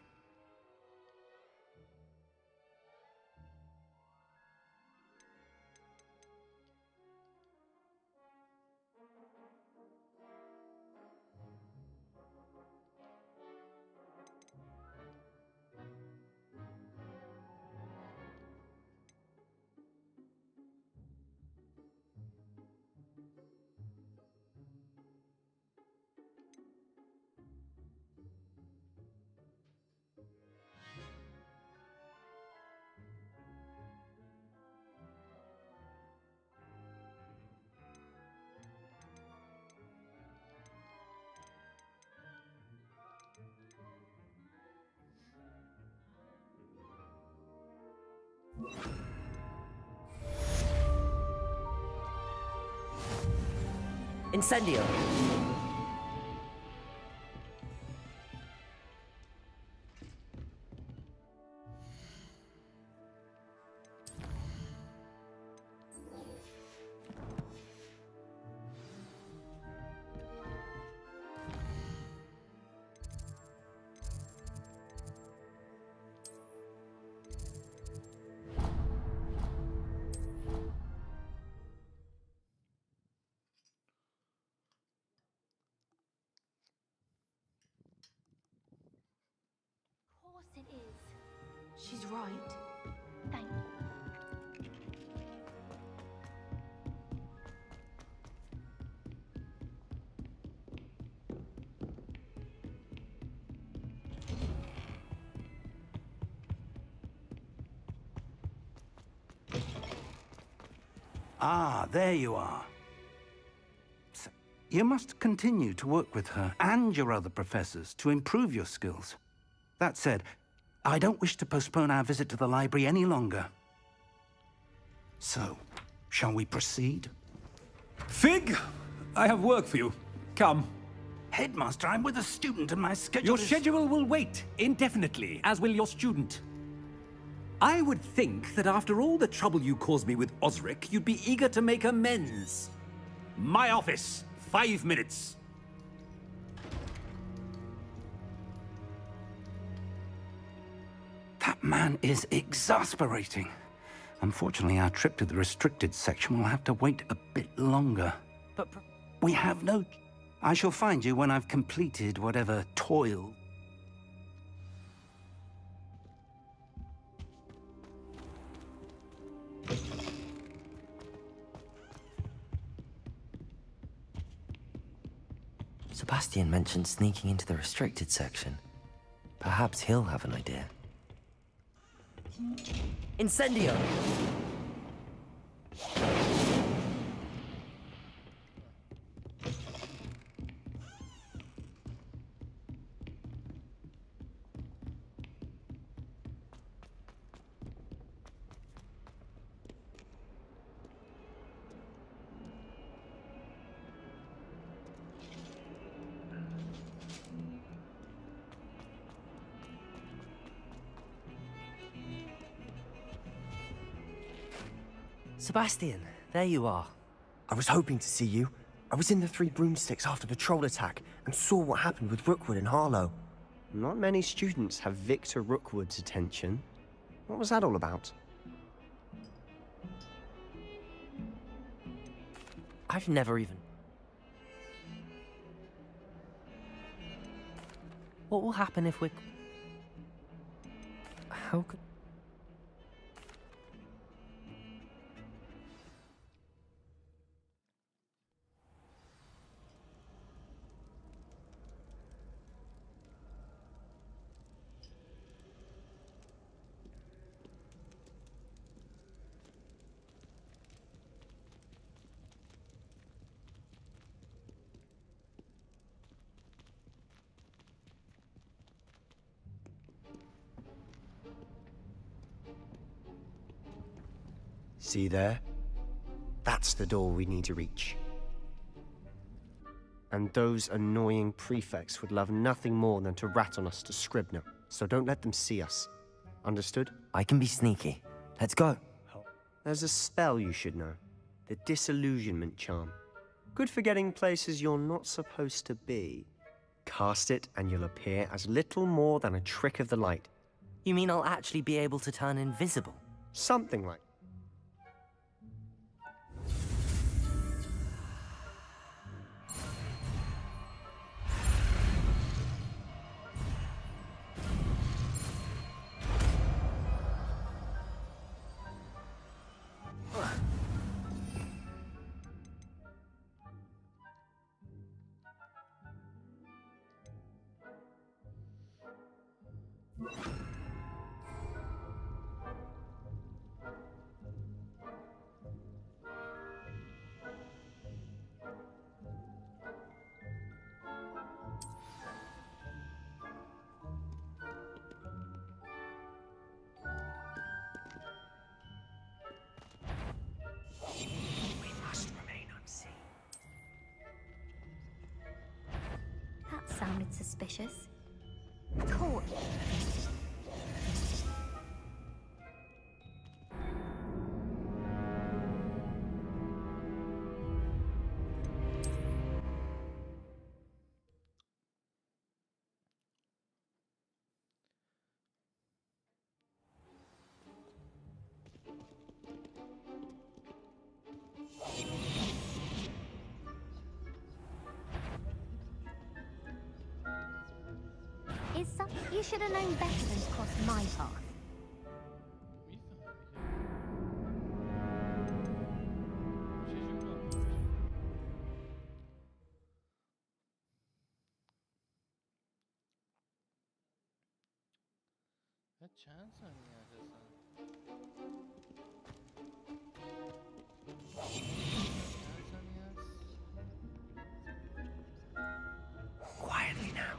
Incendio! It is. She's right. Thank you. Ah, there you are. So, you must continue to work with her and your other professors to improve your skills. That said, I don't wish to postpone our visit to the library any longer. So, shall we proceed? Fig! I have work for you. Come. Headmaster, I'm with a student and my schedule Your schedule will wait indefinitely, as will your student. I would think that after all the trouble you caused me with Osric, you'd be eager to make amends. My office. 5 minutes. That man is exasperating. Unfortunately, our trip to the restricted section will have to wait a bit longer. But... We have no... I shall find you when I've completed whatever toil. Sebastian mentioned sneaking into the restricted section. Perhaps he'll have an idea. Incendio! Sebastian, there you are. I was hoping to see you. I was in the Three Broomsticks after the troll attack and saw what happened with Rookwood and Harlow. Not many students have Victor Rookwood's attention. What was that all about? I've never even... What will happen if we... How could... See there? That's the door we need to reach. And those annoying prefects would love nothing more than to rat on us to Scribner, so don't let them see us. Understood? I can be sneaky. Let's go. There's a spell you should know. The Disillusionment Charm. Good for getting places you're not supposed to be. Cast it and you'll appear as little more than a trick of the light. You mean I'll actually be able to turn invisible? Something like. That sounded suspicious. Torch. You should have known better than to cross my path. چند ثانیه اساسا Quietly now.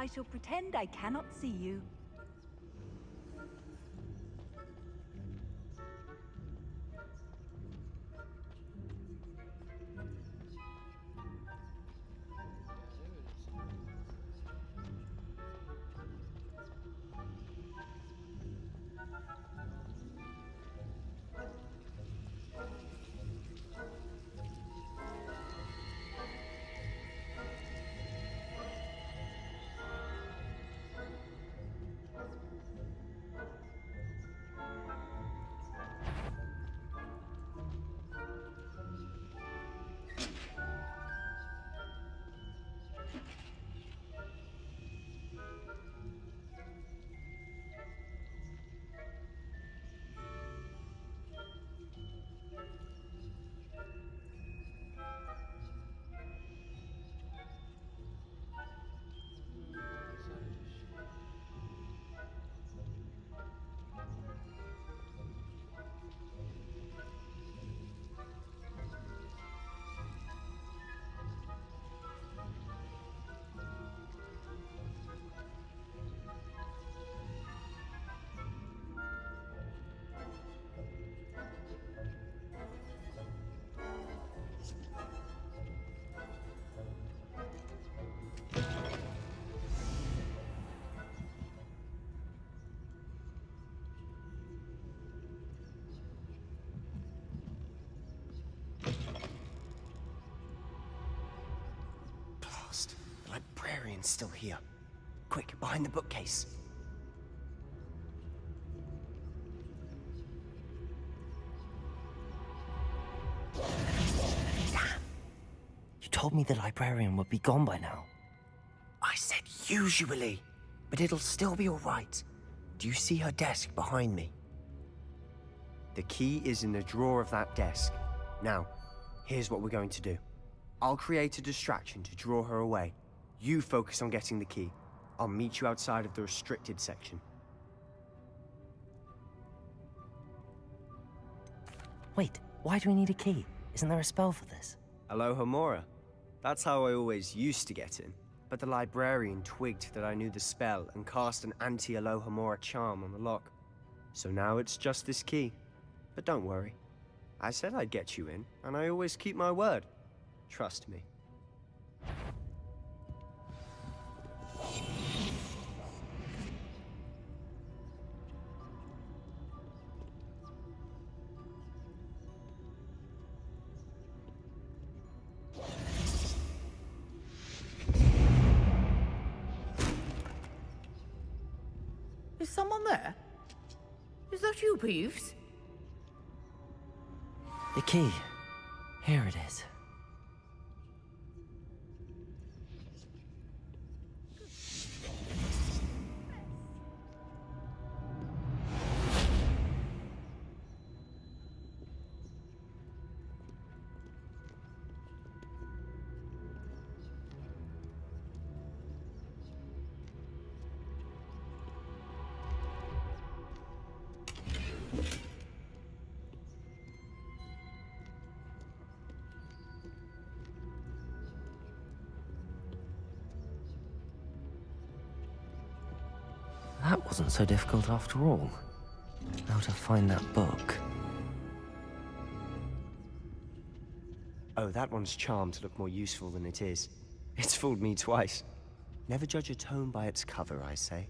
I shall pretend I cannot see you. The librarian's still here. Quick, behind the bookcase. Damn! You told me the librarian would be gone by now. I said usually, but it'll still be all right. Do you see her desk behind me? The key is in the drawer of that desk. Now, here's what we're going to do. I'll create a distraction to draw her away. You focus on getting the key. I'll meet you outside of the restricted section. Wait, why do we need a key? Isn't there a spell for this? Alohomora. That's how I always used to get in. But the librarian twigged that I knew the spell and cast an anti-Alohomora charm on the lock. So now it's just this key. But don't worry. I said I'd get you in, and I always keep my word. Trust me. Is someone there? Is that you, Peeves? The key. Here it is. That wasn't so difficult after all. How to find that book? Oh, that one's charmed to look more useful than it is. It's fooled me twice. Never judge a tome by its cover, I say.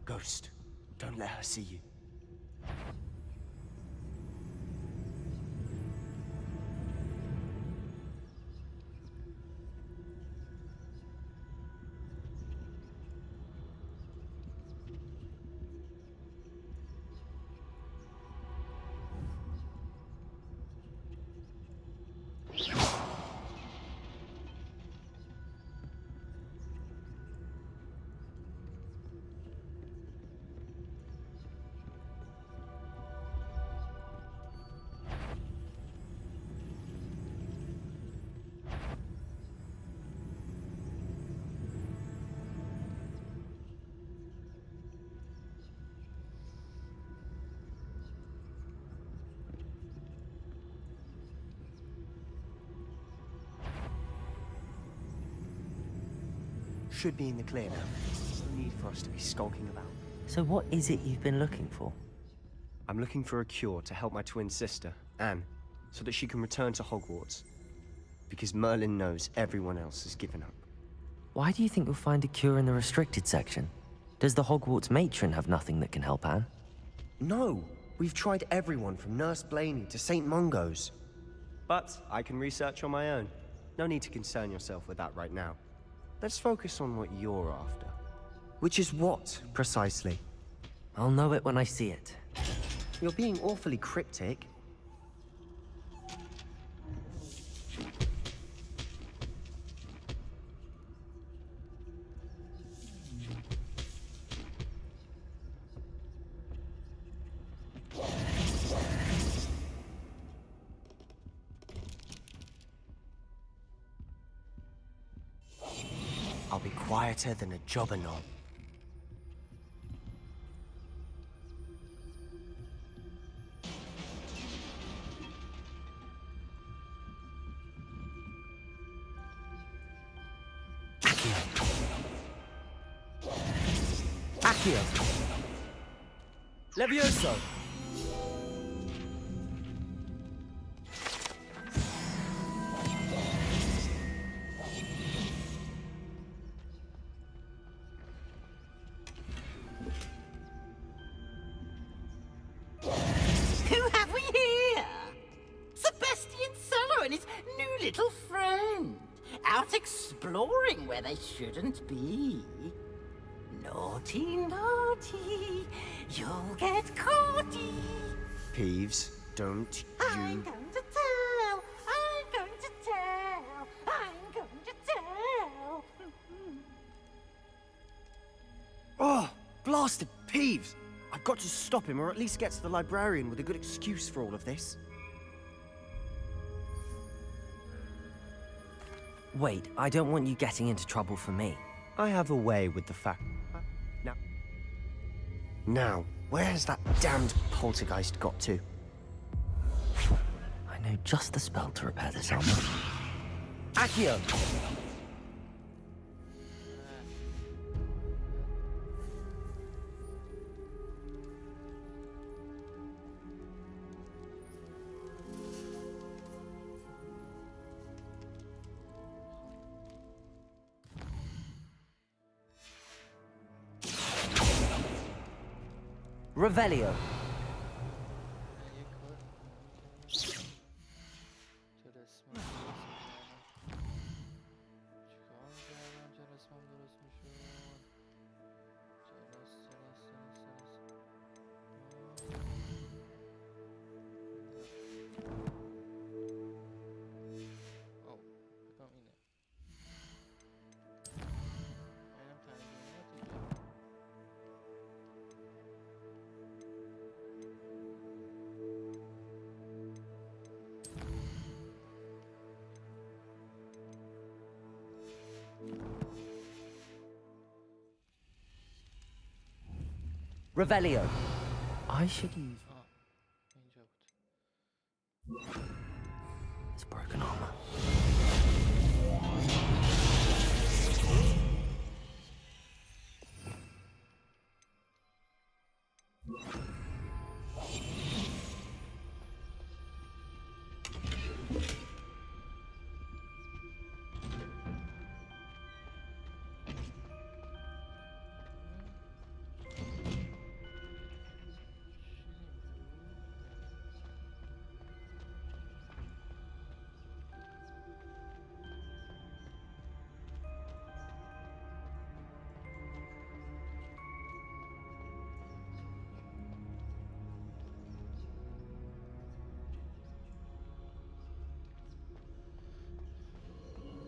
Ghost, don't let her see you. Should be in the clear now. No need for us to be skulking about. So what is it you've been looking for? I'm looking for a cure to help my twin sister, Anne, so that she can return to Hogwarts. Because Merlin knows everyone else has given up. Why do you think you'll find a cure in the restricted section? Does the Hogwarts matron have nothing that can help Anne? No! We've tried everyone from Nurse Blaney to St. Mungo's. But I can research on my own. No need to concern yourself with that right now. Let's focus on what you're after. Which is what, precisely? I'll know it when I see it. You're being awfully cryptic. I'll be quieter than a jobberknob. Accio! Levioso! Who have we here? Sebastian Solo and his new little friend. Out exploring where they shouldn't be. Naughty, naughty, you'll get caughty. Peeves, don't I'm you... going to tell, I'm going to tell, I'm going to tell. Blasted Peeves! I've got to stop him, or at least get to the librarian with a good excuse for all of this. Wait, I don't want you getting into trouble for me. I have a way with the fact... Now, where has that damned poltergeist got to? I know just the spell to repair this armor. Accio! Revelio. Revelio. I should use... It's broken armor.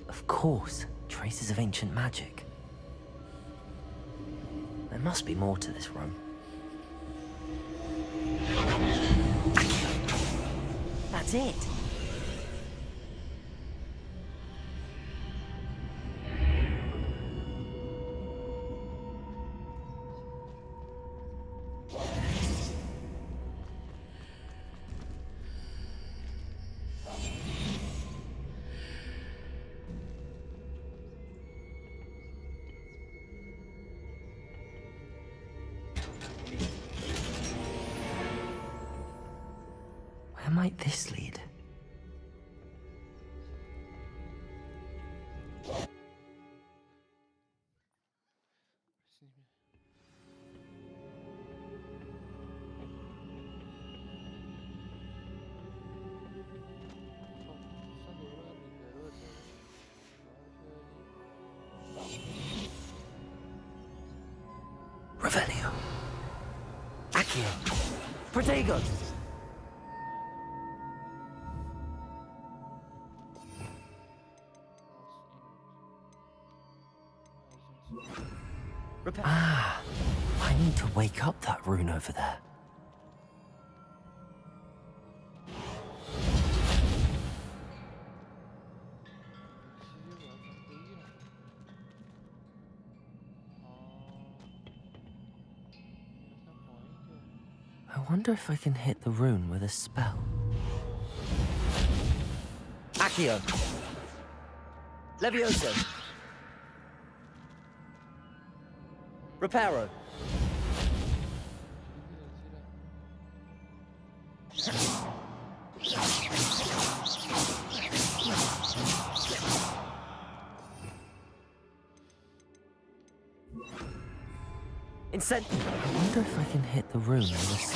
Of course, traces of ancient magic. There must be more to this room. That's it! Where might this lead? Revelio. Accio. Protego. Ah, I need to wake up that rune over there. I wonder if I can hit the rune with a spell. Accio. Levioso. Reparo. I wonder if I can hit the rune with a spell.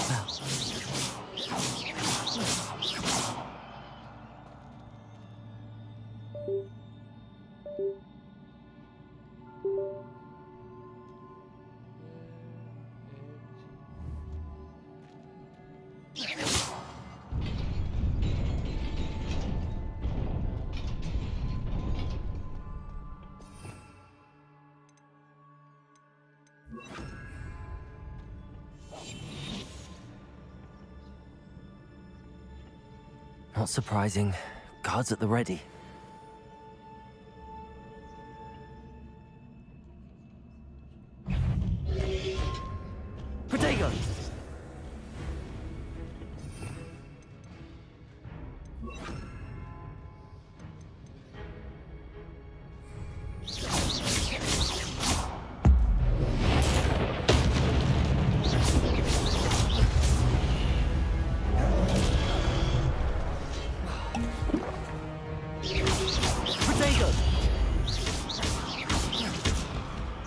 Not surprising. Guards at the ready. Protego!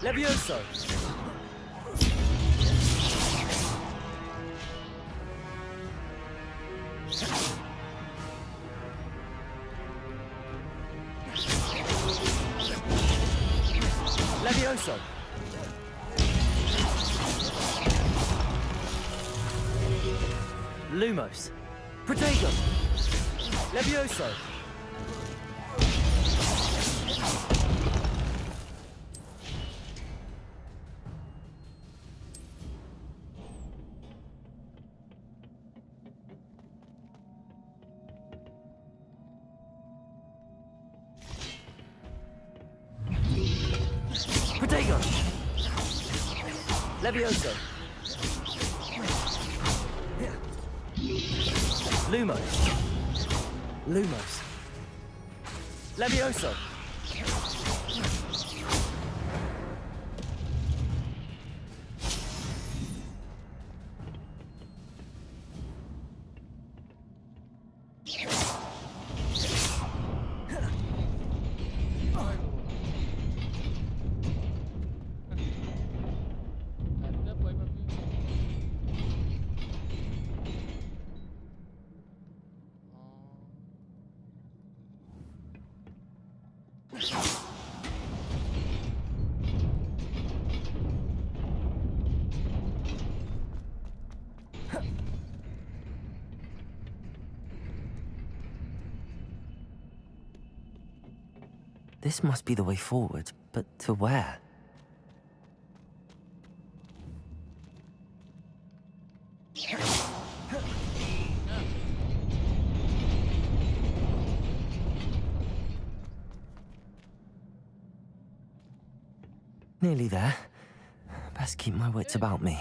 Levioso! Levioso! Lumos! Protego! Levioso! Protego! Levioso! Lumos! Lumos! Levioso! This must be the way forward, but to where? Nearly there. Best keep my wits about me.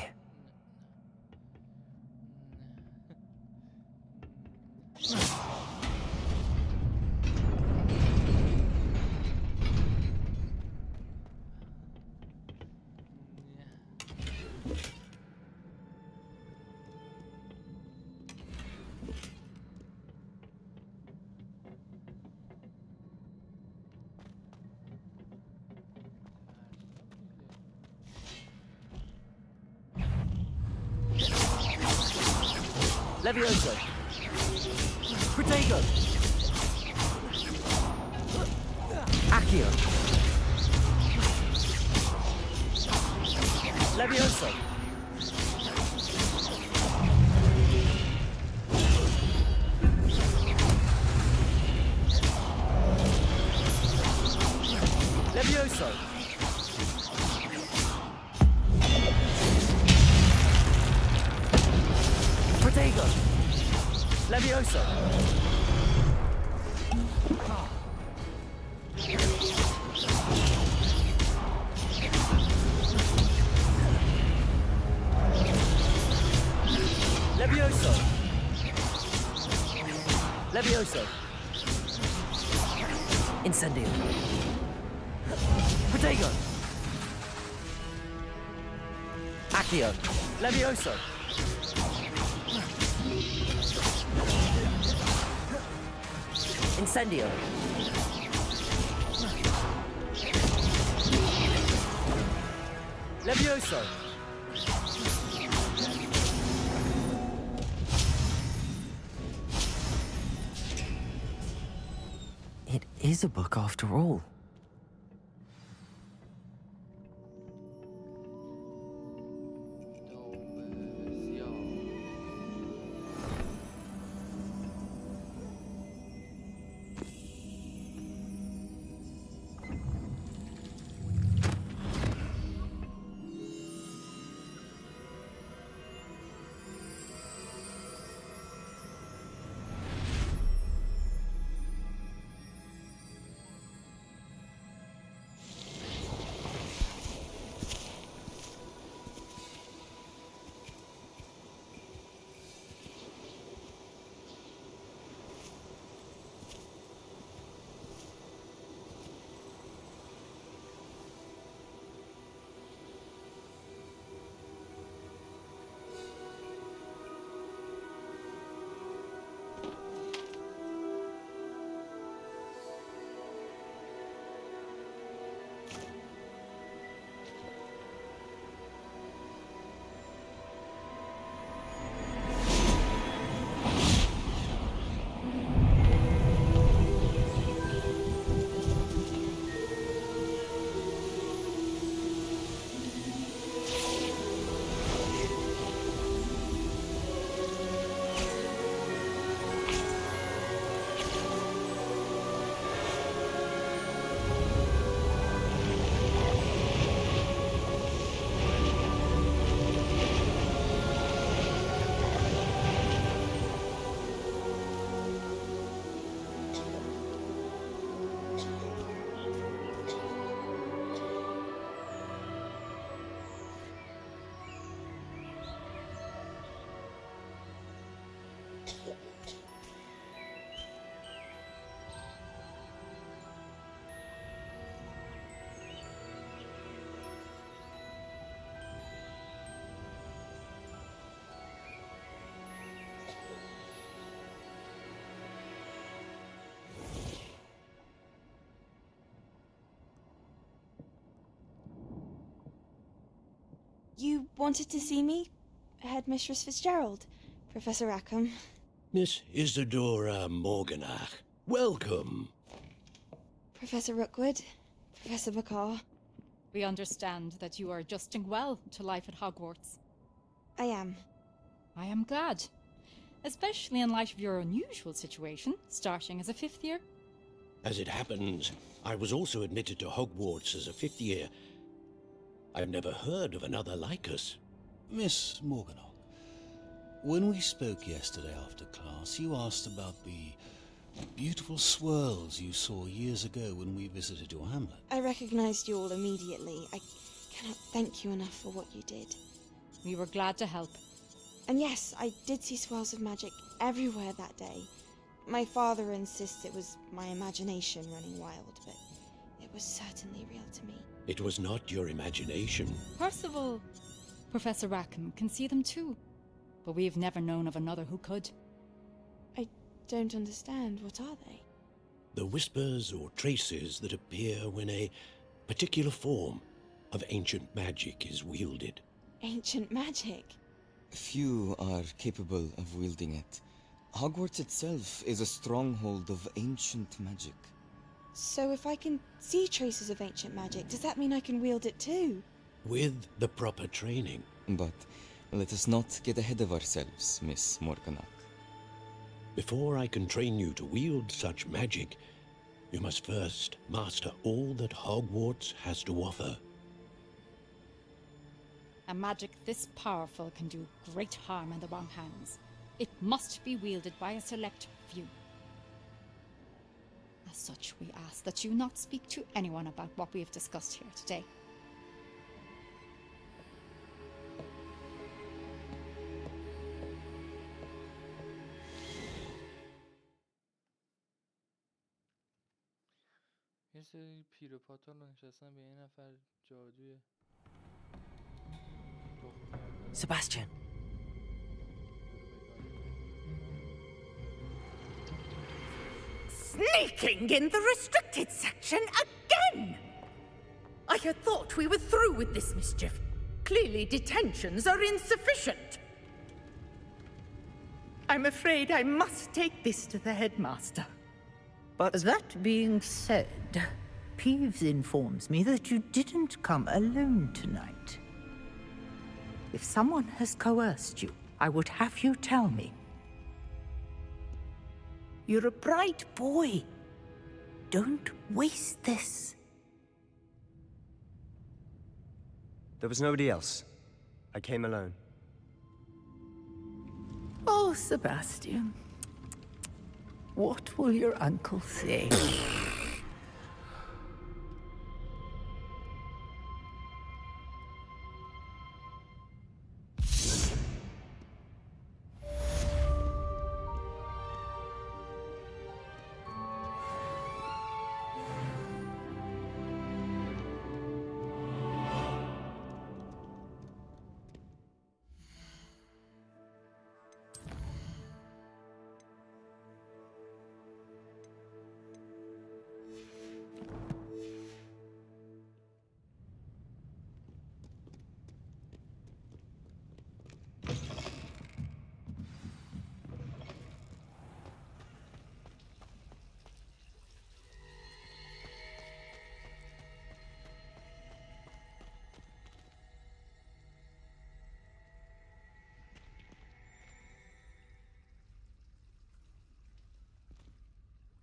Levioso! Protego! Accio! Levioso! Levioso! Protego! Levioso! Levioso! Levioso! Incendio! Protego! Accio! Levioso! Incendio! Levioso! It is a book after all. You wanted to see me? Headmistress Fitzgerald, Professor Rackham. Miss Isadora Morganach, welcome. Professor Rookwood, Professor Bakar. We understand that you are adjusting well to life at Hogwarts. I am. I am glad. Especially in light of your unusual situation, starting as a 5th year. As it happens, I was also admitted to Hogwarts as a 5th year. I've never heard of another like us. Miss Morganach, when we spoke yesterday after class, you asked about the beautiful swirls you saw years ago when we visited your hamlet. I recognized you all immediately. I cannot thank you enough for what you did. We were glad to help. And yes, I did see swirls of magic everywhere that day. My father insists it was my imagination running wild, but it was certainly real to me. It was not your imagination. Percival, Professor Rackham can see them too, but we've never known of another who could. I don't understand. What are they? The whispers or traces that appear when a particular form of ancient magic is wielded. Ancient magic? Few are capable of wielding it. Hogwarts itself is a stronghold of ancient magic. So if I can see traces of ancient magic, does that mean I can wield it too? With the proper training. But let us not get ahead of ourselves, Miss Morganach. Before I can train you to wield such magic, you must first master all that Hogwarts has to offer. A magic this powerful can do great harm in the wrong hands. It must be wielded by a select few. As such, we ask that you not speak to anyone about what we have discussed here today. یه سری پیر و پاتال نشستن به یه نفر جادوی Sebastian. Sneaking in the restricted section again! I had thought we were through with this mischief. Clearly detentions are insufficient. I'm afraid I must take this to the headmaster. But that being said, Peeves informs me that you didn't come alone tonight. If someone has coerced you, I would have you tell me. You're a bright boy. Don't waste this. There was nobody else. I came alone. Oh, Sebastian. What will your uncle say?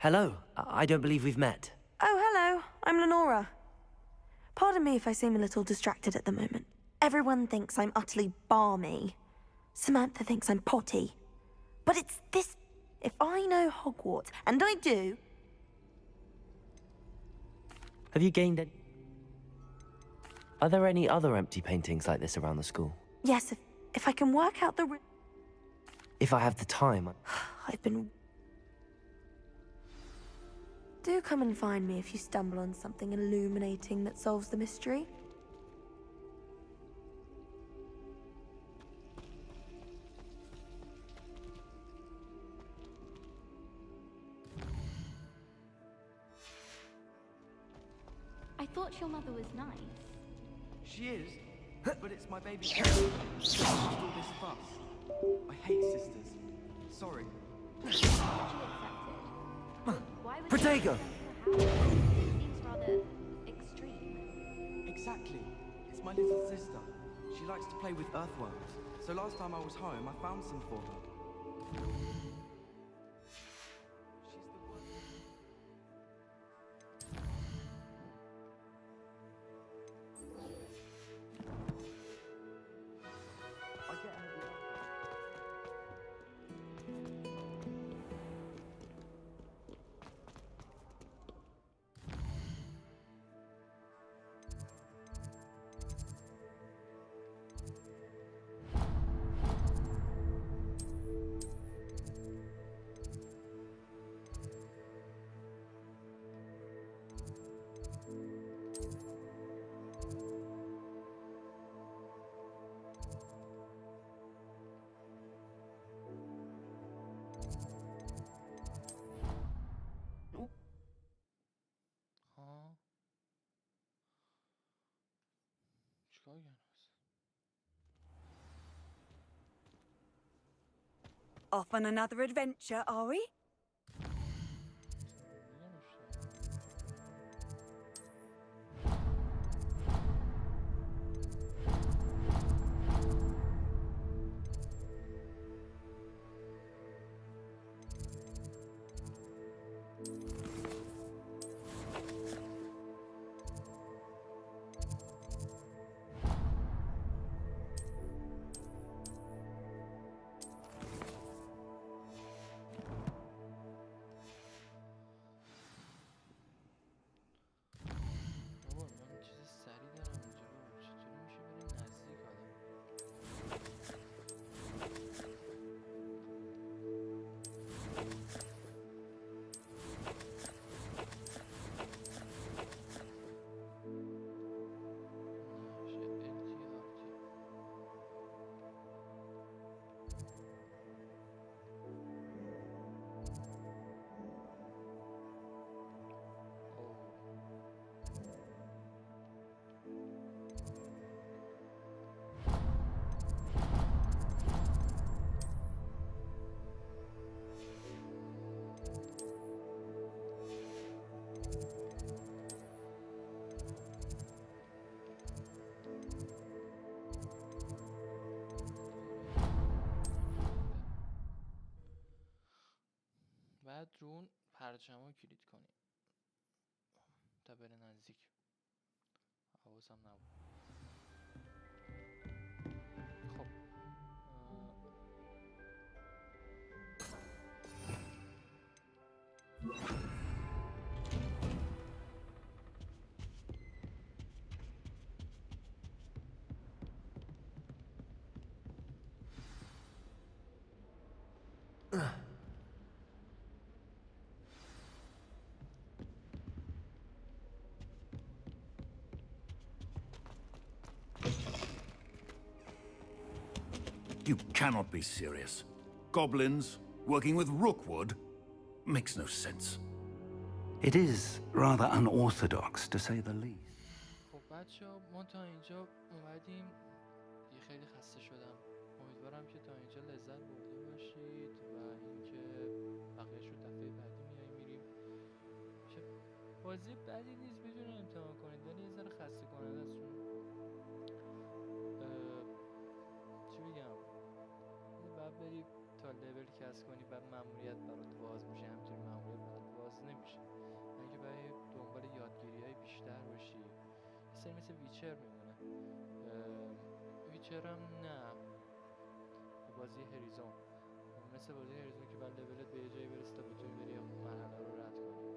Hello. I don't believe we've met. Oh, hello. I'm Lenora. Pardon me if I seem a little distracted at the moment. Everyone thinks I'm utterly balmy. Samantha thinks I'm potty. But it's this... If I know Hogwarts, and I do... Have you gained any... Are there any other empty paintings like this around the school? Yes, if I can work out the... If I have the time... I've been... Do come and find me if you stumble on something illuminating that solves the mystery. I thought your mother was nice. She is. But it's my baby girl. All this fuss. I hate sisters. Sorry. Protego! Seems rather extreme. Exactly. It's my little sister. She likes to play with earthworms. So last time I was home, I found some for her. چیکار کردم؟ Off on another adventure, are we? بعد رو اون پرچمو کلید کنیم تا بره نزدیک. حواسم نبود. خب You cannot be serious. Goblins working with Rookwood makes no sense. It is rather unorthodox, to say the least. خب بچه‌ها ما تا اینجا اومدیم. یه خیلی خسته شدم. امیدوارم که تا اینجا لذت برده باشید و اینکه بقیه‌اش رو دفعه بعدی میریم. چه بازی بدی نیست، میتونید امتحان کنید ولی یه ذره خسته کننده است. چی بگم؟ بعد بری تا لول کسب کنی بعد مأموریت برات باز میشه، همینطوری مأموریت برات باز نمیشه. اینکه برای دنبال یادگیری‌های بیشتر باشی. یه سری مثل ویچر میمونه. ویچر هم نه. بازی هریزون. مثل بازی هریزون که بعد لولت به یه جایی برسه تا بتونی بری مرحله رو رد کنی.